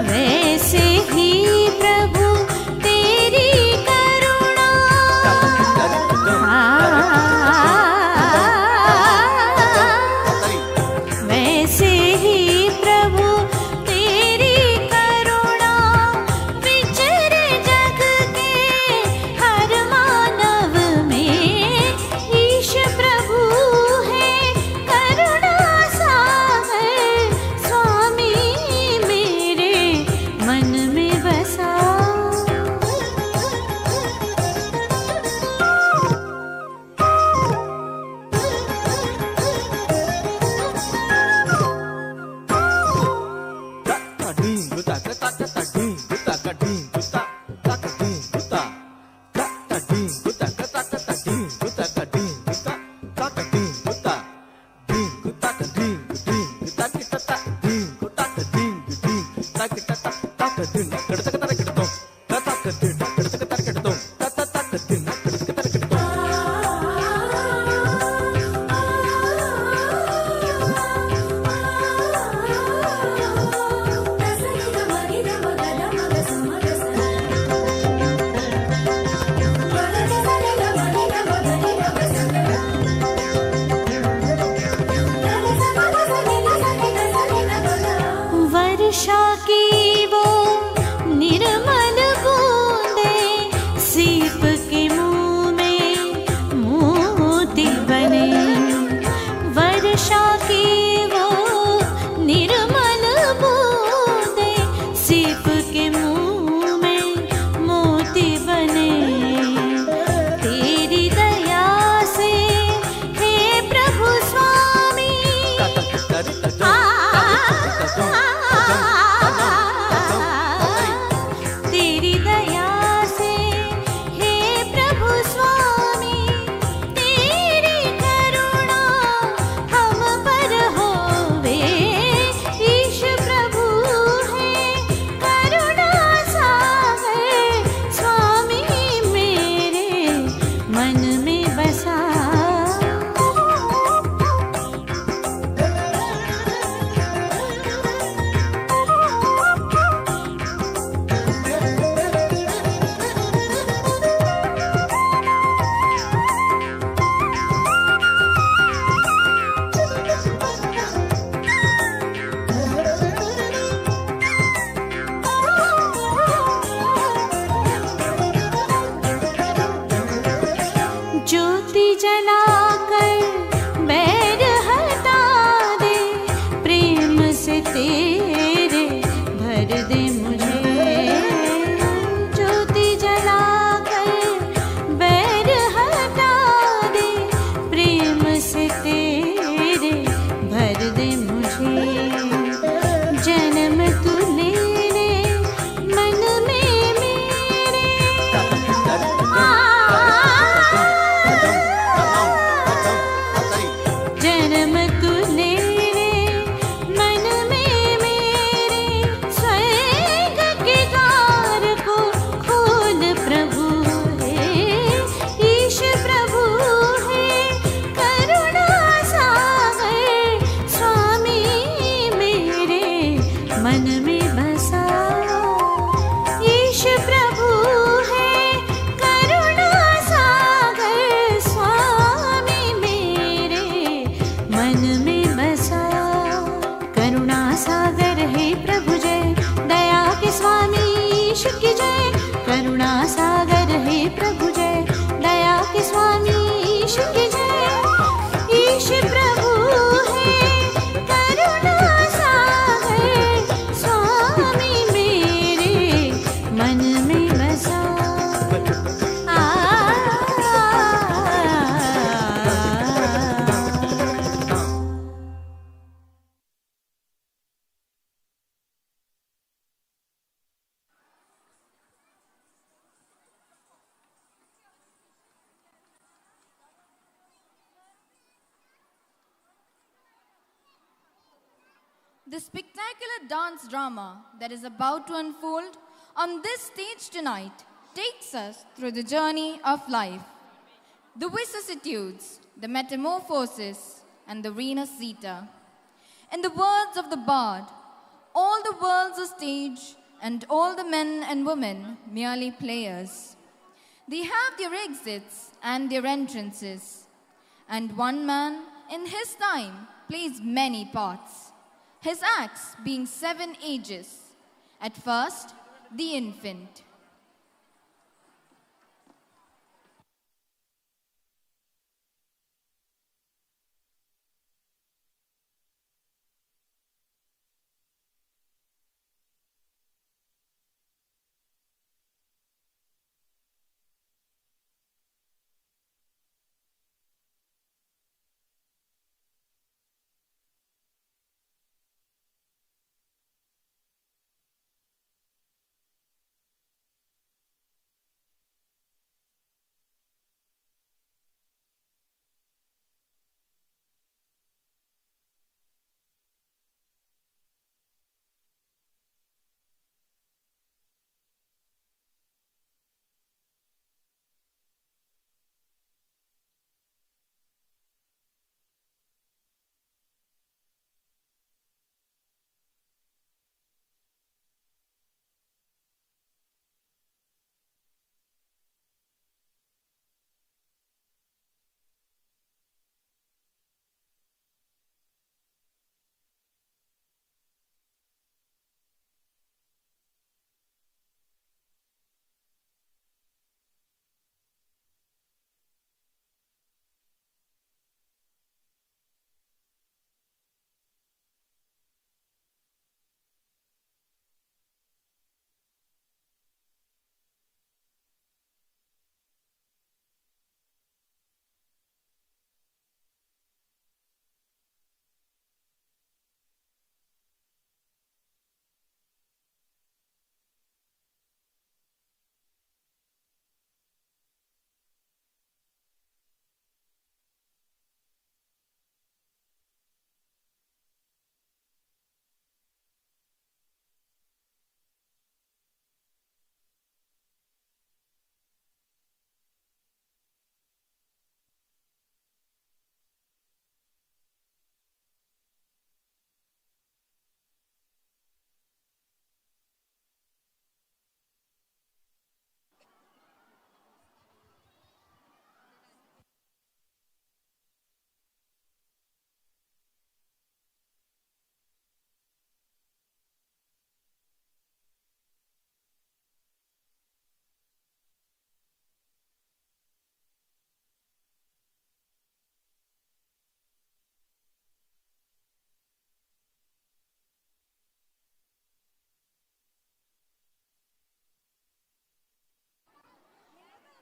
वैसे ही प्रभु तेरी करुणा। वैसे ही प्रभु तेरी करुणा विचरे जग के हर मानव में। ईश प्रभु है करुणा सागर, स्वामी मेरे मन में बसा। वर्षा की वो निर्मल बूंदे सीप के मुंह में मोती बने। वर्षा की वो निर्मल बूंदे सीप के मुंह में मोती बने। तेरी दया से हे प्रभु स्वामी, तेरी दया से हे प्रभु स्वामी, तेरी करुणा हम पर होवे। ईश प्रभु है करुणा सागर, स्वामी मेरे मन में बसा। ज्योति जलाकर बैर हटा दे, प्रेम से तेरे भर दे मुझे। ज्योति जलाकर बैर हटा दे, प्रेम से तेरे भर दे मुझे। जन्म तू लेने मन में मेरे, जन्म तू लेने मन में मेरे। स्वर्ग के द्वार को खोल प्रभु है। ईश प्रभु है करुणा सागर, स्वामी मेरे मन में बसा। ईश प्रभु है करुणा सागर, स्वामी मेरे मन में बसा। करुणा सागर है प्रभु जय, दया के स्वामी ईश की जय। करुणा सागर है प्रभु जय, दया के स्वामी ईश की जय। ईश प्रभु है करुणा सागर, स्वामी मेरे मन में बसा।
The spectacular dance drama that is about to unfold on this stage tonight takes us through the journey of life, the vicissitudes, the metamorphosis, and the RINASCITA. In the words of the bard, All the world's a stage, and all the men and women merely players. They have their exits and their entrances, and one man in his time plays many parts, his acts being 7 ages. At first, the infant.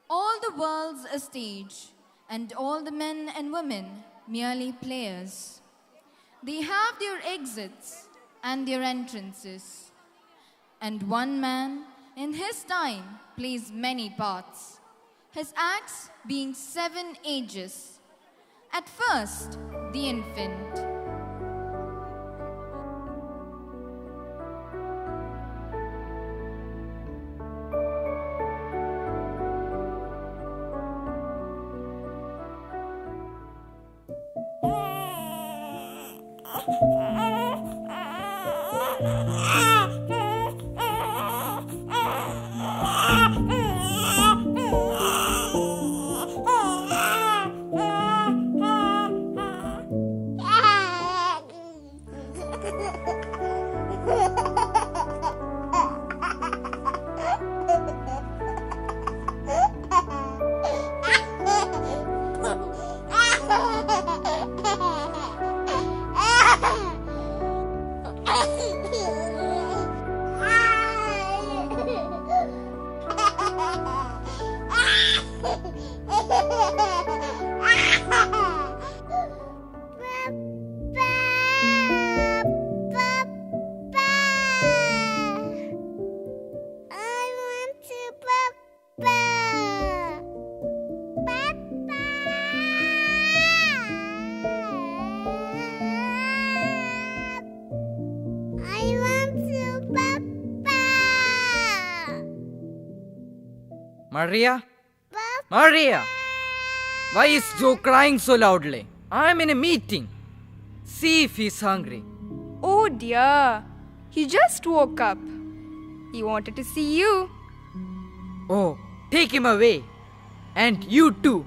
All the world's a stage, and all the men and women merely players. They have their exits and their entrances, and one man in his time plays many parts, his acts being 7 ages. At first, the infant.
Maria? Maria! Why is Joe crying so loudly? I'm in a meeting. See if he's hungry.
Oh dear.
He just woke up. He wanted to see you.
Oh, take him away. And you too.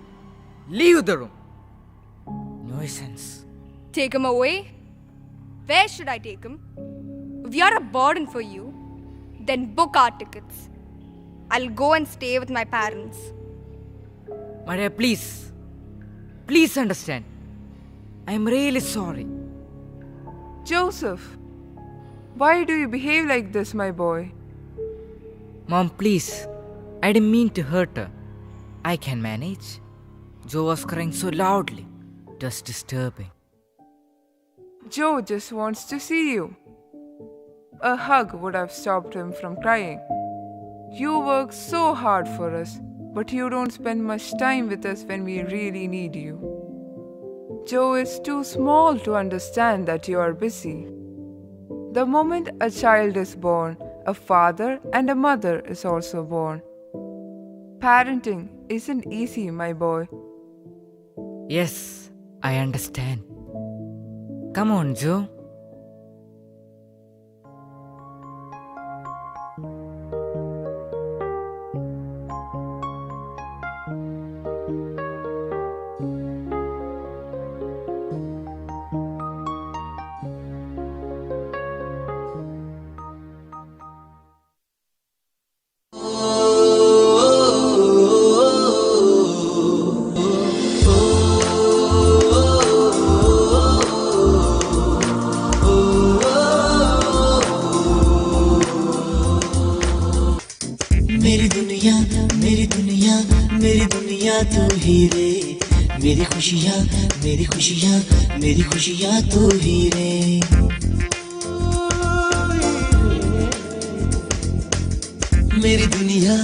Leave the room. Nuisance.
Take him away? Where should I take him? If we are a burden for you, then book our tickets. I'll go and stay with my parents.
My dear, please. Please understand. I'm really sorry.
Joseph, why do you behave like this, my boy?
Mom, please. I didn't mean to hurt her. I can manage. Joe was crying so loudly. It was disturbing.
Joe just wants to see you. A hug would have stopped him from crying. You work so hard for us, but you don't spend much time with us when we really need you. Joe is too small to understand that you are busy. The moment a child is born, a father and a mother is also born. Parenting isn't easy, my boy.
Yes, I understand. Come on, Joe.
तू ही रे, मेरी खुशियाँ तू ही रे। मेरी दुनिया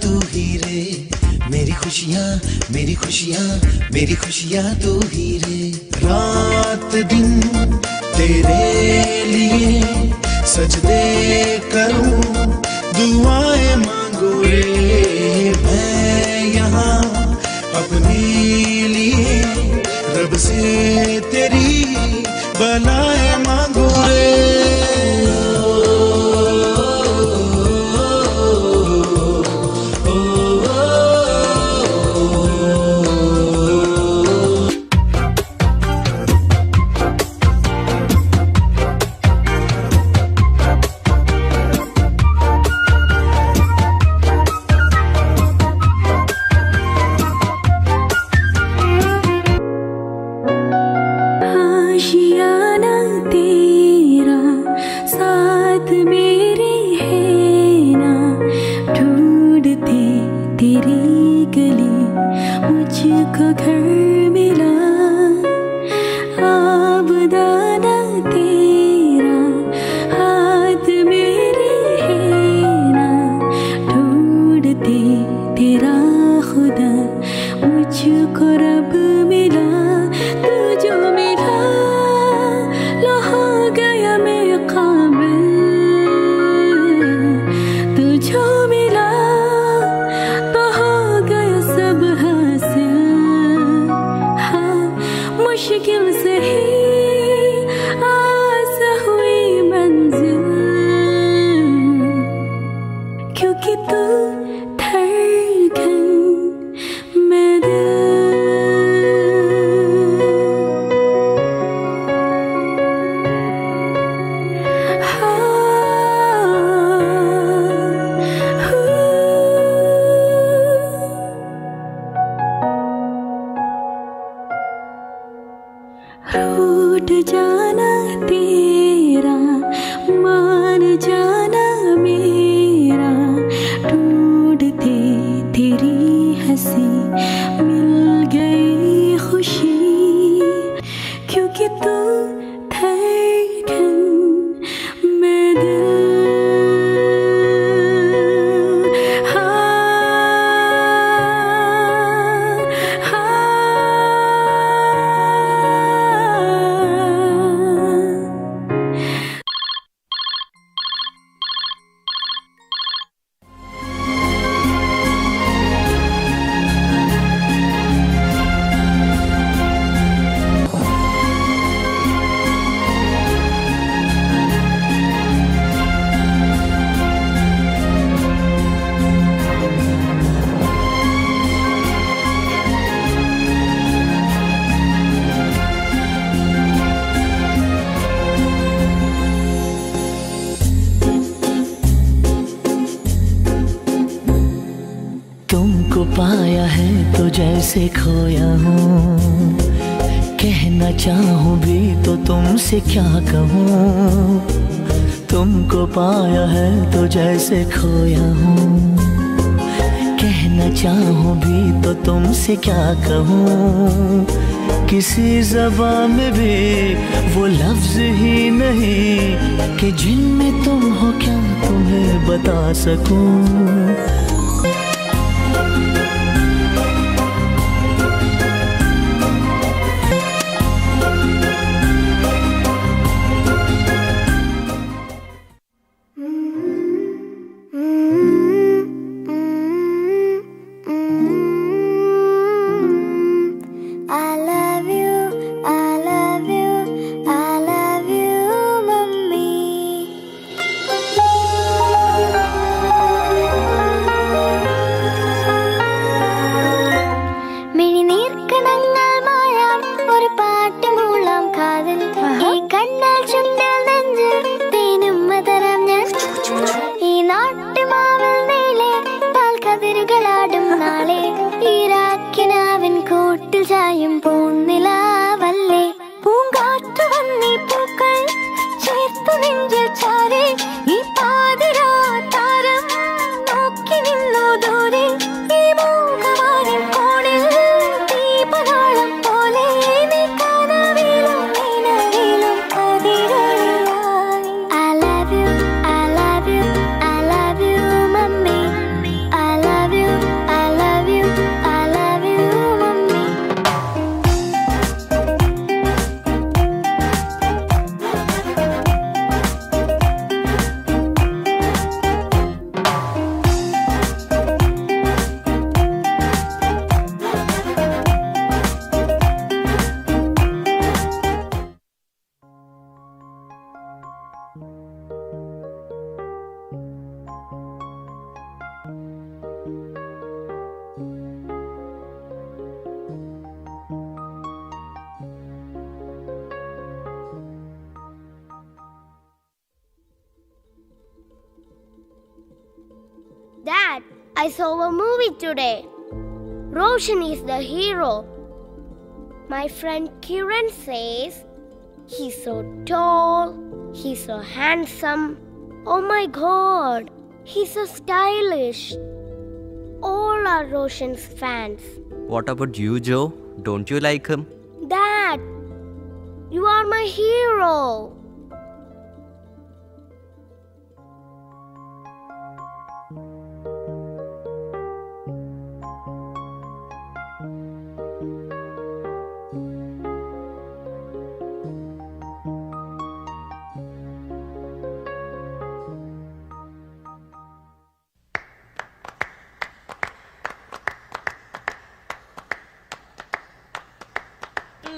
तू ही रे, मेरी खुशियाँ तू ही रे। रात दिन तेरे लिए सजदे करूं, दुआएं मांगू रे। मैं यहाँ अपने लिए रब से तेरी बनाए मांगू रे।
आशियाना तेरा
तो जैसे खोया हूँ, कहना चाहूँ भी तो तुमसे क्या कहूँ। तुमको पाया है तो जैसे खोया हूँ, कहना चाहूँ भी तो तुमसे क्या कहूँ। किसी ज़बान में भी वो लफ्ज़ ही नहीं कि जिनमें तुम हो क्या तुम्हें बता सकूँ।
Dad, I saw a movie today. Roshan is the hero. My friend Kiran says he's so tall, he's so handsome. Oh my God, he's so stylish. All are Roshan's fans.
What about you, Joe? Don't you like him?
Dad, you are my hero.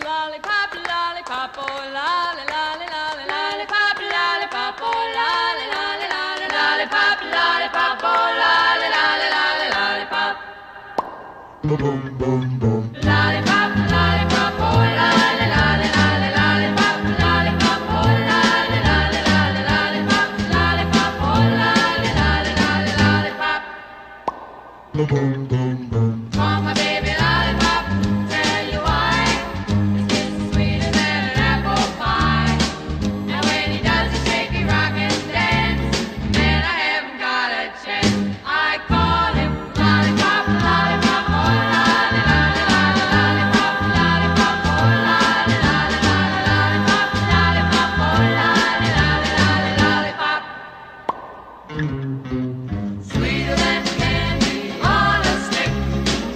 Lollipop, lollipop, oh lolly, lolly, lolly, lollipop, lollipop, oh lolly, lolly, lolly, lollipop, lollipop, oh lolly, lolly, lolly, lollipop. Boom, boom, boom, boom. Lollipop, lollipop, oh lolly, lolly, lolly, lollipop, lollipop, oh lolly, lolly, lolly, lollipop, lollipop, oh lolly, lolly, lolly, lollipop. Boom, boom, boom, boom. Oh my baby lollipop, tell you why. Sweeter than an apple pie. And when he does the shaky rock and dance, then I haven't got a chance. I call him lollipop, lollipop, oh lolly, lolly, lolly, lollipop, lollipop, oh lolly, lolly, lolly, lollipop, lollipop, oh lolly, lolly, lolly, lollipop. Sweeter than candy on a stick,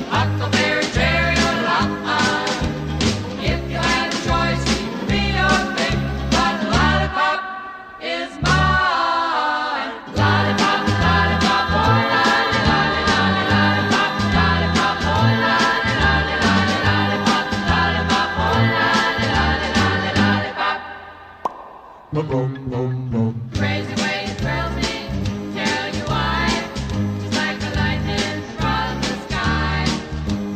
huckleberry, cherry, or lollipop. If you had a choice, be your pick, but lollipop is mine. Lollipop, lollipop, oh lolly, lolly, lolly, lollipop, lollipop, oh lolly, lolly, lolly, lollipop, lollipop, oh lolly, lolly, lolly, lollipop. Boom, boom, boom, boom. Crazy way it thrills me, tell you why. Just like the lightning from the sky.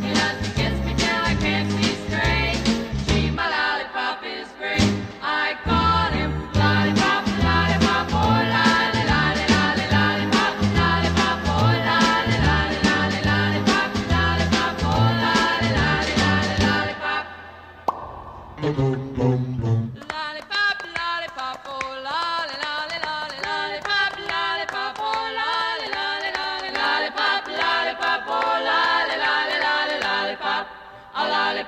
He does to kiss me till I can't see straight. Gee, my lollipop is great. I call him lollipop, lollipop, oh lolly, lolly, lolly, lollipop, lollipop, oh lolly, lolly, lolly, lollipop, lollipop, oh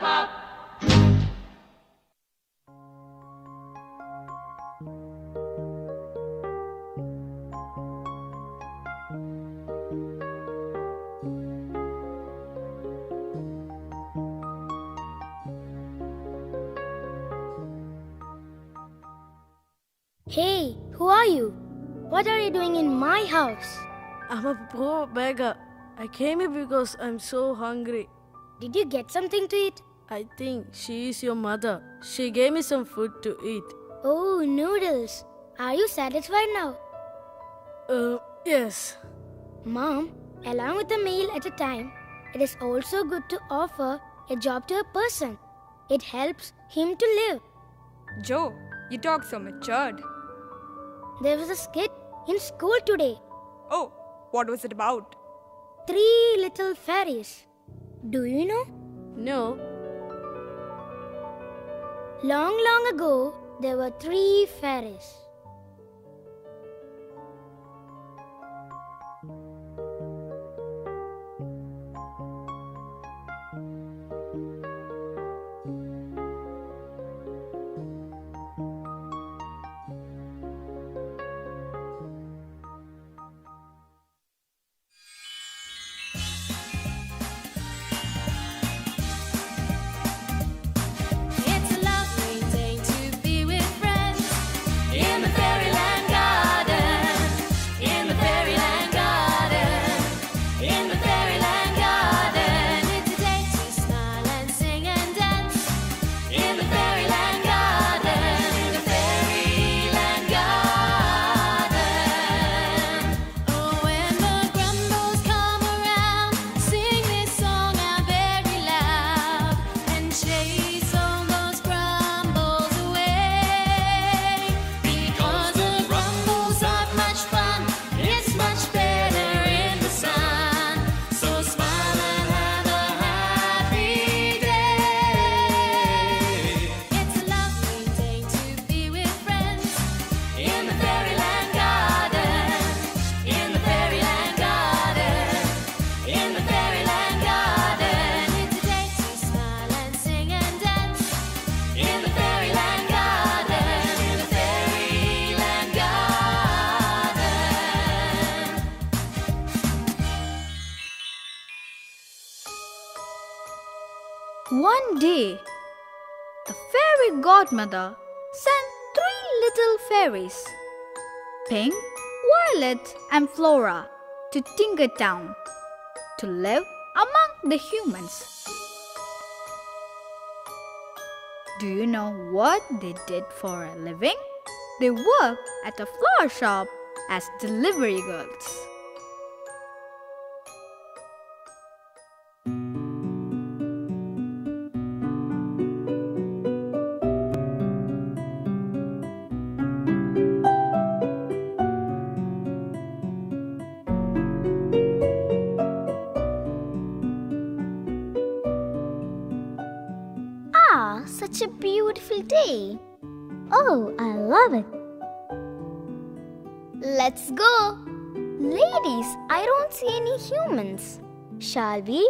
lollipop.
Hey, who are you? What are you doing in my house?
I'm a poor beggar. I came here because I'm so hungry.
Did you get something to eat?
I think she is your mother. She gave me some food to eat.
Oh, noodles. Are you satisfied now?
Yes.
Mom, along with a meal at a time, it is also good to offer a job to a person. It helps him to live.
Joe, you talk so matured.
There was a skit in school today.
Oh, what was it about?
3 little fairies. Do you know?
No.
Long, long ago, there were 3 fairies.
It's a lovely day to be with friends in the fairyland garden, in the fairyland garden, in the fairyland garden. It's a day to smile and sing and dance in the fairyland garden, in the fairyland garden. Oh, when the grumbles come around, sing this song out very loud and chase all those grumbles away. Because the grumbles are much fun, it's much better in the sun. So smile and have a happy day. It's a lovely day to be with friends in the fairyland garden, in the fairyland garden, in the fairyland garden. It's a day to smile and sing and dance in the fairyland garden, in the fairyland garden.
One day, the fairy godmother sent 3 little fairies, Pink, Violet, and Flora, to Tinker Town to live among the humans. Do you know what they did for a living? They worked at a flower shop as delivery girls.
Ah, such a beautiful day. Oh, I love it. Let's go. Ladies, I don't see any humans. Shall we?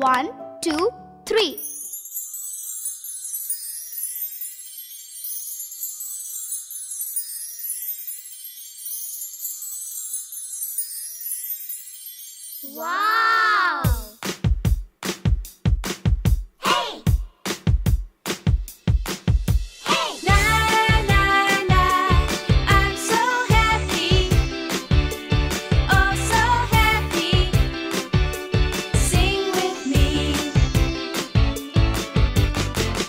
1, 2, 3. Wow! Hey! Hey!
Na na na, I'm so happy, oh so happy. Sing with me.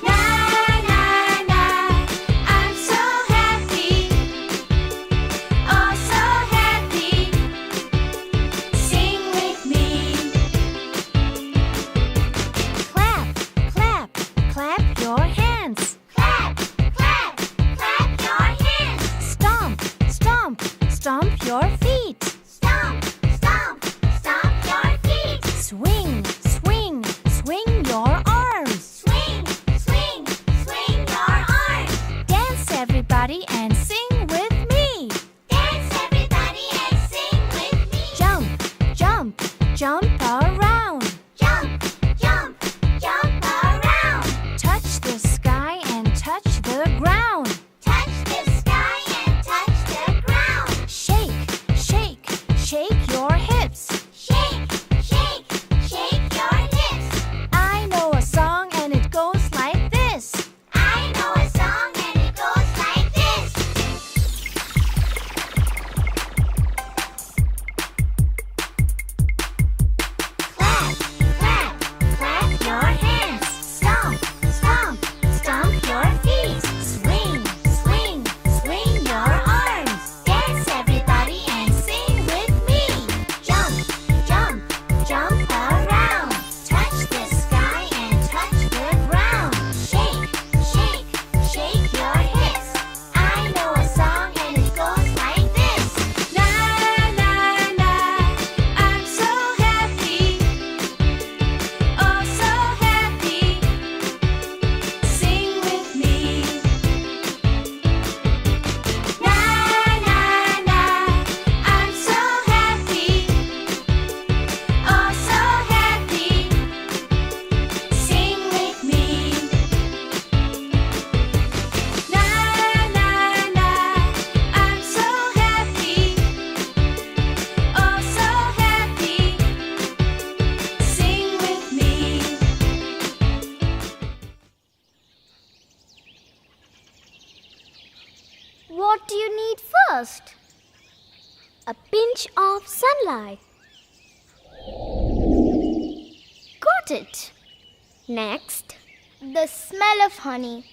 Na na na, I'm so happy, oh so happy. Sing with me.
Clap, clap, clap your hands. Clap, clap, clap your hands. Stomp, stomp, stomp your feet. Stomp, stomp, stomp your feet. Swing, swing, swing your arms. Swing, swing, swing your arms. Dance everybody and sing with me. Dance everybody and sing with me. Jump, jump, jump around. Jump, jump, jump What do you need first? A pinch of sunlight. Got it. Next, the smell of honey.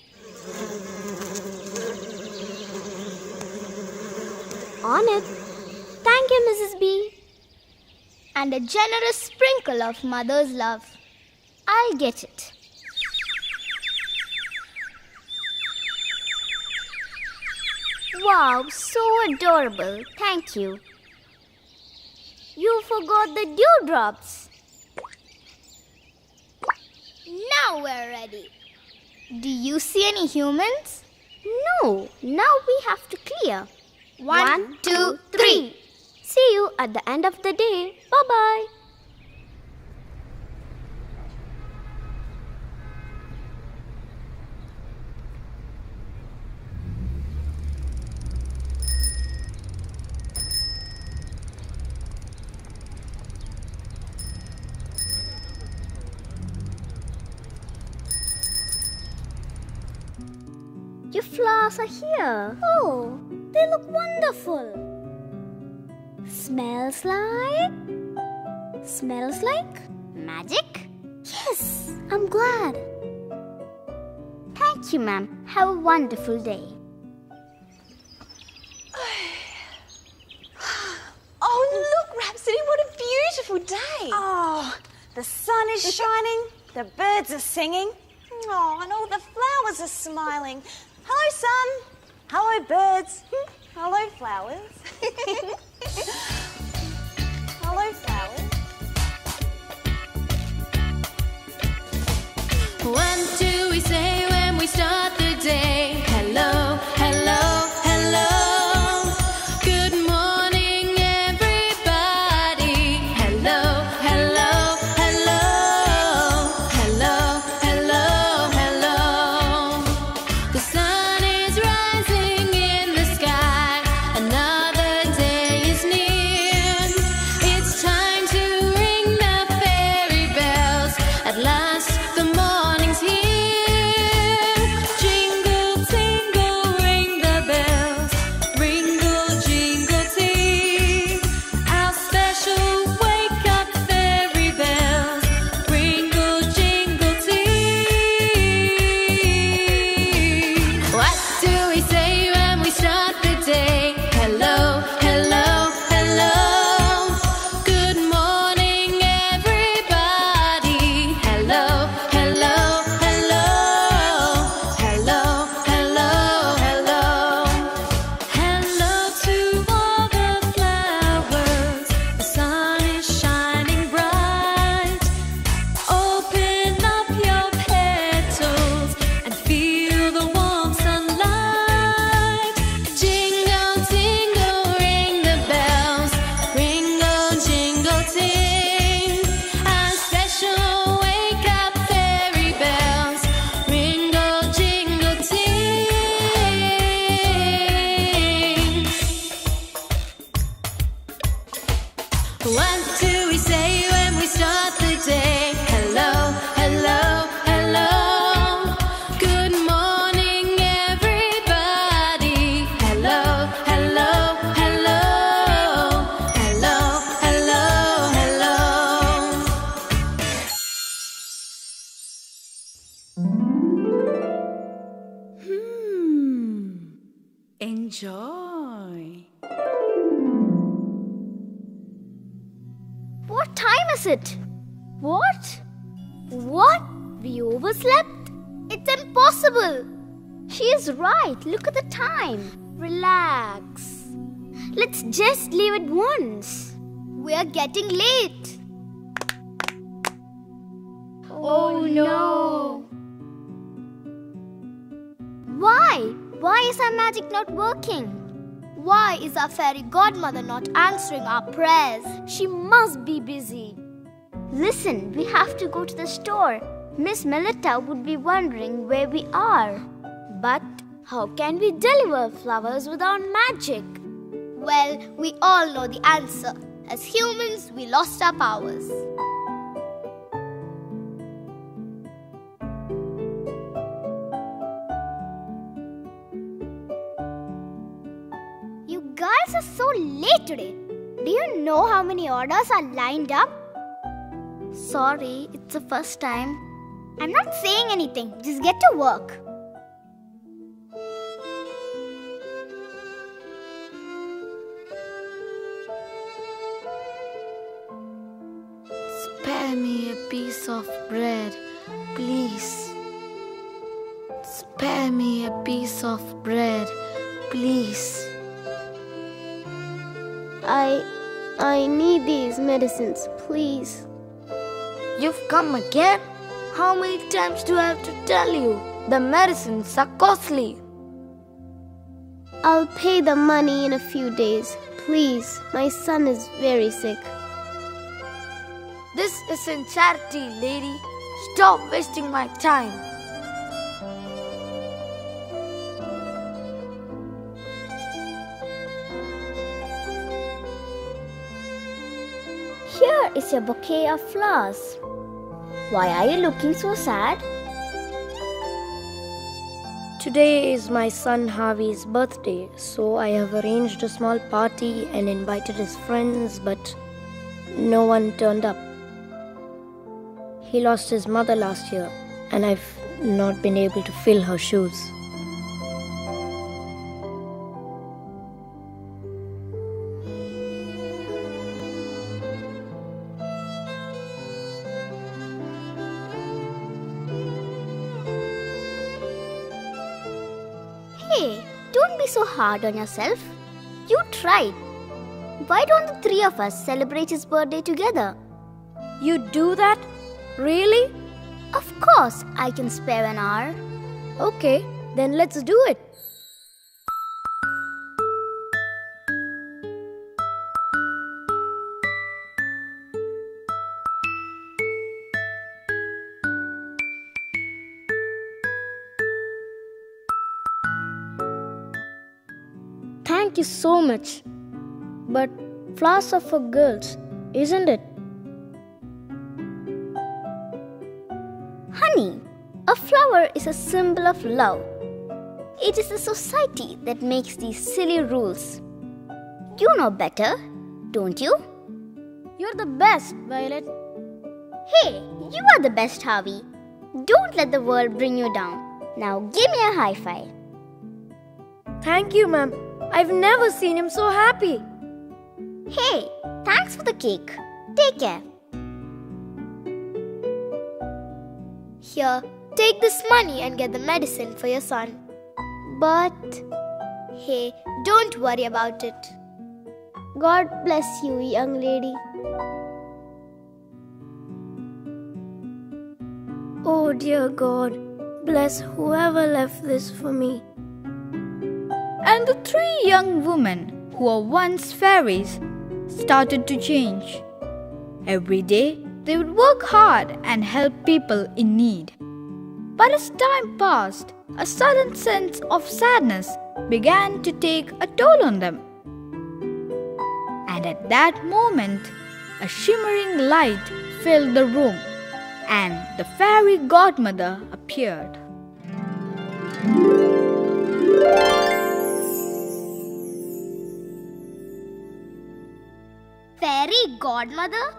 On it. Thank you, Mrs. B. And a generous sprinkle of mother's love. I'll get it. Wow, so adorable. Thank you. You forgot the dewdrops. Now we're ready. Do you see any humans? No. Now we have to clear. 1, 2, 3. See you at the end of the day. Bye-bye. Your flowers are here. Oh, they look wonderful. Smells like magic? Yes, I'm glad. Thank you, ma'am. Have a wonderful day.
Oh, look, Rhapsody, what a beautiful day. Oh, the sun is shining, the birds are singing. Oh, and all the flowers are smiling. Hello, sun. Hello, birds. Hello, flowers. Hello, flowers.
What do we say when we start the day? Hello, hello, hello. Good morning, everybody. Hello, hello, hello. Hello, hello, hello. The sun is rising in the sky. Another day is near. It's time to ring the fairy bells. At last, the morning's here. Jingle, tingle, ring the bells. Ringle, jingle, ting. Our special wake-up fairy bells. Ringle, jingle, ting. What do we say when we start the day? Hello, hello, hello. Good morning, everybody. Hello, hello, hello. Hello, hello, hello. Hello to all the flowers. The sun is shining bright. Open up your petals and feel the warm sunlight. Jingle, jingle, ring the bells. Ringle, jingle, ting. Our special wake-up fairy bells. Ringle, jingle, ting. What do we say when we start the day? Hello, hello, hello. Good morning, everybody. Hello, hello, hello. Hello, hello, hello.
Enjoy.
What time is it? What? What? We overslept? It's impossible. She is right. Look at the time. Relax. Let's just leave it once. We are getting late. Oh no. Why? Why is our magic not working? Why is our fairy godmother not answering our prayers? She must be busy. Listen, we have to go to the store. Miss Melita would be wondering where we are. But how can we deliver flowers without magic? Well, we all know the answer. As humans, we lost our powers. are so late today. Do you know how many orders are lined up? Sorry, it's the first time. I'm not saying anything. Just get to work.
Spare me a piece of bread, please. Spare me a piece of bread, please.
I need these medicines, please.
You've come again? How many times do I have to tell you? The medicines are costly.
I'll pay the money in a few days. Please, my son is very sick.
This isn't charity, lady. Stop wasting my time.
Here is your bouquet of flowers. Why are you looking so sad?
Today is my son Harvey's birthday, so I have arranged a small party and invited his friends, but no one turned up. He lost his mother last year, and I've not been able to fill her shoes.
Hey, don't be so hard on yourself. You tried. Why don't the three of us celebrate his birthday together?
You do that? Really?
Of course, I can spare an hour.
Okay, then let's do it. Thank you so much. But flowers are for girls, isn't it?
Honey, a flower is a symbol of love. It is the society that makes these silly rules. You know better, don't you?
You're the best, Violet.
Hey, you are the best, Harvey. Don't let the world bring you down. Now give me a high five.
Thank you, ma'am. I've never seen him so happy.
Hey, thanks for the cake. Take care. Here, take this money and get the medicine for your son. But, hey, don't worry about it. God bless you, young lady.
Oh dear God, bless whoever left this for me.
And the three young women who were once fairies started to change. Every day, they would work hard and help people in need. But as time passed, a sudden sense of sadness began to take a toll on them. And at that moment, a shimmering light filled the room, and the fairy godmother appeared.
Fairy godmother?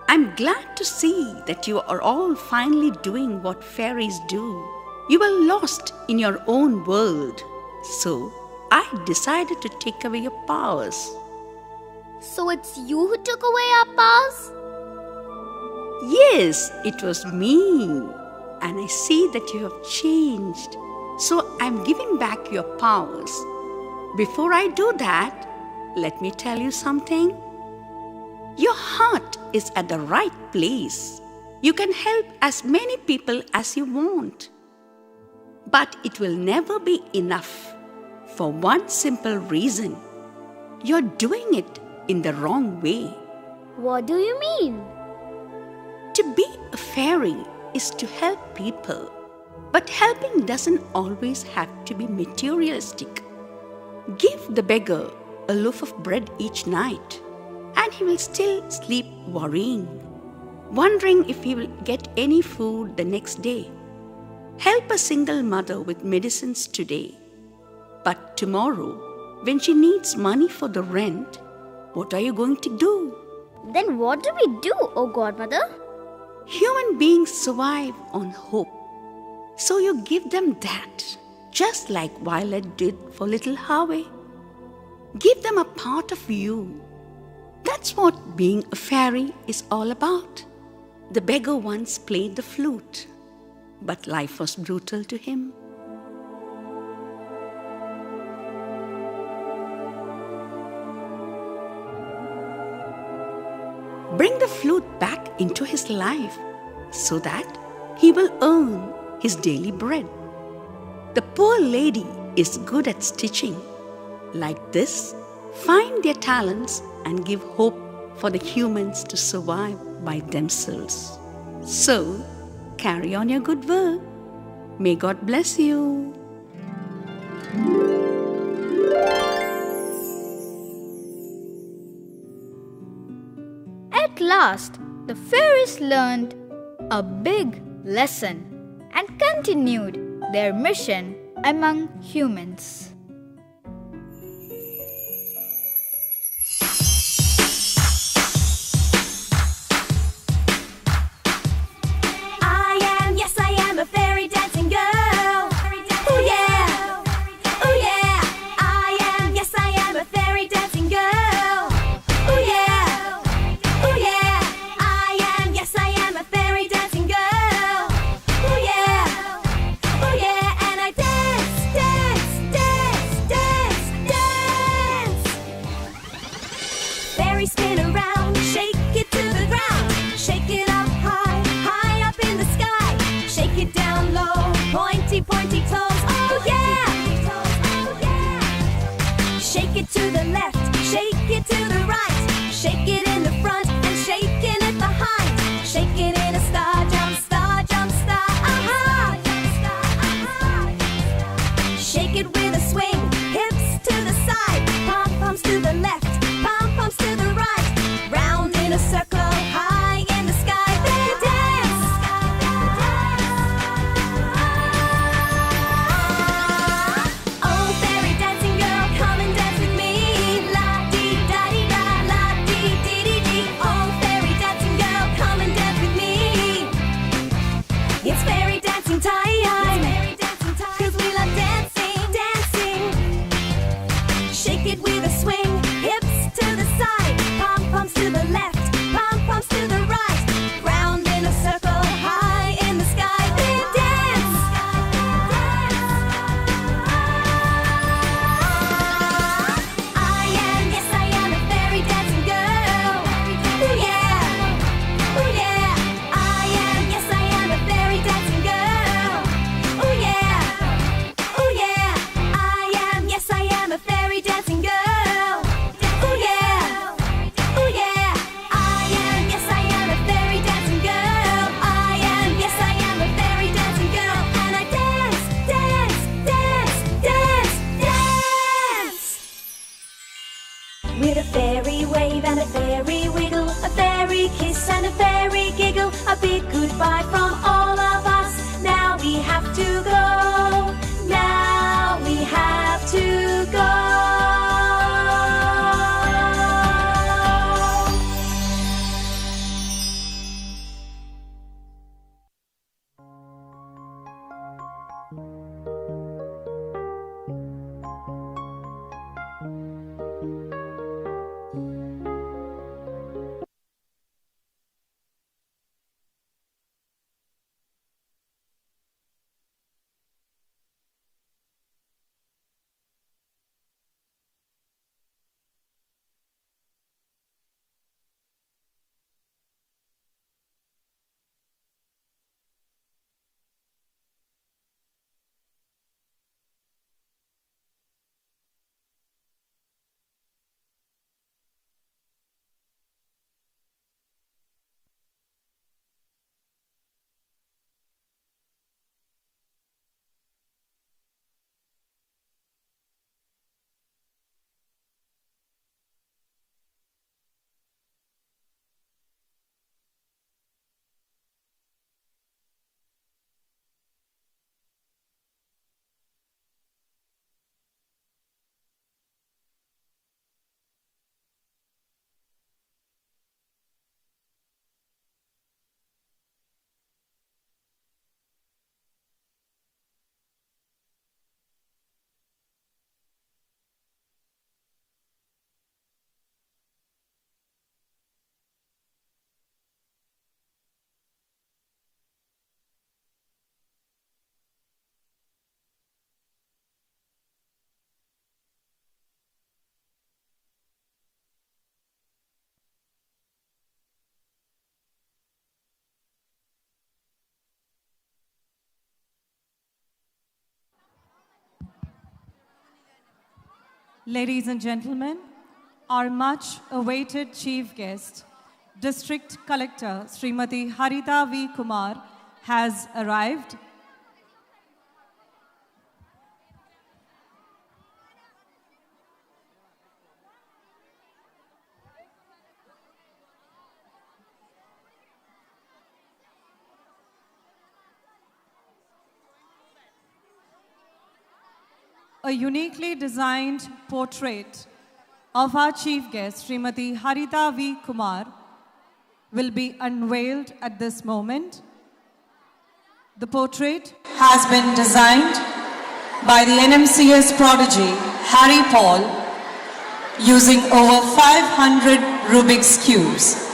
I'm glad to see that you are all finally doing what fairies do. You were lost in your own world, so I decided to take away your powers.
So it's you who took away our powers?
Yes, it was me. And I see that you have changed. So I'm giving back your powers. Before I do that, let me tell you something. Your heart is at the right place. You can help as many people as you want. But it will never be enough for one simple reason. You're doing it in the wrong way.
What do you mean?
To be a fairy is to help people. But helping doesn't always have to be materialistic. Give the beggar a loaf of bread each night, and he will still sleep worrying, wondering if he will get any food the next day. Help a single mother with medicines today, but tomorrow When she needs money for the rent, what are you going to do?
Then what do we do, oh Godmother?
Human beings survive on hope. So you give them that, just like Violet did for little Harvey. Give them a part of you. That's what being a fairy is all about. The beggar once played the flute, but life was brutal to him. Bring the flute back into his life so that he will earn his daily bread. The poor lady is good at stitching. Like this, find their talents and give hope for the humans to survive by themselves. So, carry on your good work. May God bless you.
At last, the fairies learned a big lesson and continued their mission among humans.
I am a fairy dancing girl. Oh yeah, oh yeah. I am a fairy dancing girl. Oh yeah, oh yeah. I am a fairy dancing girl. Oh yeah, oh yeah. And I dance, dance, dance, dance, dance. Fairies spin around, shake it to the ground, shake it up high, high up in the sky. Shake it down low, pointy, pointy toes. Oh yeah! Shake it to the left, shake it to the right. Shake it in the front and shaking it behind. Shake it in a star jump, star jump, star. Aha! Shake it with a swing, hips to the side, pom poms to the left, pom poms to the right. Round in a circle, high in the sky. Then dance. Oh, fairy dancing girl, come and dance with me. La dee da dee da, la dee dee dee dee. Oh, fairy dancing girl, come and dance with me. It's fairy dancing time. 'Cause we love dancing, dancing. Shake it with a swing, hips to the side, pom poms to the left, pom poms to the right. Round in a circle, high in the sky. Then dance. I am a fairy dancing girl. Oh yeah, oh yeah. I am a fairy dancing girl. Oh yeah, oh yeah. I am a fairy dancing girl. Oh yeah, oh yeah. I am a fairy dancing girl. I am a fairy dancing girl. And I dance, dance, dance, dance, dance. With a fairy wave and a fairy wiggle, a fairy kiss and a fairy giggle, a big goodbye from all of us. Now we have to go. Now we have to go.
Ladies and gentlemen, our much awaited chief guest, District Collector Srimati Harita V. Kumar, has arrived. A uniquely designed portrait of our chief guest, Srimati Harita V. Kumar, will be unveiled at this moment. The portrait has been designed by the NMCS prodigy, Harry Paul, using over 500 Rubik's Cubes.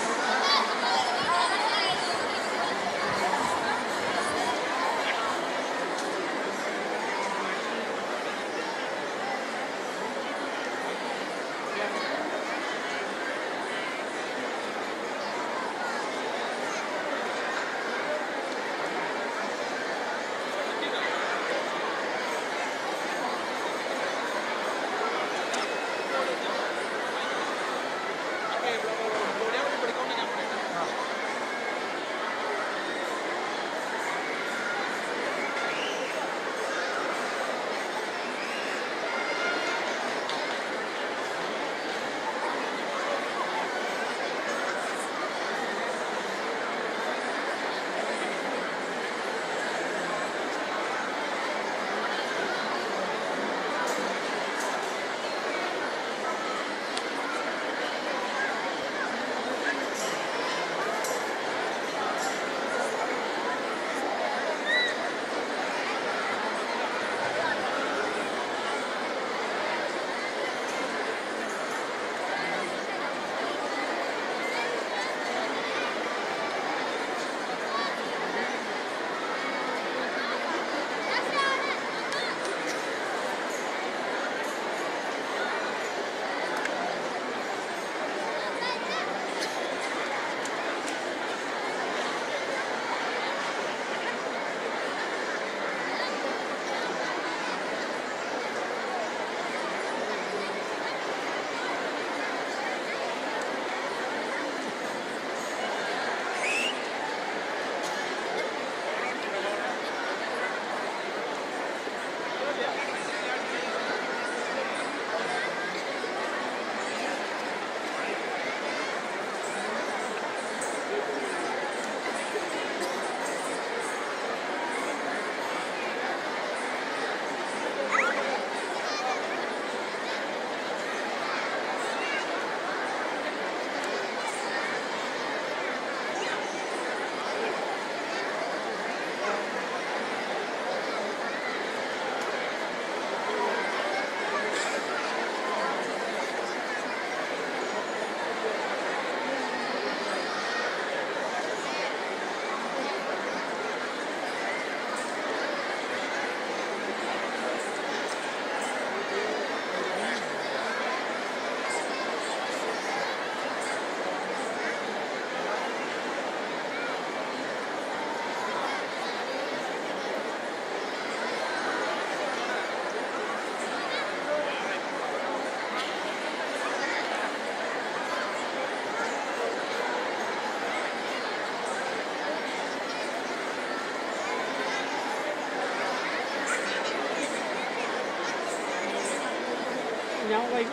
nhau vậy.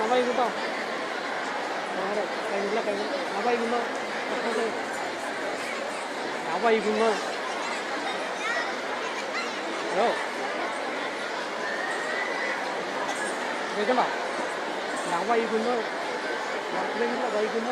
나와있구나. 나와있구나. 나와있구나. 요. 왜잖아. 나와있구나. 나와있구나.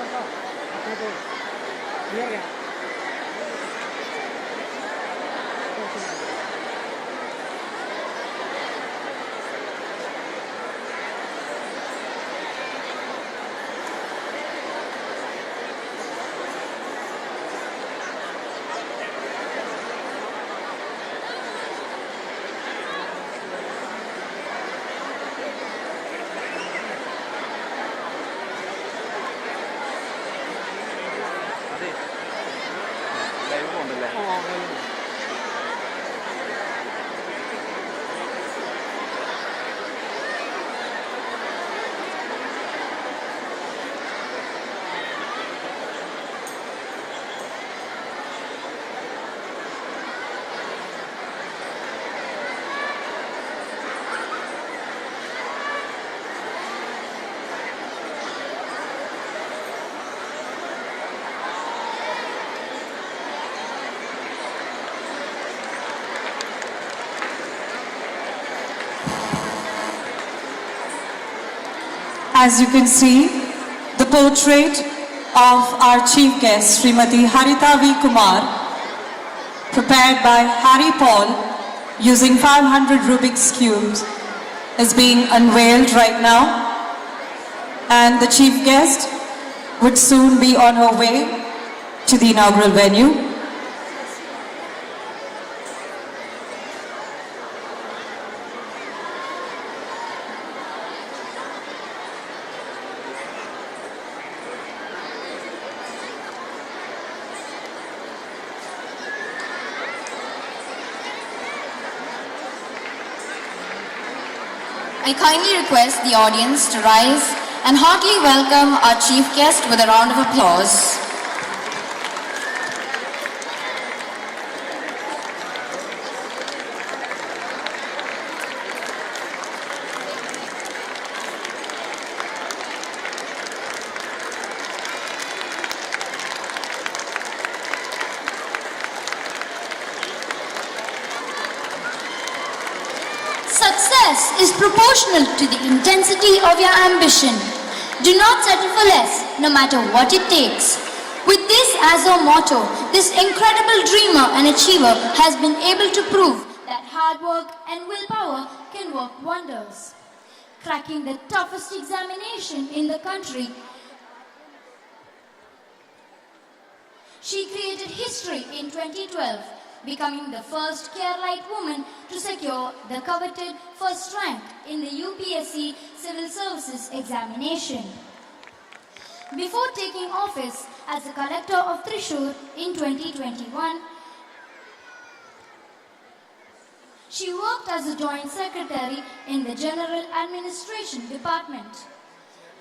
As you can see, the portrait of our chief guest, Srimati Harita V. Kumar, prepared by Harry Paul using 500 Rubik's cubes, is being unveiled right now. And the chief guest would soon be on her way to the inaugural venue.
I kindly request the audience to rise and heartily welcome our chief guest with a round of applause.
Success is proportional to the intensity of your ambition. Do not settle for less, no matter what it takes. With this as our motto, this incredible dreamer and achiever has been able to prove that hard work and willpower can work wonders. Cracking the toughest examination in the country, she created history in 2012, becoming the first Keralite woman to secure the coveted first rank in the UPSC Civil Services examination. Before taking office as the collector of Thrissur in 2021, she worked as a joint secretary in the General Administration Department.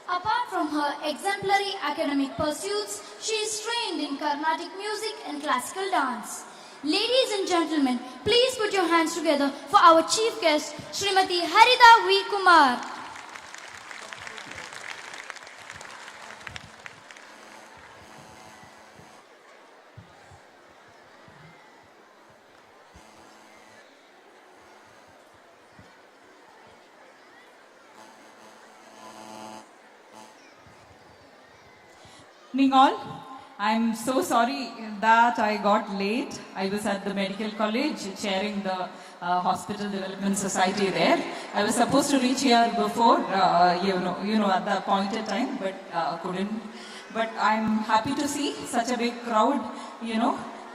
Apart from her exemplary academic pursuits, she is trained in Carnatic music and classical dance. Ladies and gentlemen, please put your hands together for our chief guest, Srimati Harita V. Kumar.
Evening all. I'm so sorry that I got late. I was at the medical college chairing the Hospital Development Society there. I was supposed to reach here before, at the appointed time, but couldn't. But I'm happy to see such a big crowd,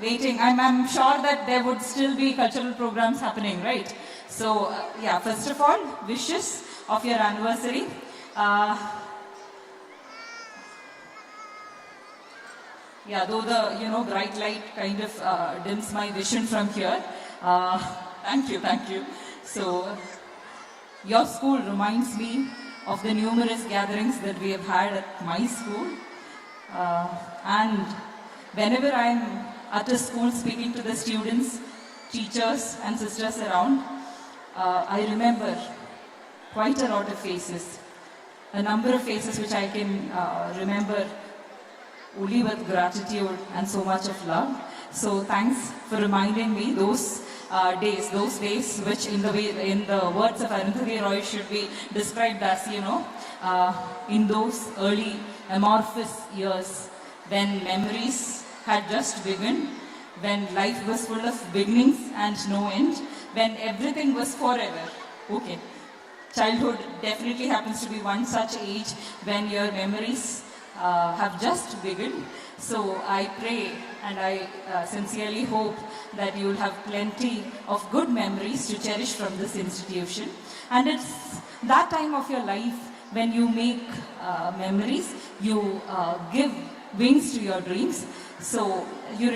waiting. I'm sure that there would still be cultural programs happening, right? So, first of all, wishes of your anniversary. Though the bright light kind of dims my vision from here. Thank you. So, your school reminds me of the numerous gatherings that we have had at my school. And whenever I'm at a school speaking to the students, teachers and sisters around, I remember quite a lot of faces. A number of faces which I can remember only with gratitude and so much of love. So thanks for reminding me those days which in the words of Arundhati Roy should be described as, in those early amorphous years when memories had just begun, when life was full of beginnings and no end, when everything was forever. Okay. Childhood definitely happens to be one such age when your memories have just begun. So I pray and I sincerely hope that you will have plenty of good memories to cherish from this institution. And it's that time of your life when you make memories, you give wings to your dreams. So you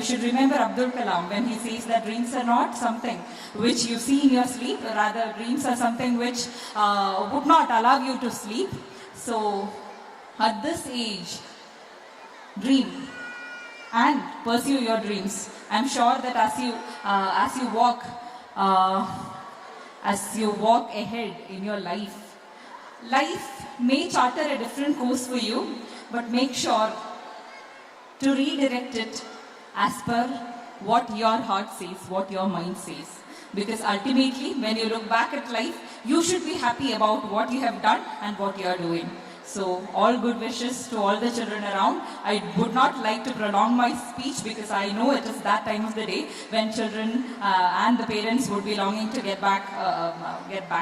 should remember Abdul Kalam when he says that dreams are not something which you see in your sleep, rather dreams are something which would not allow you to sleep. So at this age, dream and pursue your dreams. I'm sure that as you walk ahead in your life, life may charter a different course for you, but make sure to redirect it as per what your heart says, what your mind says. Because ultimately, when you look back at life, you should be happy about what you have done and what you are doing. So, all good wishes to all the children around. I would not like to prolong my speech because I know it is that time of the day when children and the parents would be longing to get back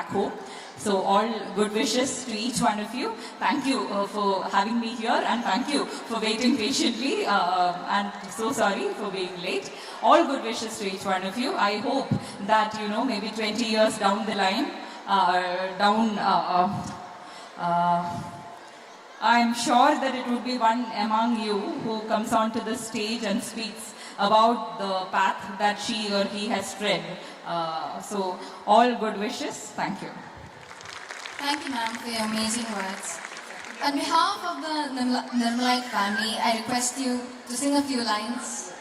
home. So all good wishes to each one of you. Thank you for having me here, and thank you for waiting patiently, and so sorry for being late. All good wishes to each one of you. I hope that, maybe 20 years down the line, I'm sure that it would be one among you who comes onto the stage and speaks about the path that she or he has tread. So all good wishes. Thank you.
Thank you, ma'am, for your amazing words. On behalf of the Nirmalite family, I request you to sing a few lines.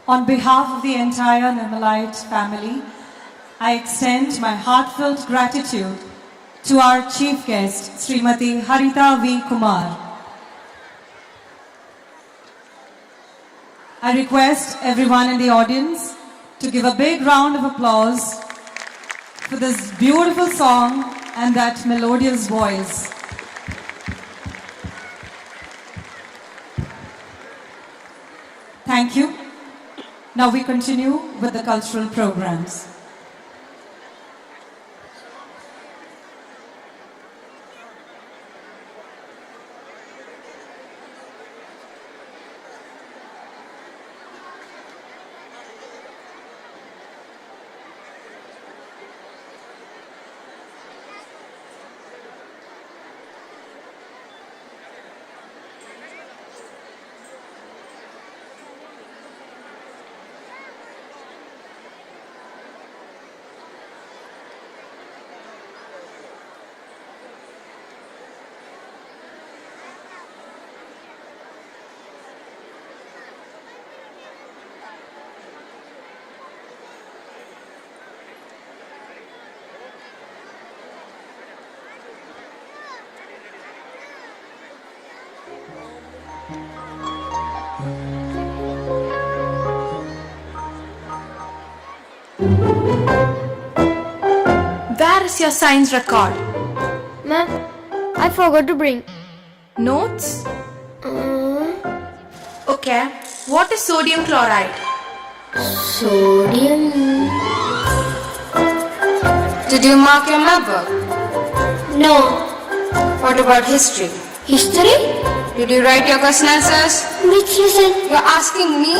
On behalf of the entire Nirmalite family, I extend my heartfelt gratitude to our chief guest, Srimati Harita V. Kumar. I request everyone in the audience to give a big round of applause for this beautiful song and that melodious voice. Thank you. Now we continue with the cultural programs.
Where is your science record?
Ma'am, I forgot to bring
notes. Okay. What is sodium chloride?
Sodium.
Did you mark your map book?
No.
What about history?
History?
Did you write your question answers?
Which lesson?
You're asking me?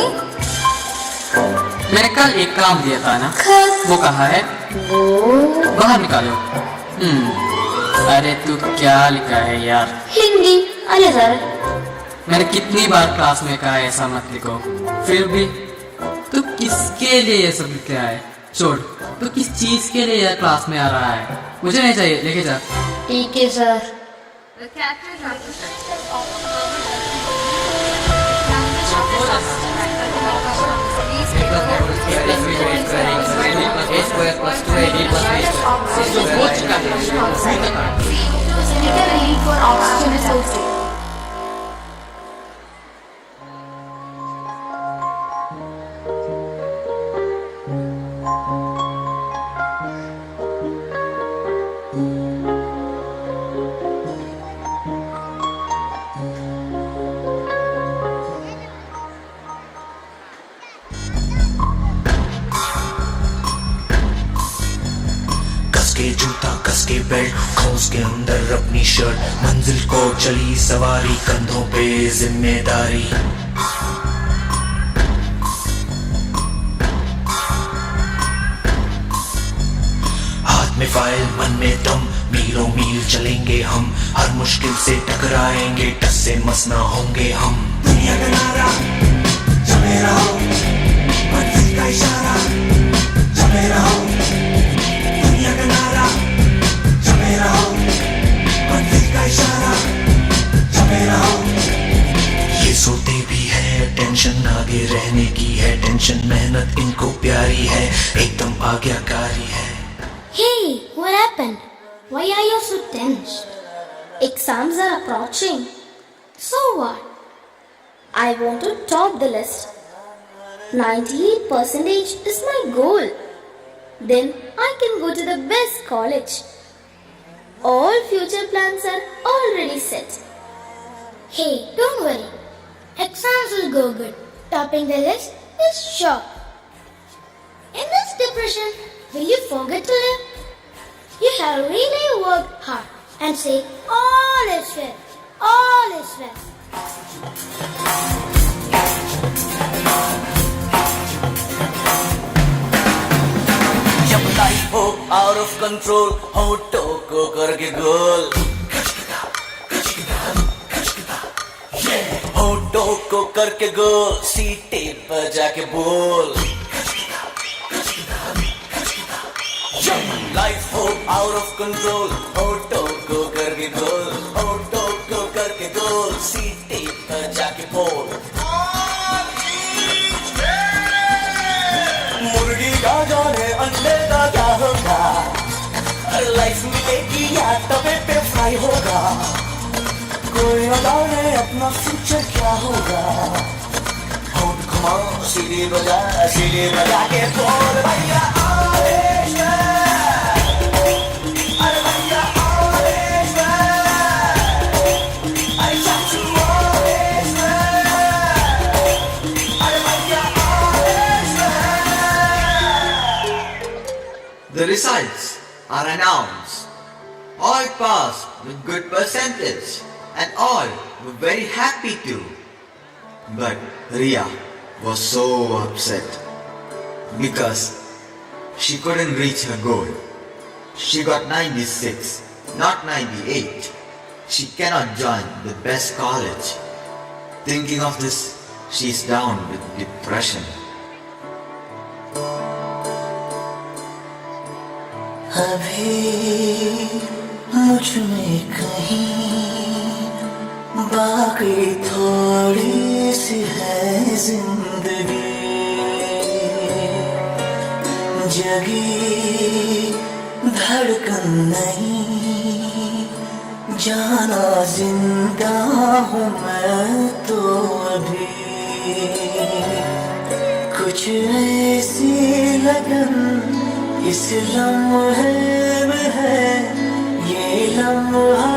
मैंने कल एक काम दिया था ना, वो कहाँ है? बाहर निकालो। अरे तू क्या लिखा है यार?
हिंदी। अरे सर,
मैंने कितनी बार क्लास में कहा है ऐसा मत लिखो, फिर भी तू किसके लिए ये सब लिख रहा है? छोड़, तू किस चीज के लिए यार क्लास में आ रहा है? मुझे नहीं चाहिए, लेके जा।
ठीक है सर।
कसके जूता कसके बेल्ट खोस के अंदर अपनी शर्ट मंजिल को चली सवारी कंधों पे जिम्मेदारी हाथ में फाइल मन में दम मीलों मील चलेंगे हम हर मुश्किल से टकराएंगे टस से मस ना होंगे हम दुनिया का नारा चले रहो मंजिल का इशारा चले रहो दुनिया का नारा चले रहो मंजिल का इशारा चले रहो ये सोते भी है टेंशन आगे रहने की है टेंशन मेहनत इनको प्यारी है एकदम आज्ञाकारी है
Hey, what happened? Why are you so tense? Exams are approaching. So what? I want to top the list. 98% is my goal. Then I can go to the best college. All future plans are already set. Hey, don't worry. Exams will go good. Topping the list is sure. In this depression, will you forget to live? You have really worked hard and say, all is well, all is well.
जब life हो out of control होठों को करके गोल होठों को करके गोल सीटे पर जाके बोल लाइफ हो आउट ऑफ कंट्रोल होठों को करके गोल होठों को करके गोल सीटे पर जाके बोल मुर्गी का जाने अंडे का क्या होगा लाइफ मिलेगी या तवे पे फ्राई होगा कोई न जाने अपना फ्यूचर क्या होगा होठ घुमा सीढ़ी बजा के बोल भैया आवेश अरे भैया आवेश अरे चाचू आवेश अरे भैया आवेश
The results are announced. All passed with good percentage and all were very happy too. But Ria was so upset because she couldn't reach her goal. She got 96, not 98. She cannot join the best college. Thinking of this, she is down with depression.
अभी मुझ में कहीं बाकी थोड़ी सी है जिंदगी जगी धड़कन नहीं जाना जिंदा हूँ मैं तो अभी कुछ ऐसी लगन इस लम्हे में है ये लम्हा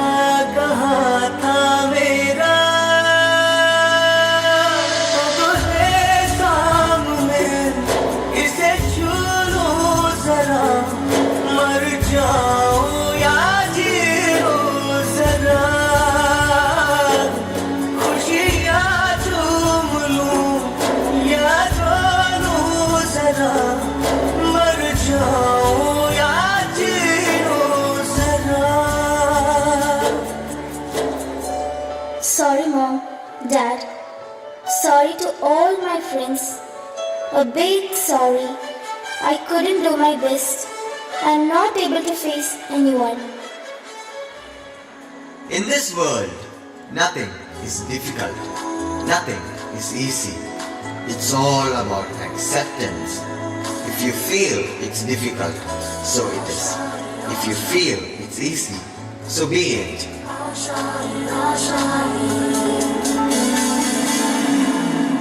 कहाँ था मेरा अब है
Sorry to all my friends. A big sorry. I couldn't do my best. I'm not able to face anyone.
In this world, nothing is difficult. Nothing is easy. It's all about acceptance. If you feel it's difficult, so it is. If you feel it's easy, so be it.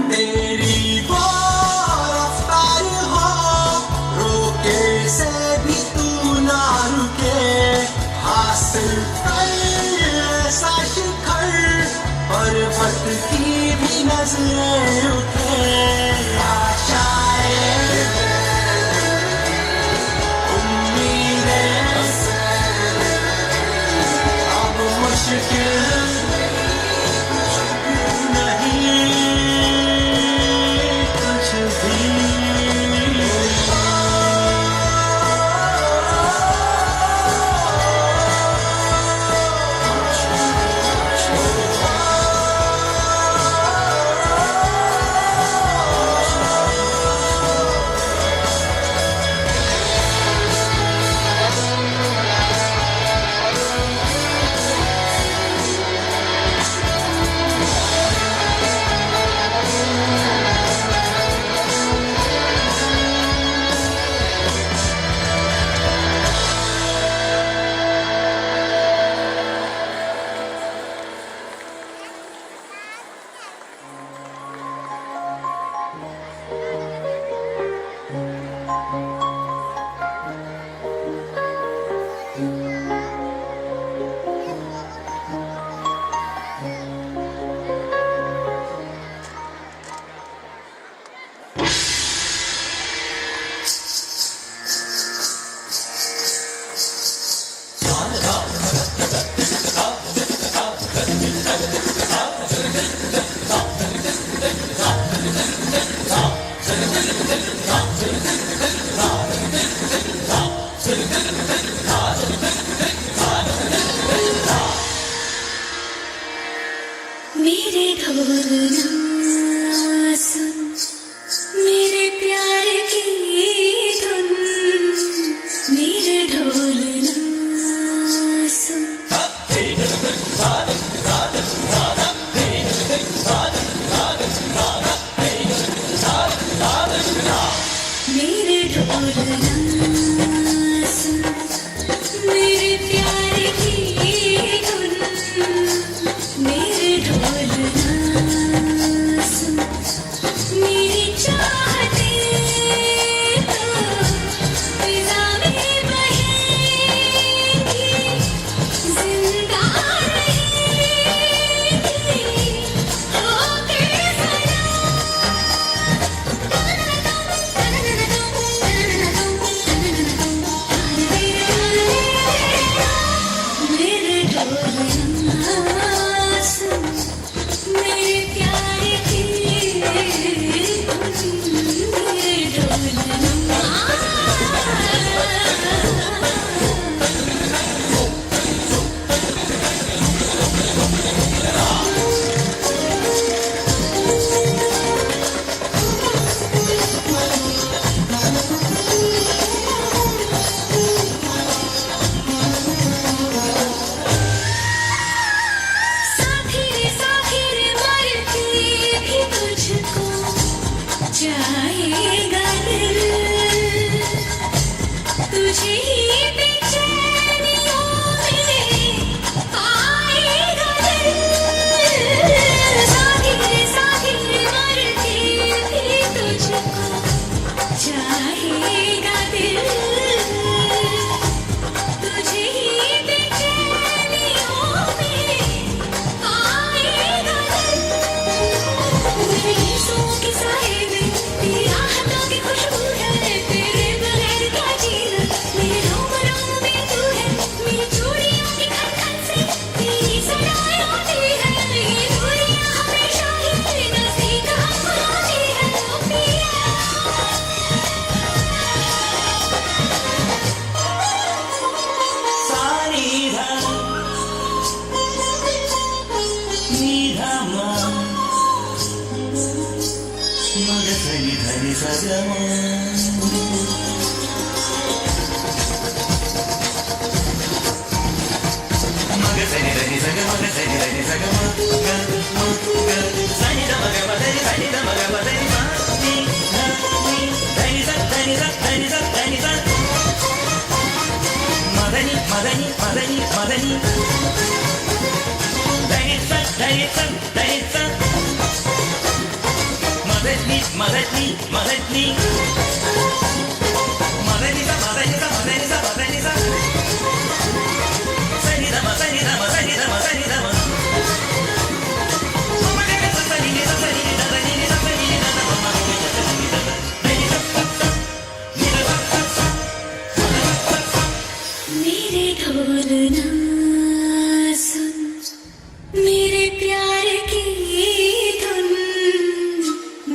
तेरी वो रफ्तार हो, रोके से भी तू ना रुके, हासिल कर ऐसा शिखर, पर्वत की भी नजरें उठे, आशाएं, उम्मीदें, अब मुश्किल
मेरे ढोल ना सुन, मेरे प्यार की धुन, मेरे ढोल ना सुन। मेरे ढोल ना सुन, मेरे प्यार की धुन, मेरे ढोल ना सुन, मेरी चाहते तो फिजा में बहेंगी, जिंदा रहेंगी, होके सदा।
మగసని ధని సగమా మగసని ధని సగమ మగసని ధని సగమ సని ద మగ మదని సని ద మగ మదని ని ధని స ధని స ధని స ధని స మదని మదని మదని మదని ధని స ధని స ధని స మదని మదని మదని మదని స మదని స మదని స మదని స సని ద మ సని ద మ సని ద మ సని ద మ మమగ స సని ని స సని ని ద ని ని స సని ని ద మ మ ని స సని ని ద ని స స ని ద స
मेरे ढोलना सुन मेरे प्यार की धुन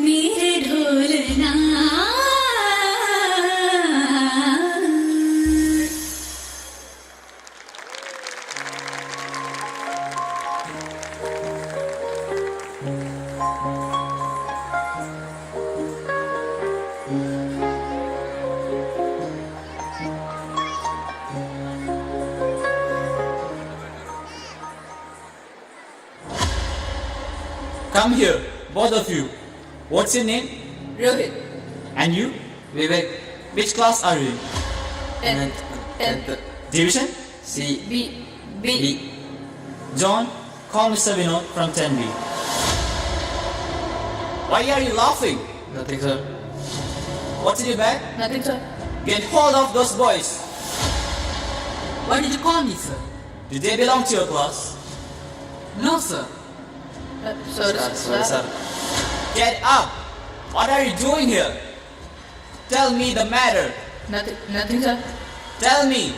मेरे ढोलना
Come here, both of you. What's your name?
Rohit.
And you?
Vivek.
Which class are you in?
10th.
Division?
C. B.
John, call Mr. Vinod from 10B. Why are you laughing?
Nothing, sir.
What's in your bag?
Nothing, sir.
Get hold of those boys.
Why did you call me, sir?
Do they belong to your class?
No, sir.
Sorry, sir. Get up! What are you doing here? Tell me the matter.
Nothing, sir.
Tell me.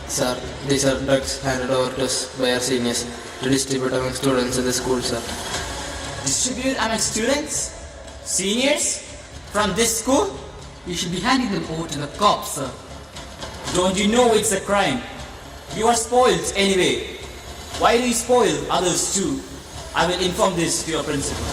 Sir, these are drugs handed over to us by our seniors to distribute among students in the school, sir.
Distribute among students? Seniors? From this school?
You should be handing them over to the cops, sir.
Don't you know it's a crime? You are spoiled anyway. Why do you spoil others too? I will inform this to your principal.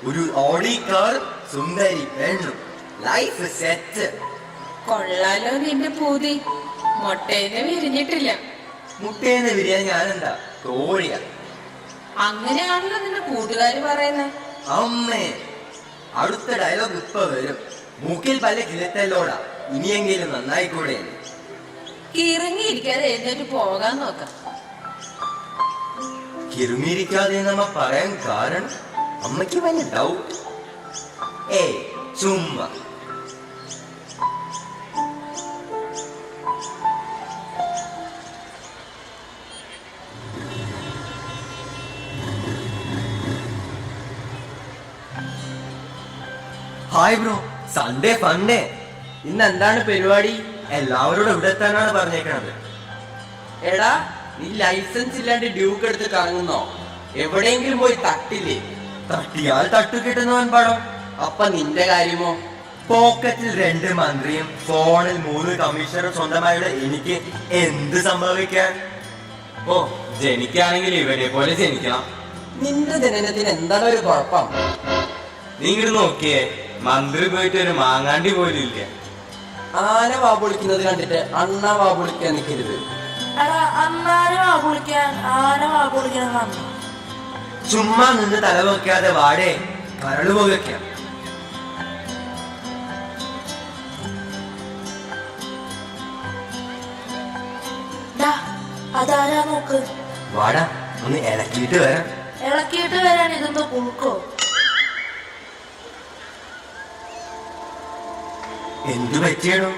ഒരു Audi car, സുന്ദരി പെണ്ണും. Life set.
കൊള്ളാലോ നിന്റെ പൂതി. മുട്ടേന്ന് വിരിഞ്ഞിട്ടില്ല.
മുട്ടേന്ന് വിരിയാൻ ഞാനെന്താ കോഴിയാ?
അങ്ങനെയാണല്ലോ നിന്റെ കൂട്ടുകാര് പറയുന്നത്.
അമ്മേ, അടുത്ത ഡയലോഗ് ഇപ്പൊ വരും. മൂക്കിൽ പല കിളത്തല്ലോടാ, ഇനിയെങ്കിലും നന്നായിക്കൂടെ?
കിറങ്ങിയിരിക്കാതെ എഴുന്നേറ്റ് പോകാൻ നോക്കാം.
കിറുങ്ങിയിരിക്കാതെ നമ്മ പറയാൻ കാരണം അമ്മയ്ക്ക് വലിയ ഡൗട്ട്. ഏയ് ചുമ്മാ. Hi bro, Sunday funday. ഇന്ന് എന്താണ് പരിപാടി? എല്ലാവരോടും ഇവിടെ എത്താനാണ് പറഞ്ഞേക്കണത്.
എടാ, നീ ലൈസൻസ് ഇല്ലാണ്ട് ഡ്യൂക്ക് എടുത്ത് കറങ്ങുന്നോ? എവിടെയെങ്കിലും പോയി തട്ടില്ലേ?
തട്ടിയാൽ തട്ടു കിട്ടുന്നവൻ പടം.
അപ്പൊ നിന്റെ കാര്യമോ?
പോക്കറ്റിൽ 2 മന്ത്രിയും ഫോണിൽ 3 കമ്മീഷണറും സ്വന്തമായിട്ട് എനിക്ക് എന്ത് സംഭവിക്കാൻ?
ഓ, ജനിക്കാണെങ്കിൽ ഇവരെ പോലെ ജനിക്കണം. നിന്റെ ജനനത്തിന് എന്താണ് ഒരു കുഴപ്പം?
നീ ഇങ്ങോട്ട് നോക്കിയേ, മന്ത്രി പോയിട്ട് ഒരു മാങ്ങാണ്ടി പോലും ഇല്ല.
ആന വാപൊളിക്കുന്നത് കണ്ടിട്ട് അണ്ണ വാപൊളിക്കാൻ നിൽക്കരുത്.
ചുമ്മാ നിന്ന് തല വെക്കാതെ വാടേ, കരള് പോകയ്ക്കാം.
അതാരാ നോക്ക്.
വാടാ, ഒന്ന് ഇളക്കിയിട്ട് വരാം.
ഇളക്കിയിട്ട് വരാൻ ഇതെന്തോ പുഴുക്കോ?
എന്തു പറ്റിയടോ?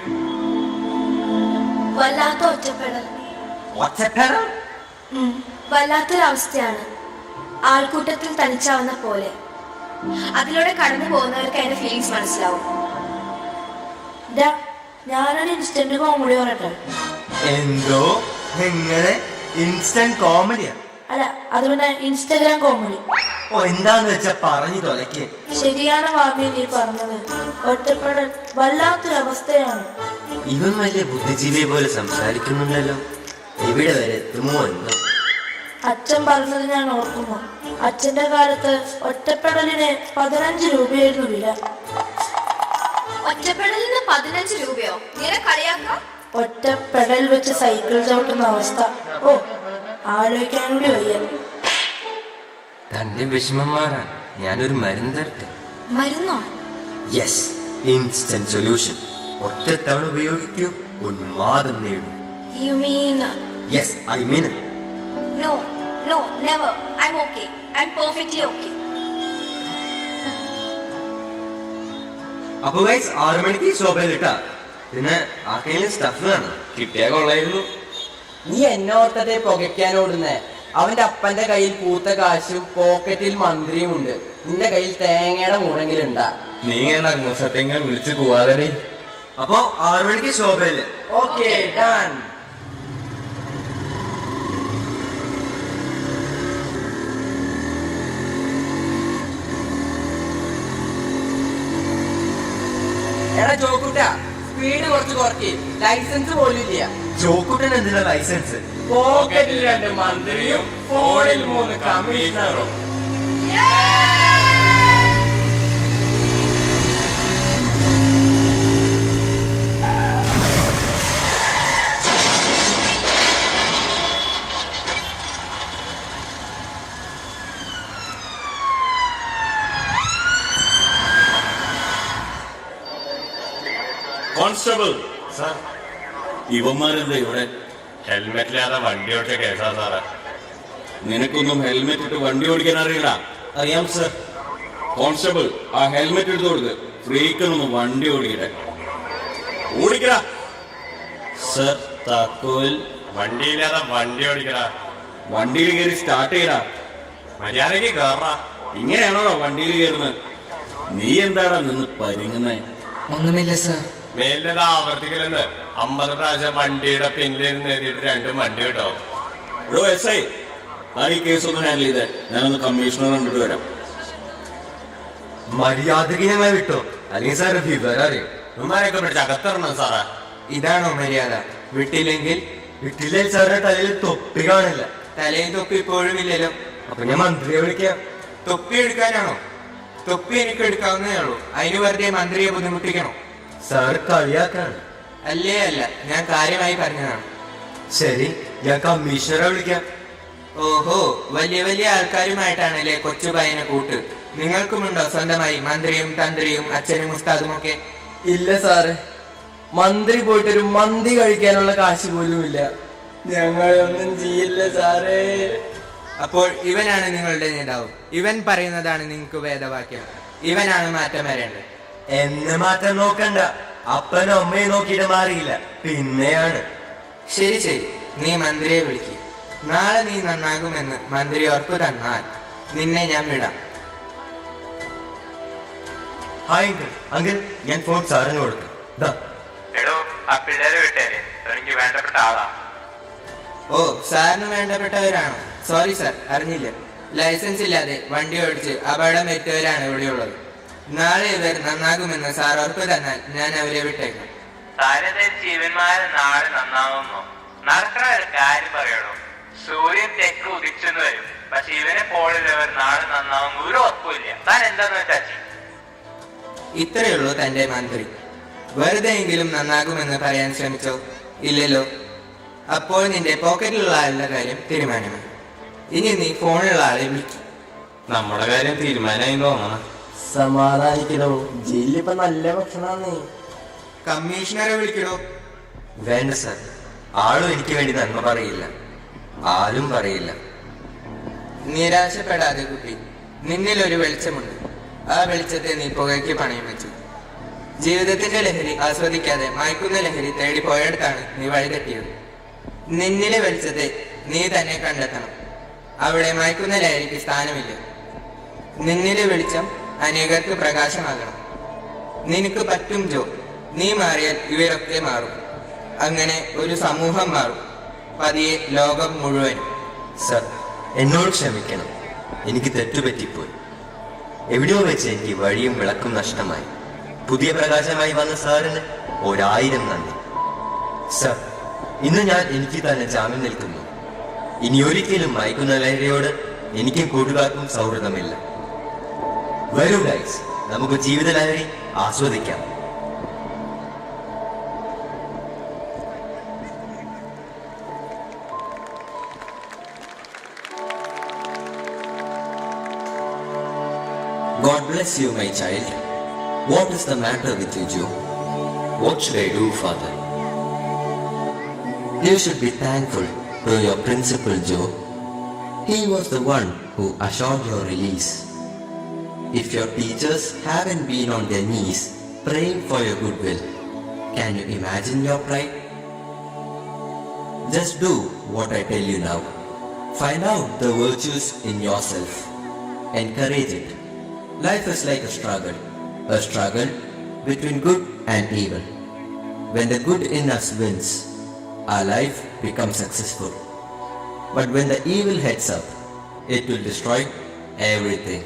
വല്ലാത്ത ഒറ്റപ്പെടൽ.
ഒറ്റപ്പെടൽ?
വല്ലാത്തൊരവസ്ഥയാണ്. ആൾക്കൂട്ടത്തിൽ തനിച്ചാവുന്ന പോലെ. അതിലൂടെ കടന്നു പോകുന്നവർക്ക് അതിന്റെ ഫീലിങ്സ് മനസ്സിലാവും. ഞാനൊരു ഇൻസ്റ്റന്റ് കോമഡി പറയട്ടെ.
എന്തോ? എങ്ങനെ? ഇൻസ്റ്റന്റ് കോമഡിയാ?
അല്ല, അതുകൊണ്ട് ഇൻസ്റ്റഗ്രാം കോമഡി.
ഓ, എന്താന്ന് വെച്ചാ പറഞ്ഞു തൊലക്ക്.
ശരിയാണ് വാമി നീ പറഞ്ഞത്. ഒറ്റപ്പെടൽ വല്ലാത്തൊരവസ്ഥയാണ്.
ഇവൻ വലിയ ബുദ്ധിജീവിയെ പോലെ സംസാരിക്കുന്നുണ്ടല്ലോ. എവിടെ വരെ എത്തുമോ എന്തോ.
അച്ഛൻ പറഞ്ഞത് ഞാൻ ഓർക്കുന്നു. അച്ഛന്റെ കാലത്ത് ഒറ്റപ്പെടലിന് 15 രൂപയായിരുന്നു വില.
ഒറ്റപ്പെടലിന് 15 രൂപയോ? ഇങ്ങനെ കളിയാക്കാം.
ഒറ്റപ്പെടൽ വെച്ച് സൈക്കിൾ ചവിട്ടുന്ന അവസ്ഥ. ഓ, ആലോചിക്കാൻ കൂടി വയ്യ.
തന്റെ വിഷമം മാറാൻ ഞാനൊരു മരുന്ന് തരട്ടെ.
മരുന്നോ?
Yes, instant solution. ഒറ്റത്തവണ ഉപയോഗിക്കൂ, ഉന്മാദം നേടും.
You mean?
Yes, I mean it.
No, never. I'm okay. I'm perfectly okay.
അപ്പൊ ഗൈസ്, 6 മണിക്ക് ശോഭയിലിട്ടാ. പിന്നെ ആർക്കെങ്കിലും സ്റ്റഫ് വേണം, കിട്ടിയാ കൊള്ളായിരുന്നു.
നീ എന്നെ ഓർത്തതേ പുകയ്ക്കാനോടുന്നേ. അവന്റെ അപ്പന്റെ കയ്യിൽ പൂത്ത കാശും പോക്കറ്റിൽ മന്ത്രിയും ഉണ്ട്. നിന്റെ കയ്യിൽ തേങ്ങയുടെ മുറങ്ങിലുണ്ടാ.
നീ ഇങ്ങനെ സത്യങ്ങൾ വിളിച്ചു പോവാതെ. അപ്പൊ 6 മണിക്ക് ശോഭയില്.
Okay, done. എടാ ചോക്കുട്ടാ, സ്പീഡ് കുറച്ച് കുറയ്ക്ക്. ലൈസൻസ് പോലും ഇല്ല.
ചോക്കുട്ടൻ എന്തിനാ ലൈസൻസ്?
പോക്കറ്റിൽ 2 മന്ത്രിയും ഫോണിൽ 3 കമ്മീഷണറും.
കോൺസ്റ്റബിൾ സാർ, ഇവന്മാരെന്താ ഇവിടെ?
ഹെൽമെറ്റില്ലാതെ വണ്ടി ഓടിച്ച കേസാ സാറേ.
നിനക്കൊന്നും ഹെൽമെറ്റ് ഇട്ട് വണ്ടി ഓടിക്കാൻ അറിയില്ല?
അറിയാം സർ.
കോൺസ്റ്റബിൾ, ആ ഹെൽമെറ്റ് എടുത്തു കൊടുക്ക്. ഫ്രീക്കനൊന്ന് വണ്ടി ഓടിക്കട്ടെ. ഓടിക്കടാ.
സർ, താക്കോൽ. വണ്ടിയില്ലാതെ വണ്ടി ഓടിക്കടാ.
വണ്ടിയിൽ കയറി സ്റ്റാർട്ട് ചെയ്യടാ.
മര്യാദക്ക് കയറാ.
ഇങ്ങനെയാണോ വണ്ടിയിൽ കയറുന്നത്? നീ എന്താടാ നിന്ന് പരിങ്ങുന്നേ?
ഒന്നുമില്ല സർ.
മേലിതാ ആവർത്തിക്കലെന്ന് 50 പ്രാവശ്യം വണ്ടിയുടെ പിന്നിൽ എഴുതിയിട്ട് 2 വണ്ടി കിട്ടോ.
എസ് ഐ, ഈ കേസ് ഒന്ന് ഹാൻഡിൽ ചെയ്തേ. ഞാനൊന്ന് കമ്മീഷണർ കണ്ടിട്ട് വരാം.
മര്യാദക്ക് ഞങ്ങളെ വിട്ടോ, അല്ലെങ്കിൽ സാർ വിവരം അറിയും.
ഉമ്മാരൊക്കെ പിടിച്ച് അകത്തിറണം സാറേ.
ഇതാണോ മര്യാദ? വിട്ടില്ലെങ്കിൽ സാറിന്റെ തലയിൽ തൊപ്പി കാണില്ല. തലയിൽ തൊപ്പി ഇപ്പോഴും ഇല്ലല്ലോ. അപ്പൊ ഞാൻ മന്ത്രിയെ വിളിക്കാം. തൊപ്പി എടുക്കാനാണോ?
തൊപ്പി എനിക്ക് എടുക്കാവുന്നേ ഉള്ളൂ. അതിന് വെറുതെ മന്ത്രിയെ ബുദ്ധിമുട്ടിക്കണോ?
സാർ കളിയാക്കാണ്.
അല്ലേ അല്ല, ഞാൻ കാര്യമായി പറഞ്ഞതാണ്.
ശരി, ഞാൻ കമ്മീഷണറെ വിളിക്കാം.
ഓഹോ, വലിയ വലിയ ആൾക്കാരുമായിട്ടാണല്ലേ കൊച്ചു പയ്യനെ കൂട്ട്. നിങ്ങൾക്കുമുണ്ടോ സ്വന്തമായി മന്ത്രിയും തന്ത്രിയും അച്ഛനും ഉസ്താദും ഒക്കെ?
ഇല്ല സാറേ, മന്ത്രി പോയിട്ടൊരു മന്തി കഴിക്കാനുള്ള കാശ് പോലും ഇല്ല. ഞങ്ങളൊന്നും ചെയ്യില്ല സാറേ.
അപ്പോൾ ഇവനാണ് നിങ്ങളുടെ നേതാവ്. ഇവൻ പറയുന്നതാണ് നിങ്ങൾക്ക് വേദവാക്യം. ഇവനാണ് മാറ്റം വരേണ്ടത്.
എന്നെ മാറ്റം നോക്കണ്ട, അപ്പനും അമ്മയും നോക്കിയിട്ട് മാറിയില്ല, പിന്നെയാണ്.
ശരി ശരി, നീ മന്ത്രിയെ വിളിക്കുക. നാളെ നീ നന്നാകുമെന്ന് മന്ത്രി ഉറപ്പ് തന്നാൽ നിന്നെ ഞാൻ വിടാം.
Hi uncle. അങ്കിൾ, ഞാൻ ഫോൺ സാറിന് കൊടുക്കും.
എടോ, ആ പിള്ളേരെ വിട്ടേരെ, എനിക്ക് വേണ്ടപ്പെട്ട ആളാ.
ഓ, സാറിന് വേണ്ടപ്പെട്ടവരാണോ? സോറി സാർ, അറിഞ്ഞില്ല. ലൈസൻസ് ഇല്ലാതെ വണ്ടി ഓടിച്ച് അപകടം വരുത്തിയവരാണ് ഇവിടെയുള്ളത്. നാളെ ഇവർ നന്നാകുമെന്ന് സാർ ഉറപ്പ് തന്നാൽ ഞാൻ അവരെ വിട്ടേക്കാം.
ജീവന്മാരെ നാളെ നന്നാവുന്നോ? നടക്കണ ഒരു കാര്യം പറയണോ? സൂര്യൻ തെക്ക് ഉദിച്ചെന്ന് വരും, പക്ഷെ ഇവനെ പോലുള്ളവർ നാളെ നന്നാവും ഒരു ഉറപ്പില്ല. താൻ എന്താന്ന് വെച്ചാ
ഇത്രയുള്ളൂ തന്റെ മന്ത്രി. വെറുതെയെങ്കിലും നന്നാകുമെന്ന് പറയാൻ ശ്രമിച്ചോ? ഇല്ലല്ലോ. അപ്പോൾ നിന്റെ പോക്കറ്റിലുള്ള ആളുടെ കാര്യം തീരുമാനമാണ്. ഇനി നീ ഫോണിലുള്ള ആളെ വിളിക്കും.
നമ്മുടെ കാര്യം തീരുമാനമായി തോന്നണം.
സമാധാനിക്കണോ, ജയിലിലിപ്പോ നല്ല ഭക്ഷണാണ്.
കമ്മീഷണറെ വിളിക്കണോ?
വേണ്ട സാർ, ആളും എനിക്ക് വേണ്ടി നന്മ പറയില്ല, ആരും പറയില്ല.
നിരാശപ്പെടാതെ കുട്ടി, നിന്നിൽ ഒരു വെളിച്ചമുണ്ട്. ആ വെളിച്ചത്തെ നീ പുകയ്ക്ക് പണയം വെച്ചു. ജീവിതത്തിന്റെ ലഹരി ആസ്വദിക്കാതെ മയക്കുന്ന ലഹരി തേടി പോയടുത്താണ് നീ വഴിതെറ്റിയത്. നിന്നിലെ വെളിച്ചത്തെ നീ തന്നെ കണ്ടെത്തണം. അവിടെ മയക്കുന്ന ലഹരിക്ക് സ്ഥാനമില്ല. നിന്നിലെ വെളിച്ചം അനേകർക്ക് പ്രകാശമാകണം. നിനക്ക് പറ്റും ജോ. നീ മാറിയാൽ ഇവരൊക്കെ മാറും. അങ്ങനെ ഒരു സമൂഹം മാറും, പതിയെ ലോകം മുഴുവൻ.
സർ, എന്നോട് ക്ഷമിക്കണം, എനിക്ക് തെറ്റുപറ്റിപ്പോയി. എവിടെയോ വെച്ച് എനിക്ക് വഴിയും വിളക്കും നഷ്ടമായി. പുതിയ പ്രകാശമായി വന്ന സാറിന് 1000 നന്ദി. സർ, ഇന്ന് ഞാൻ എനിക്ക് തന്നെ ജാമ്യം നിൽക്കുന്നു. ഇനി ഒരിക്കലും മയക്കുന്ന ലഹരിയോട് എനിക്കും കൂട്ടുകാർക്കും സൗഹൃദമില്ല. വരൂ ഗൈസ്, നമുക്ക് ജീവിത ലഹരി ആസ്വദിക്കാം.
God bless you, my child. What is the matter with you, Joe? What should I do, Father? You should be thankful to your principal, Joe. He was the one who assured your release. If your teachers haven't been on their knees praying for your goodwill, can you imagine your pride? Just do what I tell you now. Find out the virtues in yourself. Encourage it. Life is like a struggle between good and evil. When the good in us wins, our life becomes successful. But when the evil heads up, it will destroy everything.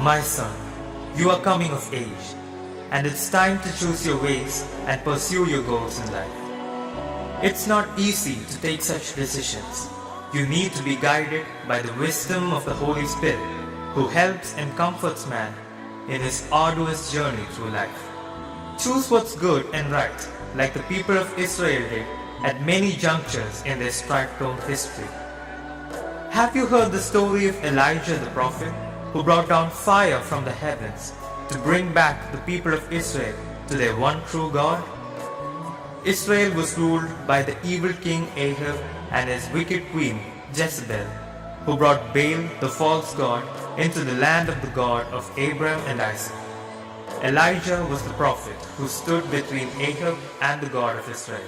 My son, you are coming of age, and it's time to choose your ways and pursue your goals in life. It's not easy to take such decisions. You need to be guided by the wisdom of the Holy Spirit, who helps and comforts man in his arduous journey through life. Choose what's good and right, like the people of Israel did at many junctures in their strife-torn history. Have you heard the story of Elijah the prophet, who brought down fire from the heavens to bring back the people of Israel to their one true God? Israel was ruled by the evil king Ahab and his wicked queen Jezebel, who brought Baal, the false god, into the land of the God of Abraham and Isaac. Elijah was the prophet who stood between Ahab and the God of Israel.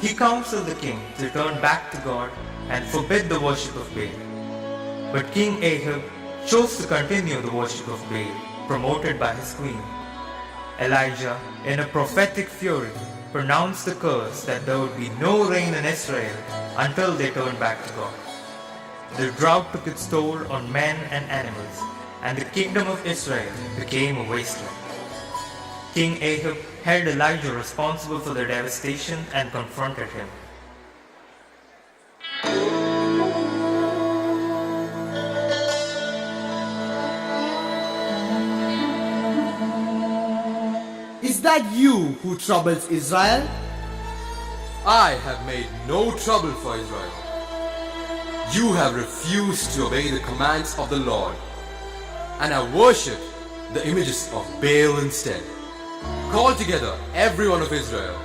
He counseled the king to turn back to God and forbid the worship of Baal. But King Ahab chose to continue the worship of Baal, promoted by his queen. Elijah, in a prophetic fury, pronounced the curse that there would be no rain in Israel until they turned back to God. The drought took its toll on men and animals, and the kingdom of Israel became a wasteland. King Ahab held Elijah responsible for the devastation and confronted him.
Is that you who troubles Israel?
I have made no trouble for Israel. You have refused to obey the commands of the Lord, and have worshipped the images of Baal instead. Call together everyone of Israel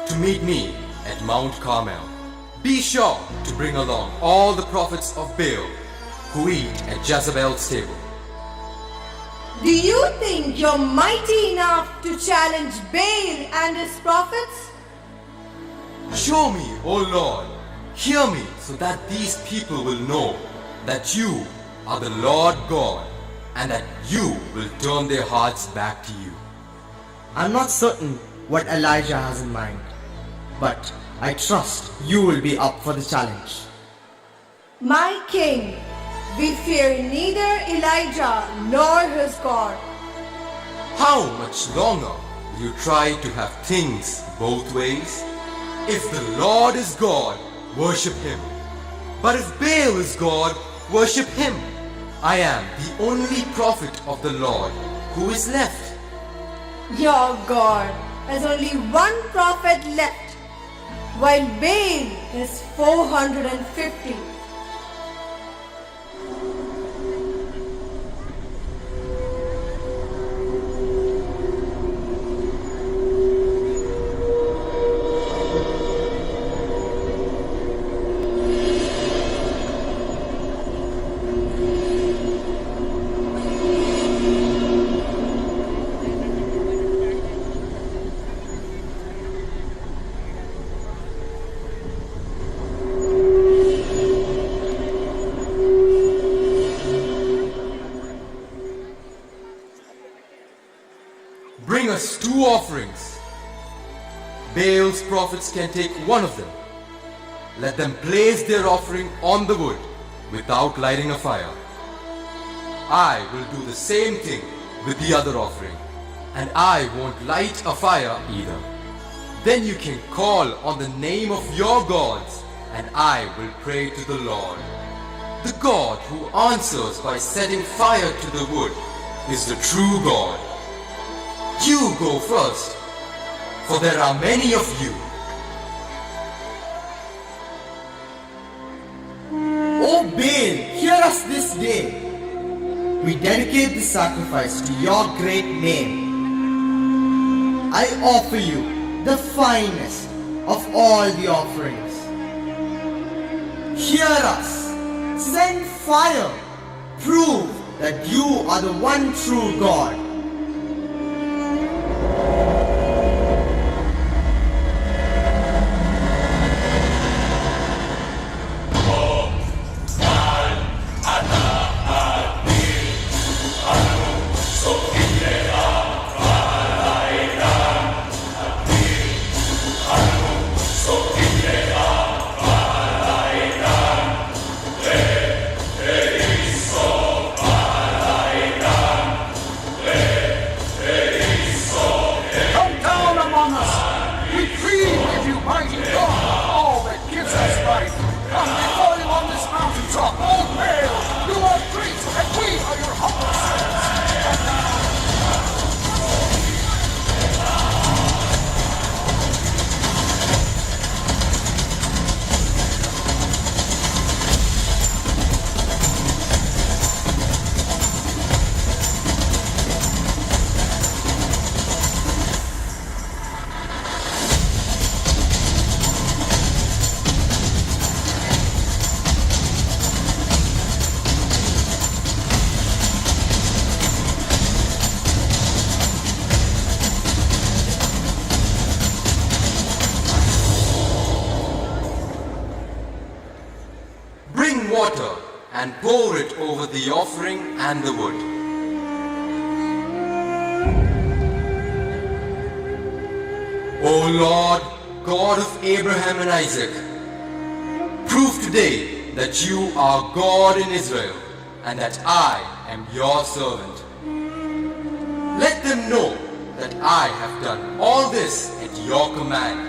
to meet me at Mount Carmel. Be sure to bring along all the prophets of Baal who eat at Jezebel's table.
Do you think you're mighty enough to challenge Baal and his prophets?
Show me, O Lord, hear me, so that these people will know that you are the Lord God, and that you will turn their hearts back to you.
I'm not certain what Elijah has in mind, but I trust you will be up for the challenge.
My king, we fear neither Elijah nor his God.
How much longer will you try to have things both ways? If the Lord is God, worship him. But if Baal is God, worship him. I am the only prophet of the Lord who is left.
Your God has only one prophet left, while Baal is 450.
Bring us 2 offerings. Baal's prophets can take one of them. Let them place their offering on the wood without lighting a fire. I will do the same thing with the other offering, and I won't light a fire either. Then you can call on the name of your gods, and I will pray to the Lord. The God who answers by setting fire to the wood is the true God. You go first, for there are many of you.
O Baal, hear us this day. We dedicate this sacrifice to your great name. I offer you the finest of all the offerings. Hear us. Send fire. Prove that you are the one true God.
it over the offering and the wood. O Lord, God of Abraham and Isaac, prove today that you are God in Israel and that I am your servant. Let them know that I have done all this at your command.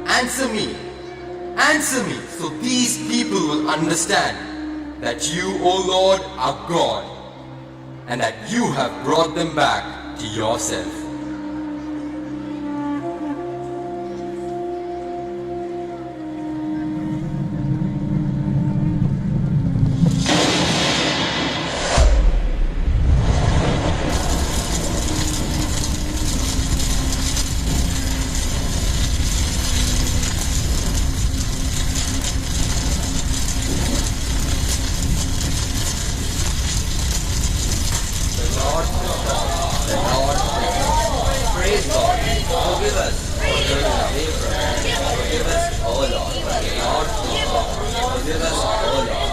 Answer me, so these people will understand that you, O Lord, are God and that you have brought them back to yourself.
Praise God. Forgive us for turning away from you. Forgive us, O Lord. Lord, forgive us, O Lord.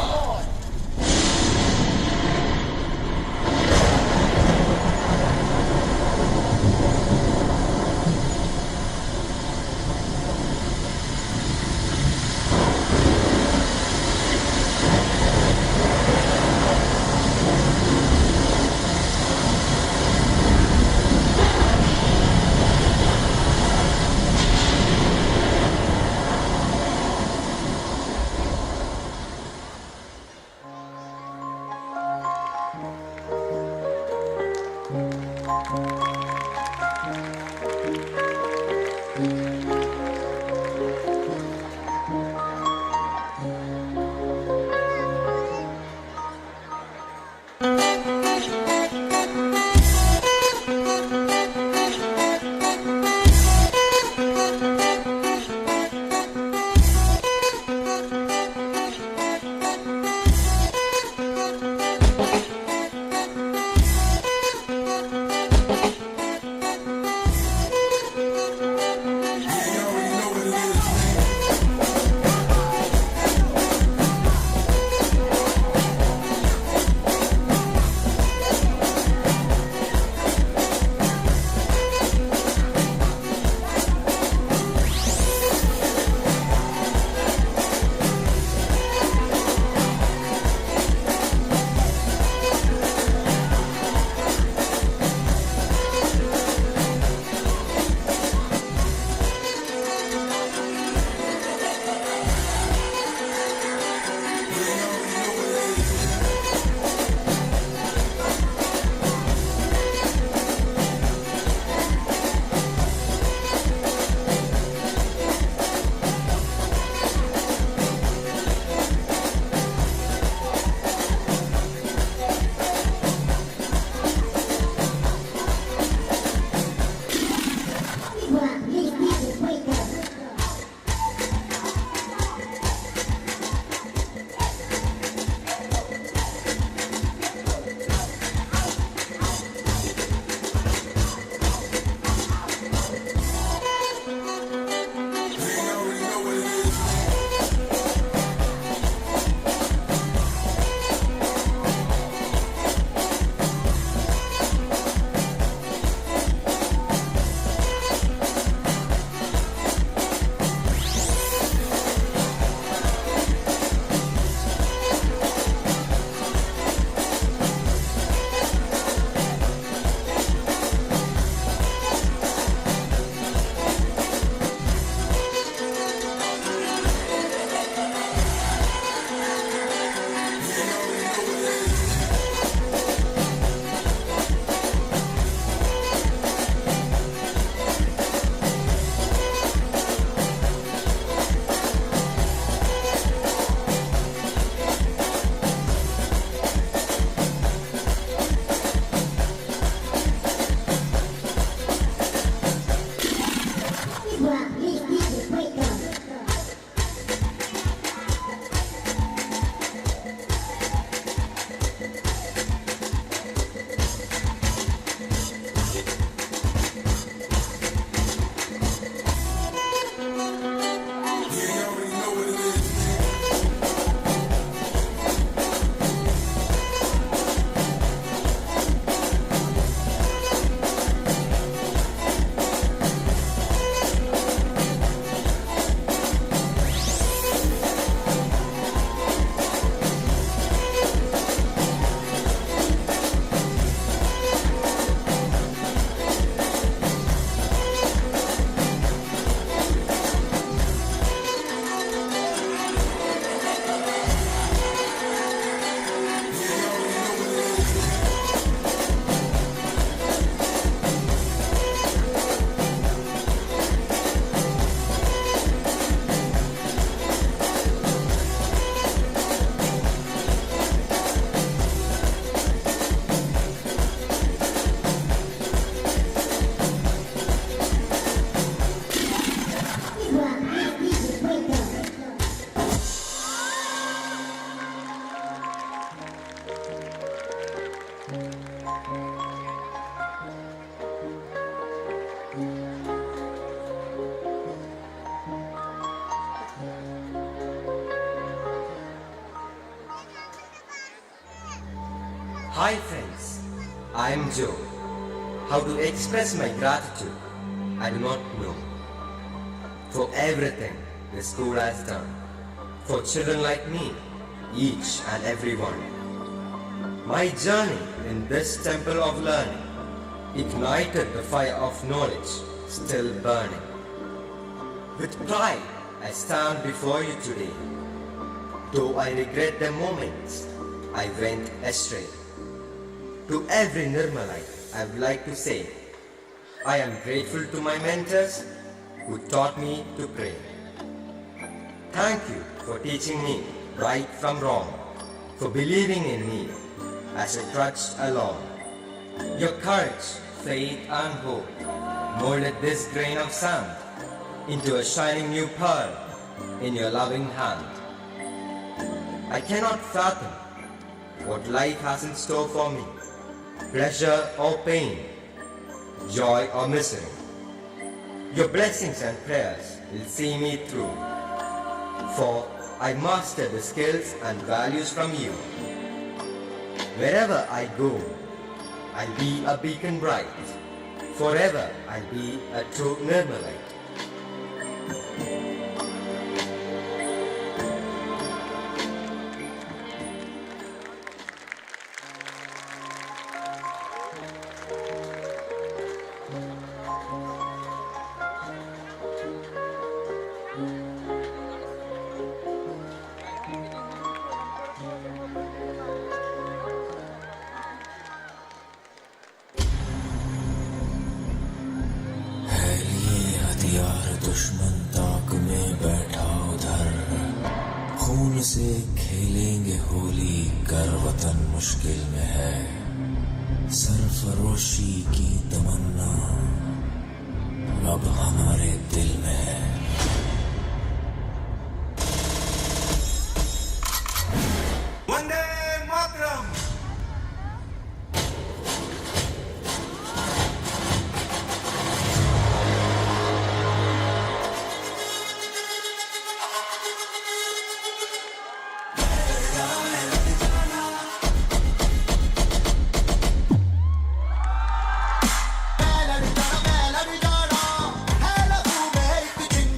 Hi friends, I am Joe. How to express my gratitude, I do not know. For everything the school has done. For children like me, each and every one. My journey in this temple of learning ignited the fire of knowledge still burning. With pride, I stand before you today. Though I regret the moments I went astray. To every Nirmalite, I would like to say, I am grateful to my mentors who taught me to pray. Thank you for teaching me right from wrong, for believing in me as I trudged along. Your courage, faith and hope molded this grain of sand into a shining new pearl in your loving hand. I cannot fathom what life has in store for me, pleasure or pain, joy or misery. Your blessings and prayers will see me through, for I master the skills and values from you. Wherever I go, I'll be a beacon bright. Forever I'll be a true Nirmalite.
दुश्मन ताक में बैठा उधर, खून से खेलेंगे होली कर वतन मुश्किल में है, सरफरोशी की तमन्ना अब हमारे दिल में है।
वंदे मातरम।
मैं लड़ जाना, मैं लड़ जाना, है लहू में एक चिंगारी।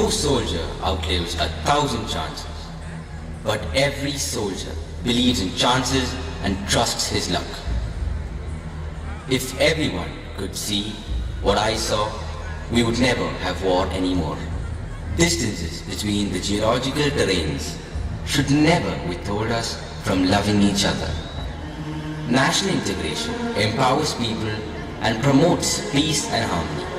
No soldier outlives 1,000 chances, but every soldier believes in chances and trusts his luck. If everyone could see what I saw, we would never have war anymore. Distances between the geological terrains should never withhold us from loving each other. National integration empowers people and promotes peace and harmony.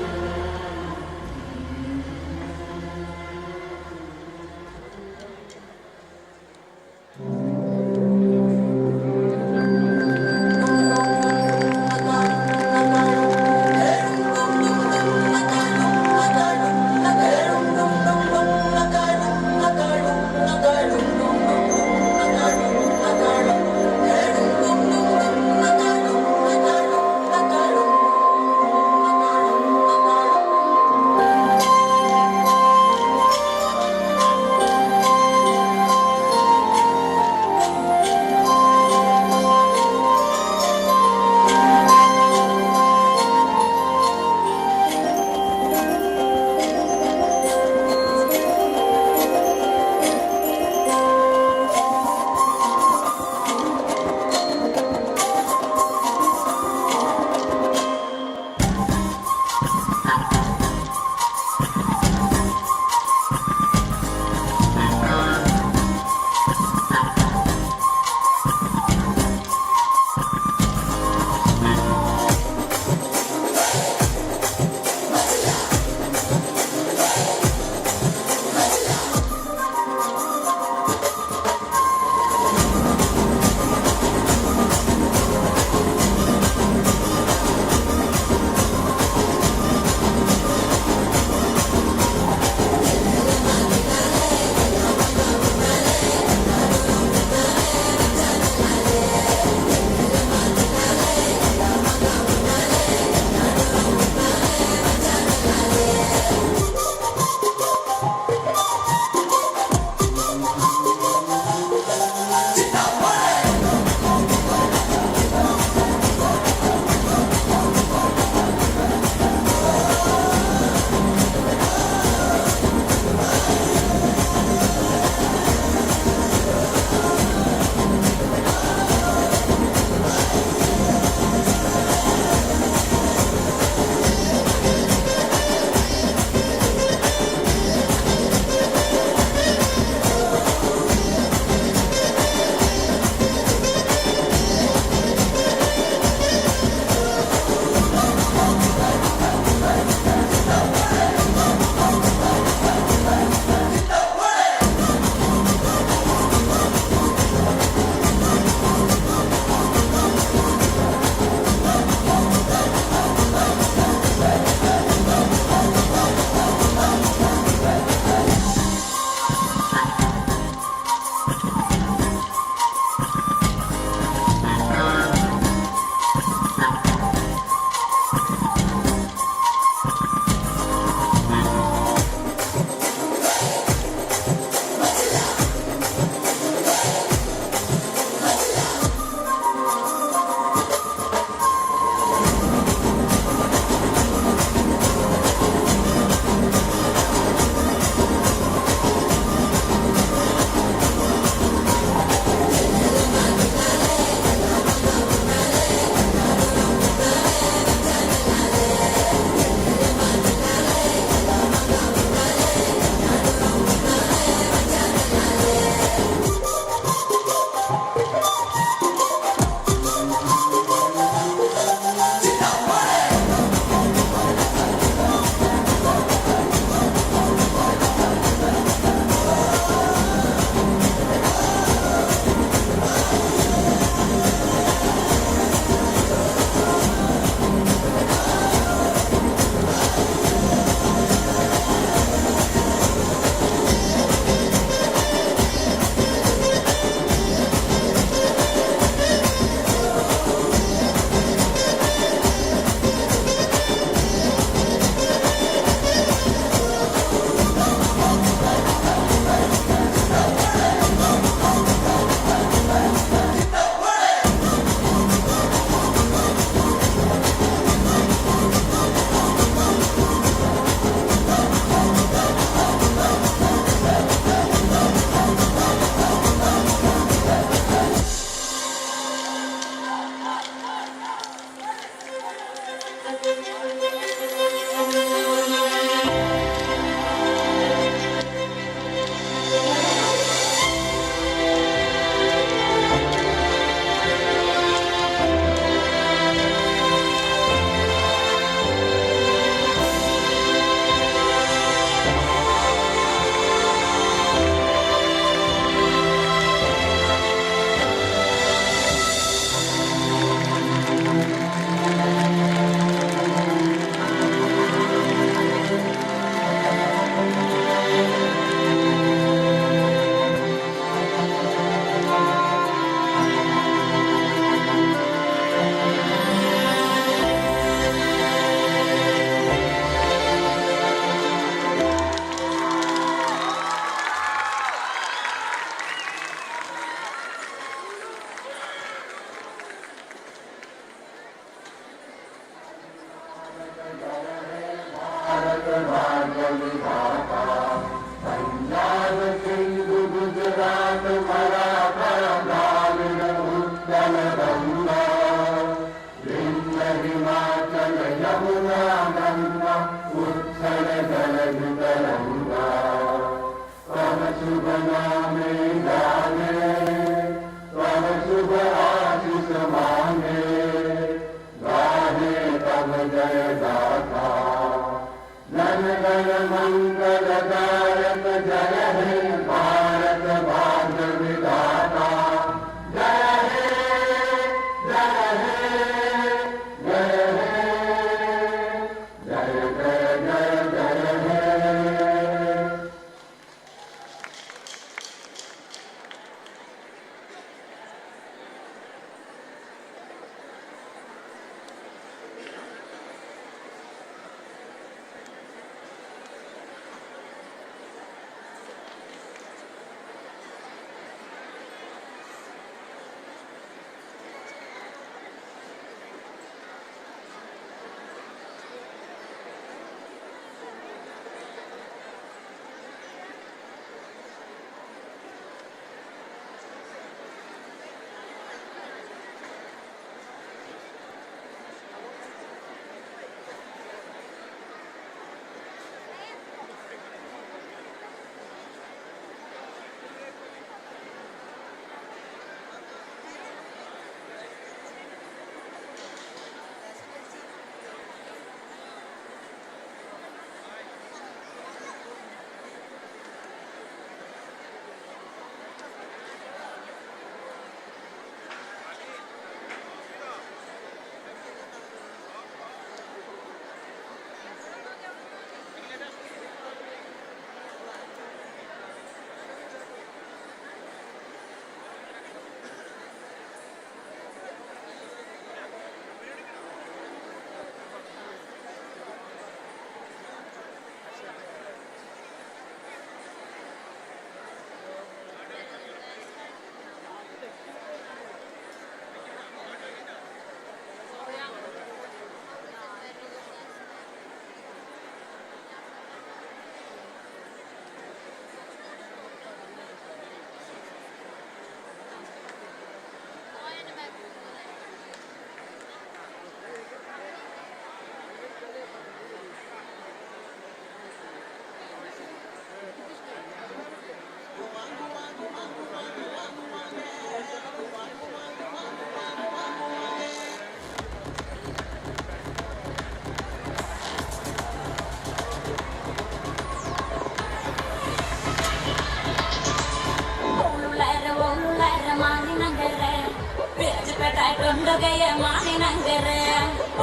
തൊണ്ടുകയ മാണിനങ്കര്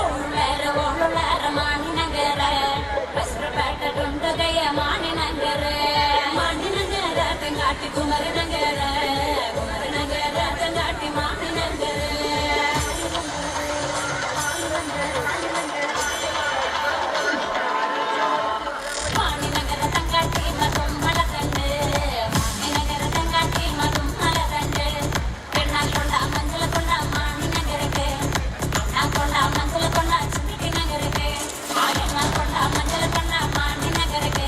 ഉള്ളേര മാണിനങ്കര് കഷ്ടപ്പെട്ട തൊണ്ടുകയ മാണിനങ്കര് മാണിനങ്കര തെങ്കാട്ടി കുമരനങ്കര് കുമരനങ്കര തെങ്കാട്ടി മാണിനങ്കര് മാണിനങ്കര തെങ്കാട്ടി മതും മലതണ്ട് മാണിനങ്കര തെങ്കാട്ടി മതും മലതണ്ട് പെണ്ണാൽ കൊണ്ട മഞ്ചള കൊണ്ട മാണിനങ്കരക്ക് പെണ്ണാൽ കൊണ്ട മഞ്ചള കൊണ്ട ചുരുട്ടി നഗരക്ക് പെണ്ണാൽ കൊണ്ട മഞ്ചള കൊണ്ട മാണിനങ്കരക്ക്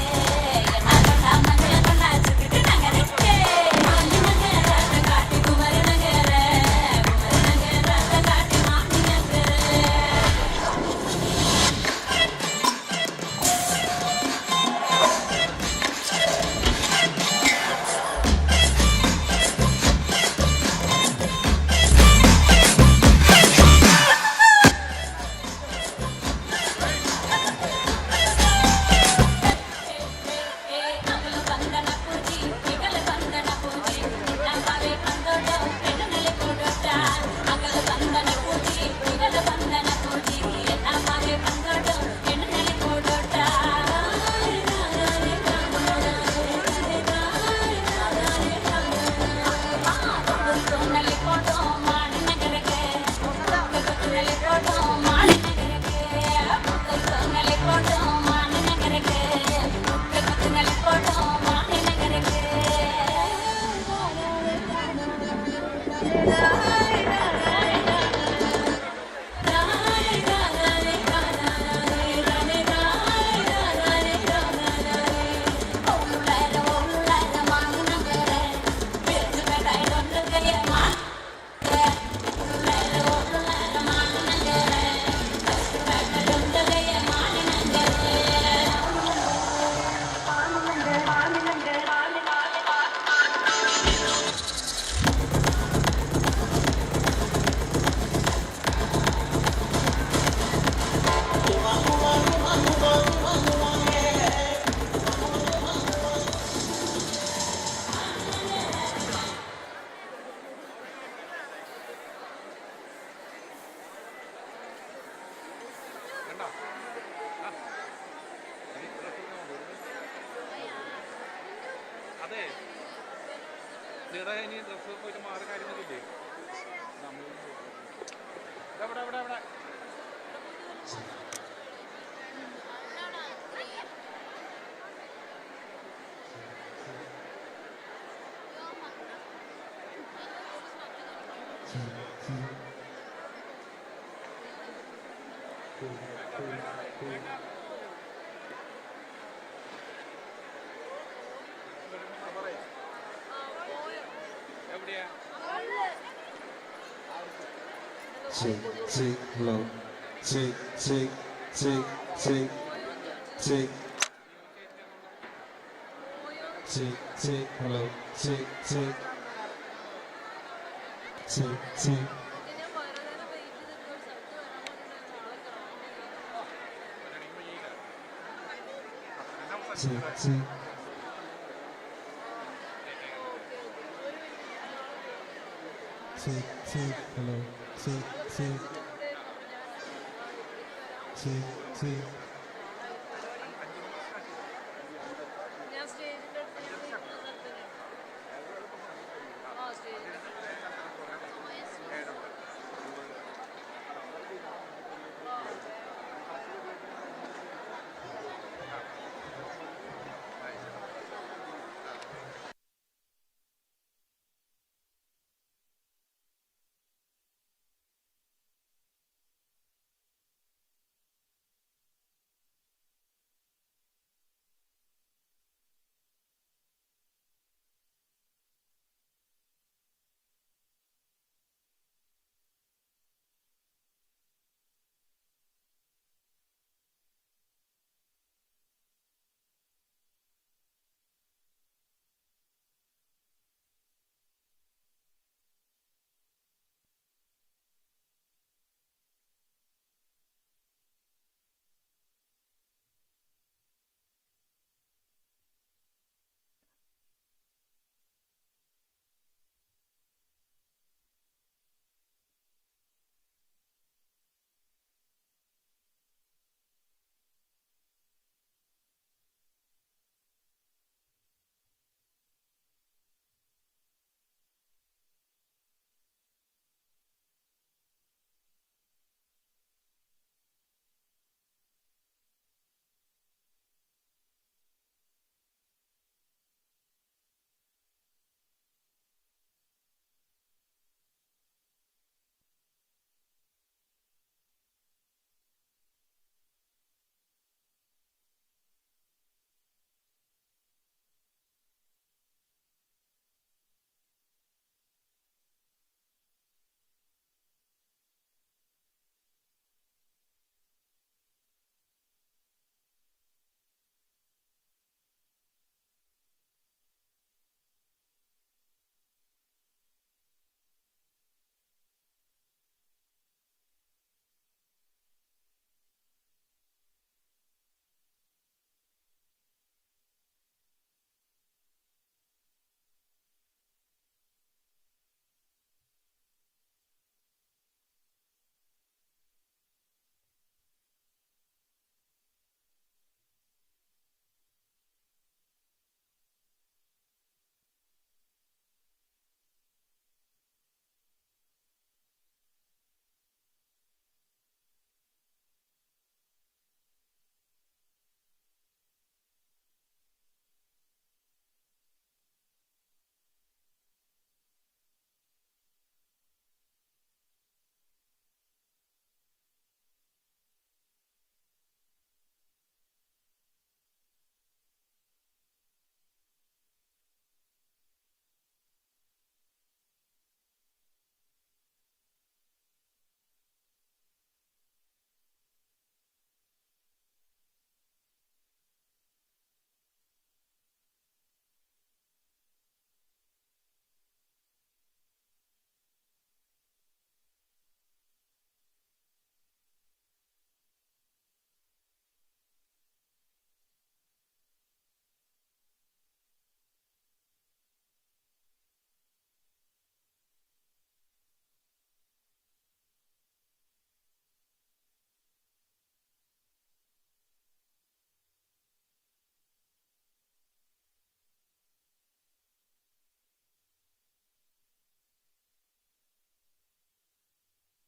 പെണ്ണാൽ കൊണ്ട മഞ്ചള കൊണ്ട ചുരുട്ടി നഗരക്ക് മാണിനങ്കര തെങ്കാട്ടി കുമരനങ്കര കുമരനങ്കര തെങ്കാട്ടി മാണിനങ്കര
അതെ നിറ ഇനി ഡ്രസ്സ് പോയിട്ട് മാറി കാര്യമൊന്നുമില്ലേ ഇവിടെ ഇവിടെ ഇവിടെ എവിടെയാ
Check, check, hello. Check, check, check, check, check. Check, check, hello. Check, check. Check, check. Check, check. Check, check, hello. Check, check. Check, check.